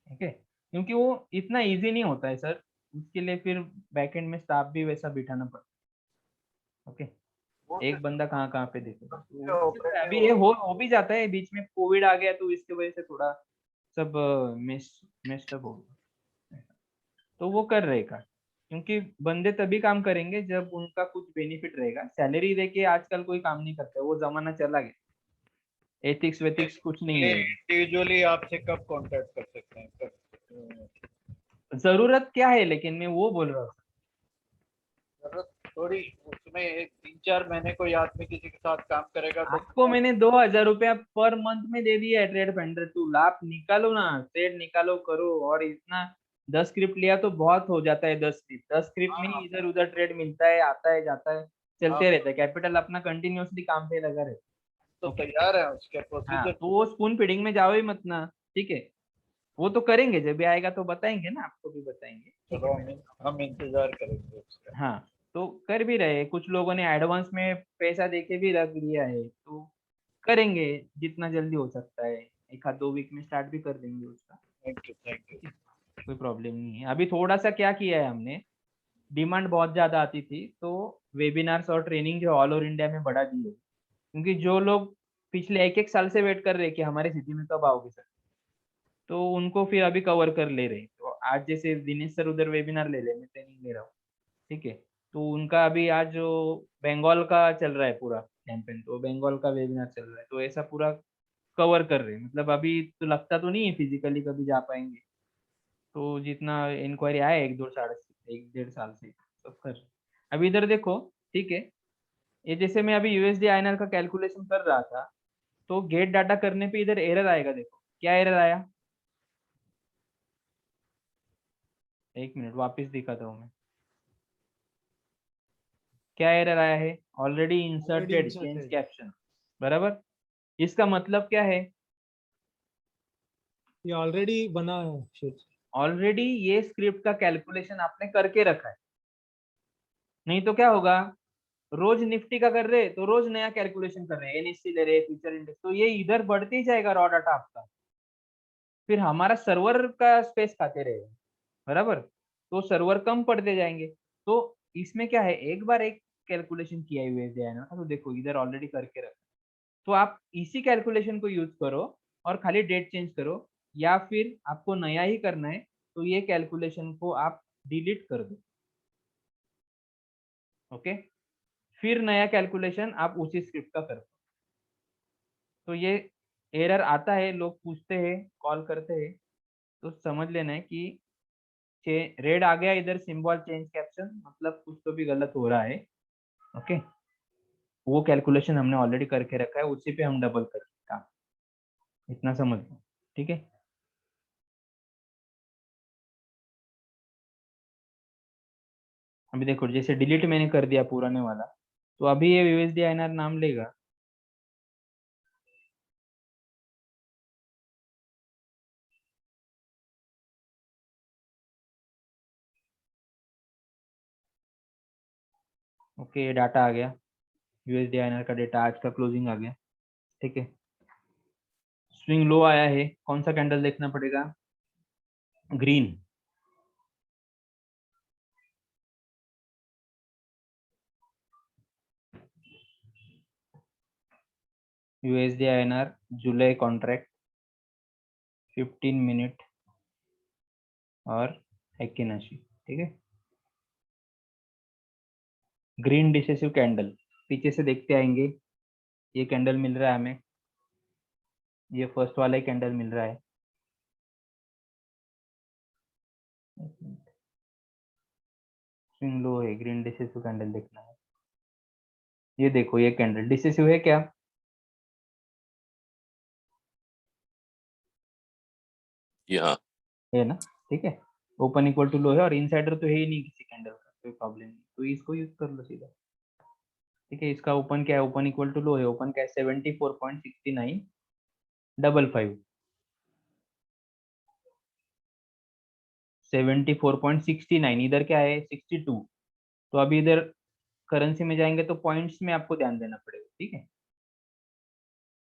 ओके, क्योंकि वो इतना इजी नहीं होता है सर, उसके लिए फिर बैकएंड में स्टाफ भी वैसा बिठाना पड़ता है। ओके, एक बंदा कहाँ कहाँ पे देखेगा, तो अभी ये हो भी जाता है। बीच में कोविड आ गया तो इसकी वजह से थोड़ा सब मेस्टअप हो गया, तो वो कर रहेगा। क्योंकि बंदे तभी काम करेंगे जब उनका कुछ बेनिफिट रहेगा। सैलरी देके आजकल कोई काम नहीं करता, वो जमाना चला गया। एथिक्स वेथिक्स कुछ नहीं है। इंडिविजुअली आपसे कब कांटेक्ट कर सकते हैं, कब जरूरत क्या है, लेकिन मैं वो बोल रहा हूँ। जरूरत थोड़ी, उसमें एक 3-4 महीने कोई आदमी किसी के साथ काम करेगा तो आपको मैंने 2,000 रुपया पर मंथ में दे दिया है ट्रेड पेंडर टूल, आप निकालो ना, ट्रेड निकालो करो। और इतना 10 स्क्रिप्ट लिया तो बहुत हो जाता है। 10 स्क्रिप्ट में ही इधर उधर ट्रेड मिलता है, आता है जाता है, चलते रहता है। कैपिटल अपना कंटिन्यूअसली काम पे लगा रहता तो Okay. तैयार है उसके है। हाँ, प्रोसीजर। तो वो स्पून फीडिंग में जाओ ही मत ना, ठीक है। वो तो करेंगे, जब भी आएगा तो बताएंगे ना, आपको भी बताएंगे, ठीक चलो है। हम इंतजार करेंगे उसका। हाँ, तो कर भी रहे, कुछ लोगों ने एडवांस में पैसा देके भी रख लिया है, तो करेंगे जितना जल्दी हो सकता है। 1-2 वीक में स्टार्ट भी कर देंगे उसका, थैंक यू। कोई प्रॉब्लम नहीं है। अभी थोड़ा सा क्या किया है हमने, डिमांड बहुत ज्यादा आती थी तो वेबिनार्स और ट्रेनिंग जो ऑल ओवर इंडिया में बढ़ा दी है, क्योंकि जो लोग पिछले 1-1 साल से वेट कर रहे हैं कि हमारे सिटी में कब आओगे सर, तो उनको फिर अभी कवर कर ले रहे हैं। तो आज जैसे दिनेश सर उधर वेबिनार ले मैं ट्रेनिंग ले रहा हूँ, ठीक है। तो उनका अभी आज जो बंगाल का चल रहा है पूरा कैंपेन, तो बंगाल का वेबिनार चल रहा है, तो ऐसा पूरा कवर कर रहे हैं। मतलब अभी तो लगता तो नहीं है फिजिकली कभी जा पाएंगे, तो जितना इंक्वायरी आया 1-1.5 साल से सब कर। अभी इधर देखो, ठीक है, ये जैसे मैं अभी यूएसडी आईएनआर का कैलकुलेशन कर रहा था, तो गेट डाटा करने पे इधर एरर आएगा। देखो क्या एरर आया, 1 मिनट वापस दिखाता हूँ मैं। क्या एरर आया है, ऑलरेडी इंसर्टेड चेंज कैप्शन, बराबर। इसका मतलब क्या है, ये ऑलरेडी बना है शीट। ऑलरेडी ये स्क्रिप्ट का कैलकुलेशन आपने करके रखा है। नहीं तो क्या होगा, रोज निफ्टी का कर रहे तो रोज नया कैलकुलेशन कर रहे हैं, एनएससी ले रहे, फ्यूचर इंडेक्स, तो ये इधर बढ़ते ही जाएगा रॉ डाटा आपका, फिर हमारा सर्वर का स्पेस खाते रहेगा, बराबर। तो सर्वर कम पड़ते जाएंगे। तो इसमें क्या है, एक बार एक कैलकुलेशन किया यूएसडी है ना, तो देखो इधर ऑलरेडी करके रखा, तो आप इसी कैलकुलेशन को यूज करो और खाली डेट चेंज करो, या फिर आपको नया ही करना है तो ये कैलकुलेशन को आप डिलीट कर दो, ओके। फिर नया कैलकुलेशन आप उसी स्क्रिप्ट का करो। तो ये एरर आता है, लोग पूछते हैं, कॉल करते हैं, तो समझ लेना है कि रेड आ गया इधर सिंबल चेंज कैप्शन, मतलब कुछ तो भी गलत हो रहा है, ओके। वो कैलकुलेशन हमने ऑलरेडी करके रखा है, उसी पे हम डबल करेंगे काम, इतना समझ लो, ठीक है। अभी देखो जैसे डिलीट मैंने कर दिया पुराने वाला, तो अभी ये यूएसडी आईएनआर नाम लेगा, ओके। ये डाटा आ गया, यूएसडी आईएनआर का डेटा, आज का क्लोजिंग आ गया, ठीक है। स्विंग लो आया है, कौन सा कैंडल देखना पड़ेगा, ग्रीन। यूएसडी आईएनआर जुलाई कॉन्ट्रैक्ट 15 मिनट और 81, ठीक है। ग्रीन डिसेसिव कैंडल, पीछे से देखते आएंगे, ये कैंडल मिल रहा है हमें, ये फर्स्ट वाला ही कैंडल मिल रहा है। स्विंग लो है, ग्रीन डिसेसिव कैंडल देखना है। ये देखो ये कैंडल डिसेसिव है क्या, यहाँ है ना, ठीक है। ओपन इक्वल टू लो है और इनसाइडर तो है ही नहीं किसी कैंडल का, कोई प्रॉब्लम नहीं, तो इसको यूज कर लो सीधा, ठीक है। इसका ओपन क्या है, ओपन इक्वल टू लो है, ओपन क्या है 74.6955, 74.69, इधर क्या है 62। तो अभी इधर करेंसी में जाएंगे तो पॉइंट्स में आपको ध्यान देना पड़ेगा, ठीक है।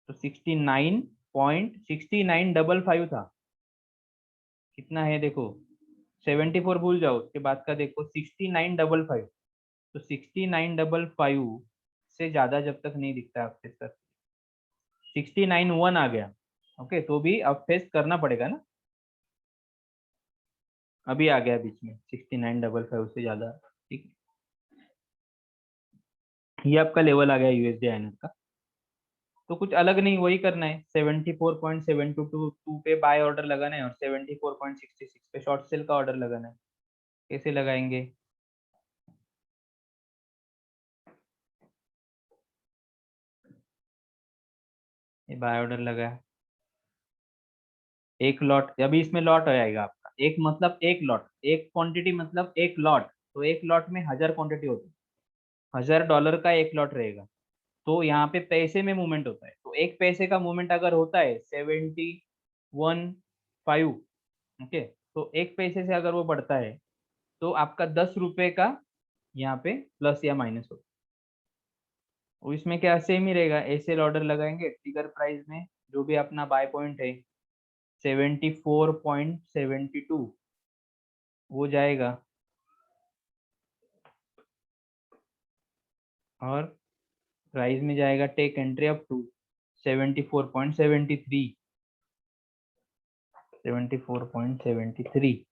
तो 69.6955 था, कितना है देखो, 74 भूल जाओ, उसके बाद का देखो 6955, तो 6955 से ज्यादा जब तक नहीं दिखता आपके सर, 69.1 आ गया, ओके, तो भी अब फेस करना पड़ेगा ना, अभी आ गया बीच में 6955 से ज्यादा, ठीक है। ये आपका लेवल आ गया यूएसडी आईएनआर का, तो कुछ अलग नहीं, वही करना है। 74.722 पे बाय ऑर्डर लगाना है और 74.66 पे शॉर्ट सेल का ऑर्डर लगाना है। कैसे लगाएंगे? ये बाय ऑर्डर लगा, एक लॉट, अभी इसमें लॉट हो जाएगा आपका। एक मतलब एक लॉट, एक क्वांटिटी मतलब एक लॉट, तो एक लॉट में 1000 क्वांटिटी होती है, $1000 का एक लॉट रहेगा। तो यहाँ पे पैसे में मूवमेंट होता है, तो एक पैसे का मूवमेंट अगर होता है 71.5, ओके, तो एक पैसे से अगर वो बढ़ता है तो आपका 10 रुपए का यहाँ पे प्लस या माइनस होगा। और इसमें क्या सेम ही रहेगा, एसएल ऑर्डर लगाएंगे, ट्रिगर प्राइस में जो भी अपना बाय पॉइंट है 74.72 वो जाएगा, और प्राइस में जाएगा टेक एंट्री अप टू 74.73, 74.73।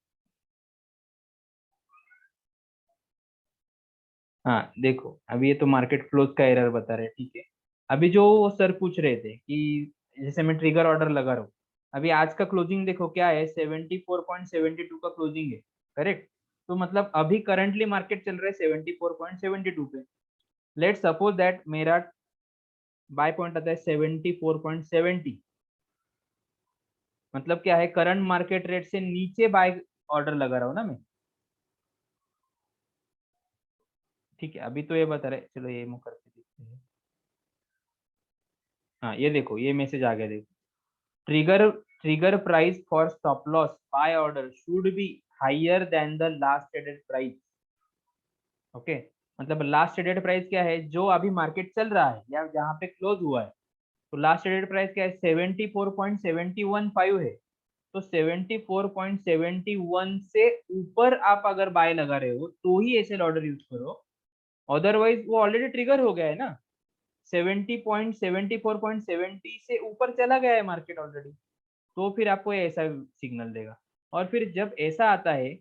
हाँ देखो, अभी ये तो मार्केट क्लोज का एरर बता रहे हैं, ठीक है। अभी जो वो सर पूछ रहे थे कि जैसे मैं ट्रिगर ऑर्डर लगा रहा हूँ, अभी आज का क्लोजिंग देखो क्या है, 74.72 का क्लोजिंग है, करेक्ट। तो मतलब अभी करंटली मार्केट चल रहा है 74.72 पे। लेट सपोज दैट मेरा बाय पॉइंट आता है 74.70, मतलब क्या है, करंट मार्केट रेट से नीचे बाय ऑर्डर लगा रहा हूँ ना मैं, ठीक है। अभी तो ये बता रहे, चलो ये मुकर के देखते हैं। हाँ ये देखो, ये मैसेज आ गया, देखो, trigger price for stop loss buy order should be higher than the last traded price, okay. मतलब लास्ट ट्रेडेड प्राइस क्या है, जो अभी मार्केट चल रहा है या जहाँ पे क्लोज हुआ है, तो लास्ट ट्रेडेड प्राइस क्या है, 74.715 है। तो 74.71 से ऊपर आप अगर बाय लगा रहे हो तो ही एसएल ऑर्डर यूज करो, अदरवाइज वो ऑलरेडी ट्रिगर हो गया है ना, 74.70 से ऊपर चला गया है मार्केट ऑलरेडी, तो फिर आपको ये ऐसा सिग्नल देगा। और फिर जब ऐसा आता है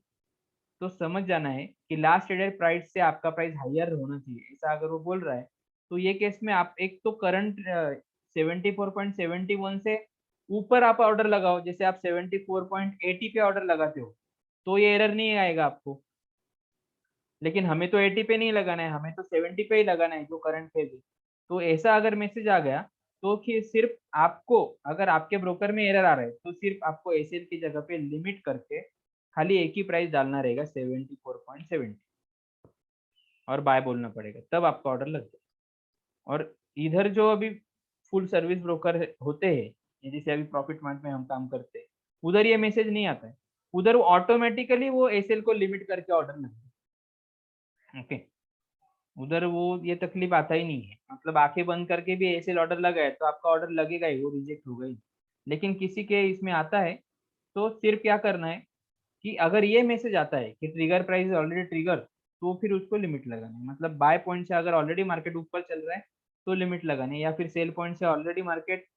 तो समझ जाना है कि लास्ट ट्रेडेड प्राइस से आपका प्राइस हायर होना चाहिए, ऐसा अगर वो बोल रहा है तो ये केस में आप एक तो करंट 74.71 से ऊपर आप ऑर्डर लगाओ, जैसे आप 74.80 पे ऑर्डर लगाते हो तो ये एरर नहीं आएगा आपको। लेकिन हमें तो 80 पे नहीं लगाना है, हमें तो 70 पे ही लगाना है जो करंट फेज है। तो ऐसा अगर मैसेज आ गया तो कि सिर्फ आपको, अगर आपके ब्रोकर में एरर आ रहा है तो सिर्फ आपको एसएल की जगह पे लिमिट करके खाली एक ही प्राइस डालना रहेगा 74.70 और बाय बोलना पड़ेगा, तब आपका ऑर्डर लग जाए। और इधर जो अभी फुल सर्विस ब्रोकर होते हैं, जैसे अभी प्रॉफिट मार्ट में हम काम करते हैं, उधर ये मैसेज नहीं आता है, उधर वो ऑटोमेटिकली वो एसएल को लिमिट करके ऑर्डर लगता है, ओके। उधर वो ये तकलीफ आता ही नहीं है, मतलब आंखें बंद करके भी एसएल ऑर्डर लगा है तो आपका ऑर्डर लगेगा ही, वो रिजेक्ट होगा ही। लेकिन किसी के इसमें आता है तो सिर्फ क्या करना है कि अगर ये मैसेज आता है कि ट्रिगर प्राइस ऑलरेडी ट्रिगर, तो फिर उसको लिमिट लगाना है। मतलब बाय पॉइंट से अगर ऑलरेडी मार्केट ऊपर चल रहा है तो लिमिट लगानी है, या फिर सेल पॉइंट से ऑलरेडी मार्केट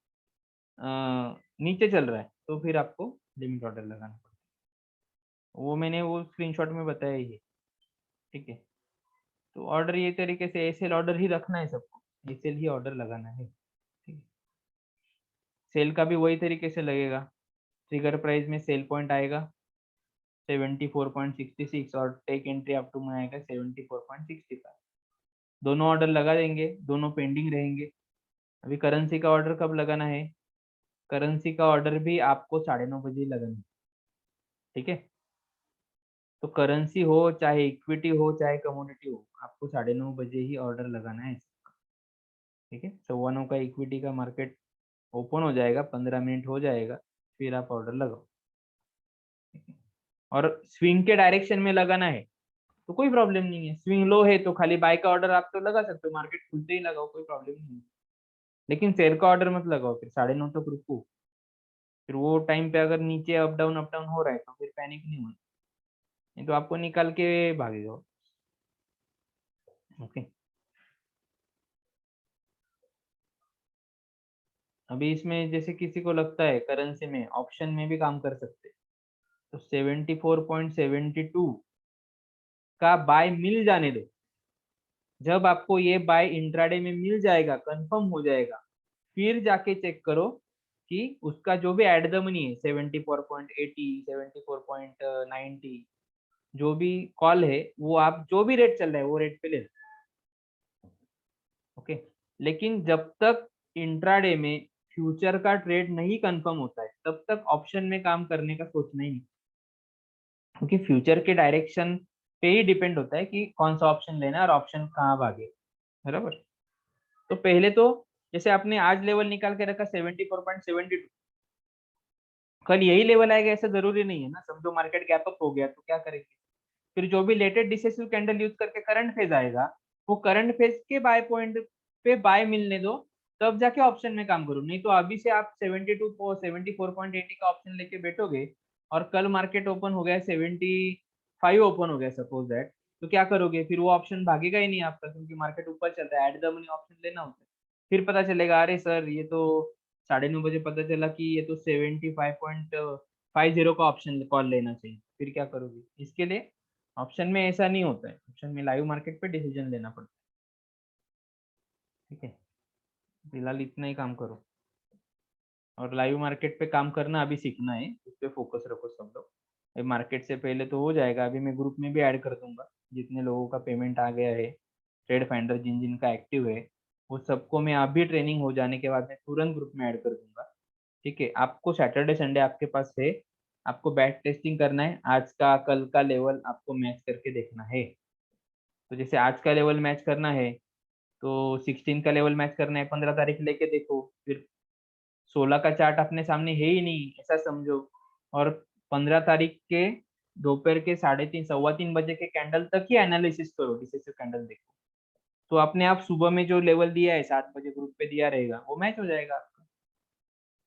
नीचे चल रहा है तो फिर आपको लिमिट ऑर्डर लगाना पड़ेगा। वो मैंने वो स्क्रीनशॉट में बताया ही है, ठीक है। तो ऑर्डर ये तरीके से एसएल ऑर्डर ही रखना है सबको, एसएल ही ऑर्डर लगाना है, ठीक है। सेल का भी वही तरीके से लगेगा, ट्रिगर प्राइस में सेल पॉइंट आएगा 74.66 और टेक एंट्री अप टू में आएगा 74.65। दोनों ऑर्डर लगा देंगे, दोनों पेंडिंग रहेंगे। अभी करेंसी का ऑर्डर कब लगाना है, करेंसी का ऑर्डर भी आपको 9:30 बजे लगाना है, ठीक है। तो करेंसी हो चाहे इक्विटी हो चाहे कमोडिटी हो, आपको 9:30 बजे ही ऑर्डर लगाना है, ठीक है। 9:15 का इक्विटी का मार्केट ओपन हो जाएगा, 15 मिनट हो जाएगा, फिर आप ऑर्डर लगाओ, ठीक है? और स्विंग के डायरेक्शन में लगाना है तो कोई प्रॉब्लम नहीं है, स्विंग लो है तो खाली बाय का ऑर्डर आप तो लगा सकते हो, मार्केट खुलते ही लगाओ, कोई प्रॉब्लम नहीं है। लेकिन सेल का ऑर्डर मत लगाओ, फिर 9:30 तक रुको, फिर वो टाइम पे अगर नीचे अप डाउन हो रहा है तो फिर पैनिक नहीं होना, नहीं तो आपको निकाल के भागेगा, ओके। अभी इसमें जैसे किसी को लगता है करेंसी में ऑप्शन में भी काम कर सकते, तो 74.72 का बाय मिल जाने दो। जब आपको ये बाय इंट्राडे में मिल जाएगा, कंफर्म हो जाएगा, फिर जाके चेक करो कि उसका जो भी एड द मनी है 74.80 74.90 जो भी कॉल है वो आप जो भी रेट चल रहा है वो रेट पे ले लो। ओके, लेकिन जब तक इंट्राडे में फ्यूचर का ट्रेड नहीं कंफर्म होता है तब तक ऑप्शन में काम करने का सोचना ही नहीं, क्योंकि फ्यूचर के डायरेक्शन पे ही डिपेंड होता है कि कौन सा ऑप्शन लेना है और ऑप्शन कहाँ भागे, बराबर। तो पहले तो जैसे आपने आज लेवल निकाल के रखा 74.72, कल यही लेवल आएगा ऐसा जरूरी नहीं है ना। समझो मार्केट गैप अप हो गया तो क्या करेंगे, फिर जो भी लेटेस्ट डिसेसिव कैंडल यूज करके करंट फेज आएगा वो करंट फेज के बाय पॉइंट पे बाय मिलने दो, तब जाके ऑप्शन में काम करो। नहीं तो अभी से आप 74.80 का ऑप्शन लेके बैठोगे और कल मार्केट ओपन हो गया 75 ओपन हो गया सपोज दैट, तो क्या करोगे, फिर वो ऑप्शन भागेगा ही नहीं आपका, क्योंकि मार्केट ऊपर चल रहा है, एट द मनी ऑप्शन लेना होता है। फिर पता चलेगा अरे सर ये तो 9:30 बजे पता चला कि ये तो 75.50 का ऑप्शन कॉल लेना चाहिए, फिर क्या करोगे। इसके लिए ऑप्शन में ऐसा नहीं होता है, ऑप्शन में लाइव मार्केट पे डिसीजन लेना पड़ता है। ठीक है, फिलहाल इतना ही काम करो, और लाइव मार्केट पे काम करना अभी सीखना है, उस पर फोकस रखो सब लोग। मार्केट से पहले तो हो जाएगा, अभी मैं ग्रुप में भी ऐड कर दूंगा जितने लोगों का पेमेंट आ गया है, ट्रेड फाइंडर जिन जिन का एक्टिव है वो सबको मैं अभी ट्रेनिंग हो जाने के बाद में तुरंत ग्रुप में ऐड कर दूंगा। ठीक है, आपको सैटरडे संडे आपके पास है, आपको बैक टेस्टिंग करना है, आज का कल का लेवल आपको मैच करके देखना है। तो जैसे आज का लेवल मैच करना है तो 16 का लेवल मैच करना है, 15 तारीख लेके देखो, फिर 16 का चार्ट अपने सामने है ही नहीं ऐसा समझो, और 15 तारीख के दोपहर के 3:30 3:15 बजे के कैंडल तक ही एनालिसिस करो, डिसेसिव कैंडल देखो, तो अपने आप सुबह में जो लेवल दिया है 7 बजे ग्रुप पे दिया रहेगा वो मैच हो जाएगा आपका,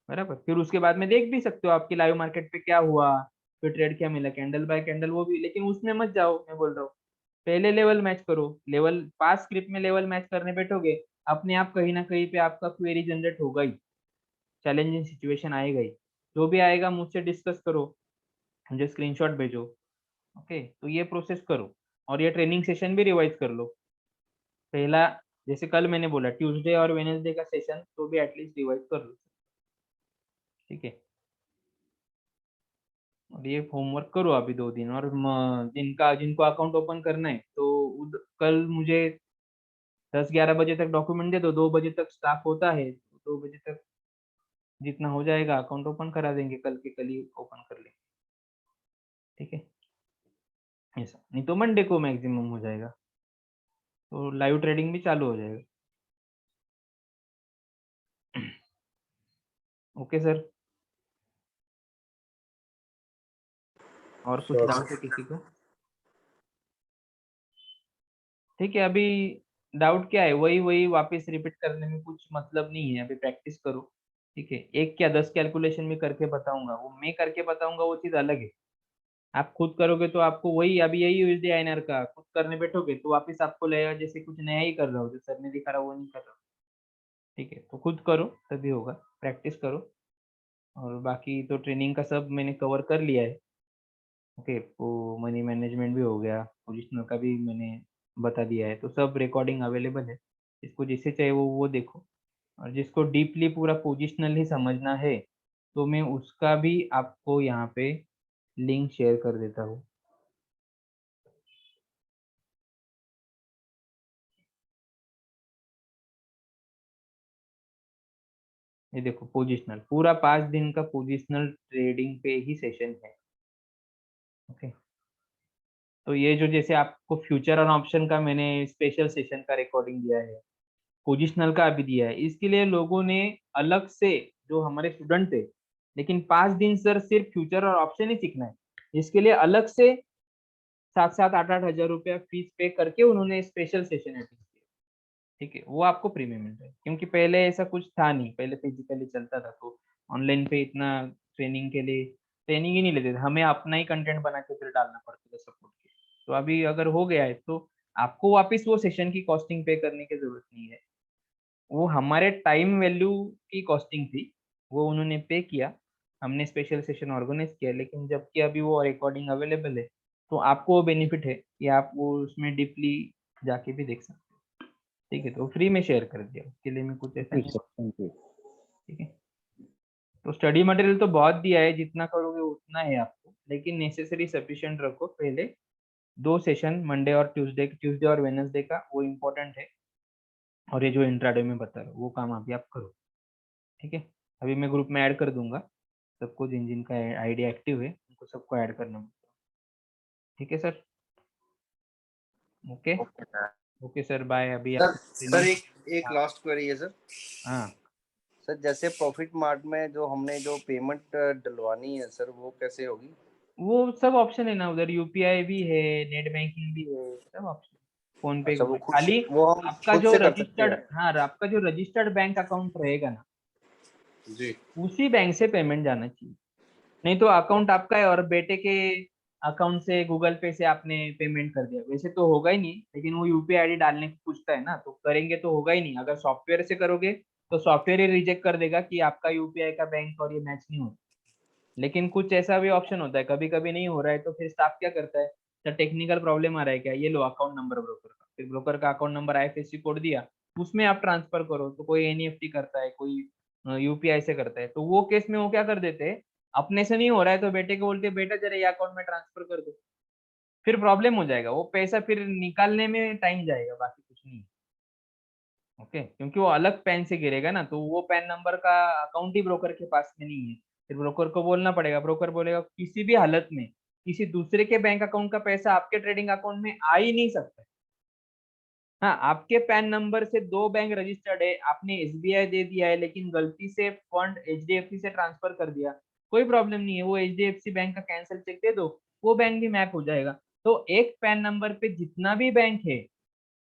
बराबर। फिर उसके बाद में देख भी सकते हो आपकी लाइव मार्केट पे क्या हुआ, फिर ट्रेड क्या मिला कैंडल बाय कैंडल, वो भी, लेकिन उसमें मत जाओ, मैं बोल रहा हूँ पहले लेवल मैच करो। लेवल पास स्क्रिप्ट में लेवल मैच करने बैठोगे अपने आप कहीं ना कहीं पे आपका क्वेरी जनरेट होगा ही, चैलेंजिंग सिचुएशन आएगा ही, जो भी आएगा मुझसे डिस्कस करो, मुझे स्क्रीनशॉट भेजो। ओके, तो ये प्रोसेस करो, और ये ट्रेनिंग सेशन भी रिवाइज कर लो। पहला जैसे कल मैंने बोला ट्यूसडे और वेनेसडे का सेशन तो भी एटलीस्ट रिवाइज कर लो। ठीक है, और ये होमवर्क करो अभी 2 दिन, और जिनको अकाउंट ओपन करना है तो कल मुझे 10-11 बजे तक डॉक्यूमेंट दे दो, 2 बजे तक स्टाफ होता है, 2 बजे तक जितना हो जाएगा अकाउंट ओपन करा देंगे, कल के कल ही ओपन कर लेंगे। ठीक है, ऐसा नहीं तो मंडे को मैक्सिमम हो जाएगा, तो लाइव ट्रेडिंग भी चालू हो जाएगा। ओके सर, और कुछ डाउट है किसी को? ठीक है, अभी डाउट क्या है, वही वही वापस रिपीट करने में कुछ मतलब नहीं है, अभी प्रैक्टिस करो। ठीक है, 1 क्या 10 कैलकुलेशन में करके बताऊंगा, वो मैं करके बताऊंगा वो चीज अलग है, आप खुद करोगे तो आपको वही, अभी यही यूएसडी आईएनआर का खुद करने बैठोगे तो वापस आपको लगेगा जैसे कुछ नया ही कर रहा हो, जो सर ने दिखा रहा वो नहीं कर रहा। ठीक है, तो खुद करो तभी होगा, प्रैक्टिस करो, और बाकी तो ट्रेनिंग का सब मैंने कवर कर लिया है। ओके, वो मनी मैनेजमेंट भी हो गया, पोजिशनल का भी मैंने बता दिया है, तो सब रिकॉर्डिंग अवेलेबल है, इसको जिसे चाहिए वो देखो, और जिसको डीपली पूरा पोजिशनल ही समझना है तो मैं उसका भी आपको यहाँ पे लिंक शेयर कर देता हूँ। ये देखो पोजिशनल, पूरा 5 दिन का पोजिशनल ट्रेडिंग पे ही सेशन है। ओके, तो ये जो जैसे आपको फ्यूचर और ऑप्शन का मैंने स्पेशल सेशन का रिकॉर्डिंग दिया है, पोजिशनल का अभी दिया है, इसके लिए लोगों ने अलग से, जो हमारे स्टूडेंट थे, लेकिन 5 दिन सर सिर्फ फ्यूचर और ऑप्शन ही सीखना है, इसके लिए अलग से 7-8 हजार रुपया फीस पे करके उन्होंने स्पेशल सेशन अटेंड किया। ठीक है, वो आपको फ्री में मिल रहा है, क्योंकि पहले ऐसा कुछ था नहीं, पहले फिजिकली चलता था, तो ऑनलाइन पे इतना ट्रेनिंग के लिए ट्रेनिंग ही नहीं लेते थे, हमें अपना ही कंटेंट बना के फिर डालना पड़ता था सपोर्ट के। तो अभी अगर हो गया है तो आपको वापस वो सेशन की कॉस्टिंग पे करने की जरूरत नहीं है, वो हमारे टाइम वैल्यू की कॉस्टिंग थी, वो उन्होंने पे किया, हमने स्पेशल सेशन ऑर्गेनाइज किया, लेकिन जबकि अभी वो रिकॉर्डिंग अवेलेबल है तो आपको वो बेनिफिट है कि आप वो उसमें डीपली जाके भी देख सकते हो। ठीक है, तो फ्री में शेयर कर दिया, उसके लिए मैं कुछ ऐसा नहीं। Thank you. स्टडी मटेरियल तो बहुत दिया है, जितना करोगे उतना है आपको, लेकिन नेसेसरी सफिशिएंट रखो। पहले 2 सेशन मंडे और ट्यूसडे और वेडनेसडे का, वो इम्पोर्टेंट है। और ये जो इंट्राडे में बता रहा हूँ वो काम अभी आप करो, ठीक है। अभी मैं ग्रुप में ऐड कर दूंगा सबको, जिनका आईडी एक्टिव है उनको सबको ऐड करना, ठीक है sir. Okay okay sir. Okay sir, bye. अभी सर एक लास्ट क्वेरी है सर। हाँ सर जैसे प्रॉफिट मार्ट में जो हमने जो पेमेंट डलवानी है सर, वो कैसे होगी? वो सब ऑप्शन है ना उधर, यूपीआई भी है, नेट बैंकिंग भी है, सब ऑप्शन, फोन पे, अच्छा, वो खुद खाली वो हम आपका खुद जो से कर सकते रजिस्टर्ड, हैं? हाँ आपका जो रजिस्टर्ड बैंक अकाउंट रहेगा ना, जी। उसी बैंक से पेमेंट जाना चाहिए। नहीं तो अकाउंट आपका है और बेटे के अकाउंट से गूगल पे से आपने पेमेंट कर दिया, वैसे तो होगा ही नहीं, लेकिन वो यूपीआई आईडी डालने को पूछता है ना, तो करेंगे तो होगा ही नहीं। अगर सॉफ्टवेयर से करोगे तो सॉफ्टवेयर ही रिजेक्ट कर देगा कि आपका यूपीआई का बैंक और ये मैच नहीं होता। लेकिन कुछ ऐसा भी ऑप्शन होता है, कभी कभी नहीं हो रहा है, तो फिर स्टाफ क्या करता है, सर टेक्निकल प्रॉब्लम आ रहा है क्या, ये लो अकाउंट नंबर ब्रोकर का, फिर ब्रोकर का अकाउंट नंबर आईएफएससी कोड दिया, उसमें आप ट्रांसफर करो। तो कोई एनईएफटी करता है, कोई यूपीआई से करता है, तो वो केस में वो क्या कर देते हैं, अपने से नहीं हो रहा है तो बेटे को बोलते हैं बेटा जरा ये अकाउंट में ट्रांसफर कर दो, फिर प्रॉब्लम हो जाएगा, वो पैसा फिर निकालने में टाइम जाएगा, बाकी कुछ नहीं। ओके, क्योंकि वो अलग पैन से गिरेगा ना, तो वो पैन नंबर का अकाउंट ही ब्रोकर के पास में नहीं है, फिर ब्रोकर को बोलना पड़ेगा, ब्रोकर बोलेगा किसी भी हालत में किसी दूसरे के बैंक अकाउंट का पैसा आपके ट्रेडिंग अकाउंट में आ ही नहीं सकता। हाँ, आपके पैन नंबर से 2 बैंक रजिस्टर्ड है, आपने एसबीआई दे दिया है, लेकिन गलती से फंड एचडीएफसी से ट्रांसफर कर दिया, कोई प्रॉब्लम नहीं है, वो एचडीएफसी बैंक का कैंसिल चेक दे दो, वो बैंक भी मैप हो जाएगा। तो एक पैन नंबर पे जितना भी बैंक है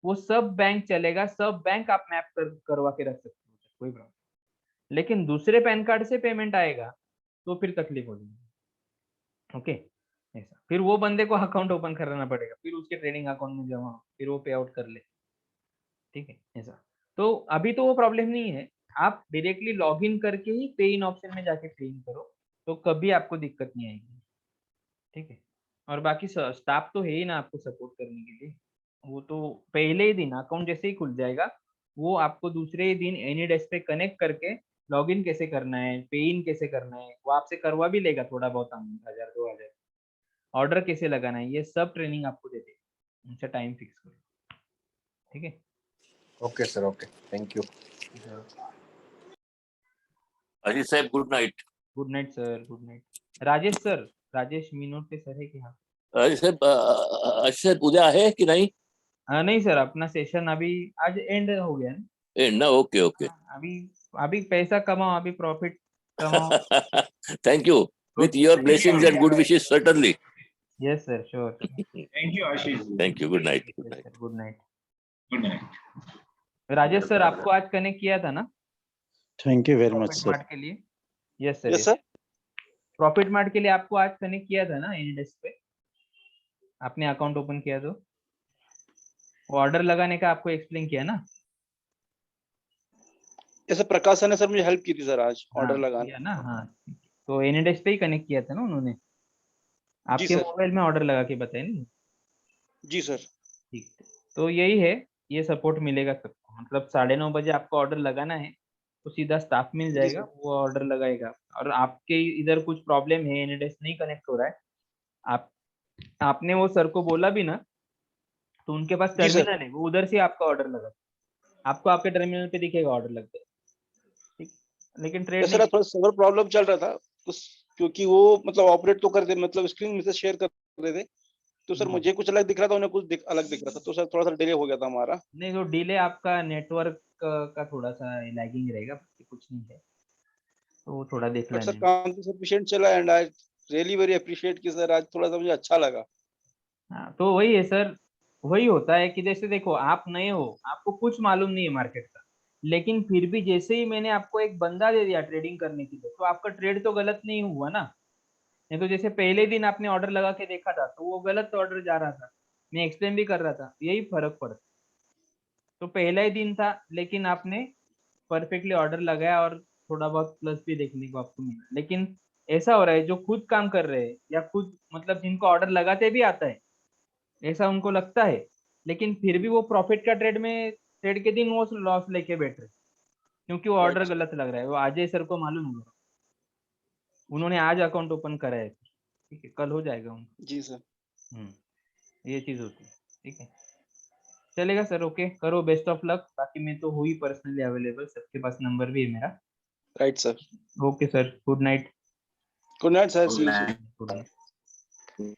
वो सब बैंक चलेगा, सब बैंक आप मैप करवा के रख सकते हो, कोई प्रॉब्लम। लेकिन दूसरे पैन कार्ड से पेमेंट आएगा तो फिर तकलीफ हो जाएगी। ओके, ऐसा फिर वो बंदे को अकाउंट ओपन कराना पड़ेगा, फिर उसके ट्रेडिंग अकाउंट में जमा, फिर वो पे आउट कर ले, ठीक है ऐसा। तो अभी तो वो प्रॉब्लम नहीं है, आप डायरेक्टली लॉग इन करके ही पे इन ऑप्शन में जाके पे इन करो, तो कभी आपको दिक्कत नहीं आएगी, ठीक है। और बाकी स्टाफ तो है ही ना आपको सपोर्ट करने के लिए, वो तो पहले ही दिन अकाउंट जैसे ही खुल जाएगा, वो आपको दूसरे ही दिन एनी डेस्क पे कनेक्ट करके लॉगिन कैसे करना है, पे इन कैसे करना है, वो आपसे करवा भी लेगा थोड़ा बहुत अमाउंट, 1000-2000, ऑर्डर कैसे लगाना है, ये सब ट्रेनिंग आपको दे देगा, उनसे टाइम फिक्स करो, ठीक है। Okay sir, okay, thank you. Ajit sahab good night. Good night sir, good night. Rajesh sir, Rajesh मीनोटे सर है क्या? अजीत साहब उद्या आहे की नाही? नहीं सर, अपना सेशन अभी आज एंड हो गया ना। एंड ना, ओके ओके। अभी अभी पैसा कमाओ, अभी प्रॉफिट कमाओ। Thank you, with your blessings and good wishes certainly. Yes sir, sure. Thank you Ashish ji. Thank you, good night. Good night. Good night. Rajesh sir आपको आज कनेक्ट किया था ना thank you very much profit sir. Mart के लिए? Yes sir, yes sir. Profit mart के लिए आपको आज कनेक्ट किया था ना एनी डेस्क पे, आपने अकाउंट ओपन किया तो वो ऑर्डर लगाने का आपको एक्सप्लेन किया ना? जैसे प्रकाश सर ने सर मुझे हेल्प की थी सर आज ऑर्डर लगाने किया ना। हाँ, तो एनी डेस्क पे ही कनेक्ट किया था ना उन्होंने, आपके मोबाइल में ऑर्डर लगा के बताया नहीं? जी सर। ठीक, तो यही है, ये सपोर्ट मिलेगा सबको, मतलब 9:30 बजे आपको ऑर्डर लगाना है तो सीधा स्टाफ मिल जाएगा, वो ऑर्डर लगाएगा। और आपके इधर कुछ प्रॉब्लम है, एनी डेस्क नहीं कनेक्ट हो रहा है, आपने वो सर को बोला भी ना, तो उनके पास टर्मिनल है, वो उधर से आपका ऑर्डर लगा, आपको आपके टर्मिनल पे दिखेगा ऑर्डर लग गया, ठीक। लेकिन ट्रेड सर थोड़ा सर्वर प्रॉब्लम चल रहा था क्योंकि वो मतलब ऑपरेट तो कर दे, मतलब स्क्रीन में से शेयर कर रहे थे, तो सर मुझे कुछ अलग दिख रहा था, उन्हें कुछ अलग दिख रहा था, तो सर थोड़ा सा डिले हो गया था हमारा। नहीं, तो डिले आपका नेटवर्क का थोड़ा सा लैगिंग रहेगा, कुछ नहीं है, तो थोड़ा देख लेना। सर काम तो सफिशिएंट चला and I really very appreciate कि सर आज थोड़ा सा मुझे अच्छा लगा। हाँ, तो वही है सर, वही होता है कि जैसे देखो आप नए हो, आपको कुछ मालूम नहीं है मार्केट का, लेकिन फिर भी जैसे ही मैंने आपको एक बंदा दे दिया ट्रेडिंग करने के लिए, तो आपका ट्रेड तो गलत नहीं हुआ ना। नहीं तो जैसे पहले दिन आपने ऑर्डर लगा के देखा था तो वो गलत ऑर्डर जा रहा था, मैं एक्सप्लेन भी कर रहा था, यही फर्क पड़ता। तो पहला ही दिन था, लेकिन आपने परफेक्टली ऑर्डर लगाया और थोड़ा बहुत प्लस भी देखने को आपको मिला। लेकिन ऐसा हो रहा है जो खुद काम कर रहे हैं या खुद मतलब जिनको ऑर्डर लगाते भी आता है, ऐसा उनको लगता है, लेकिन फिर भी वो प्रॉफिट का ट्रेड के दिन वो लॉस लेके बैठ रहे, क्योंकि वो ऑर्डर गलत लग रहा है, वो अजय सर को मालूम है। उन्होंने आज अकाउंट ओपन करा है, ठीक है, कल हो जाएगा उनको। जी सर। ये चीज होती है, ठीक है, चलेगा सर, ओके, करो, बेस्ट ऑफ लक। बाकी मैं तो हूँ ही पर्सनली अवेलेबल, सबके पास नंबर भी है मेरा। Right sir. Okay sir, good night. Good night sir, see you. Good night.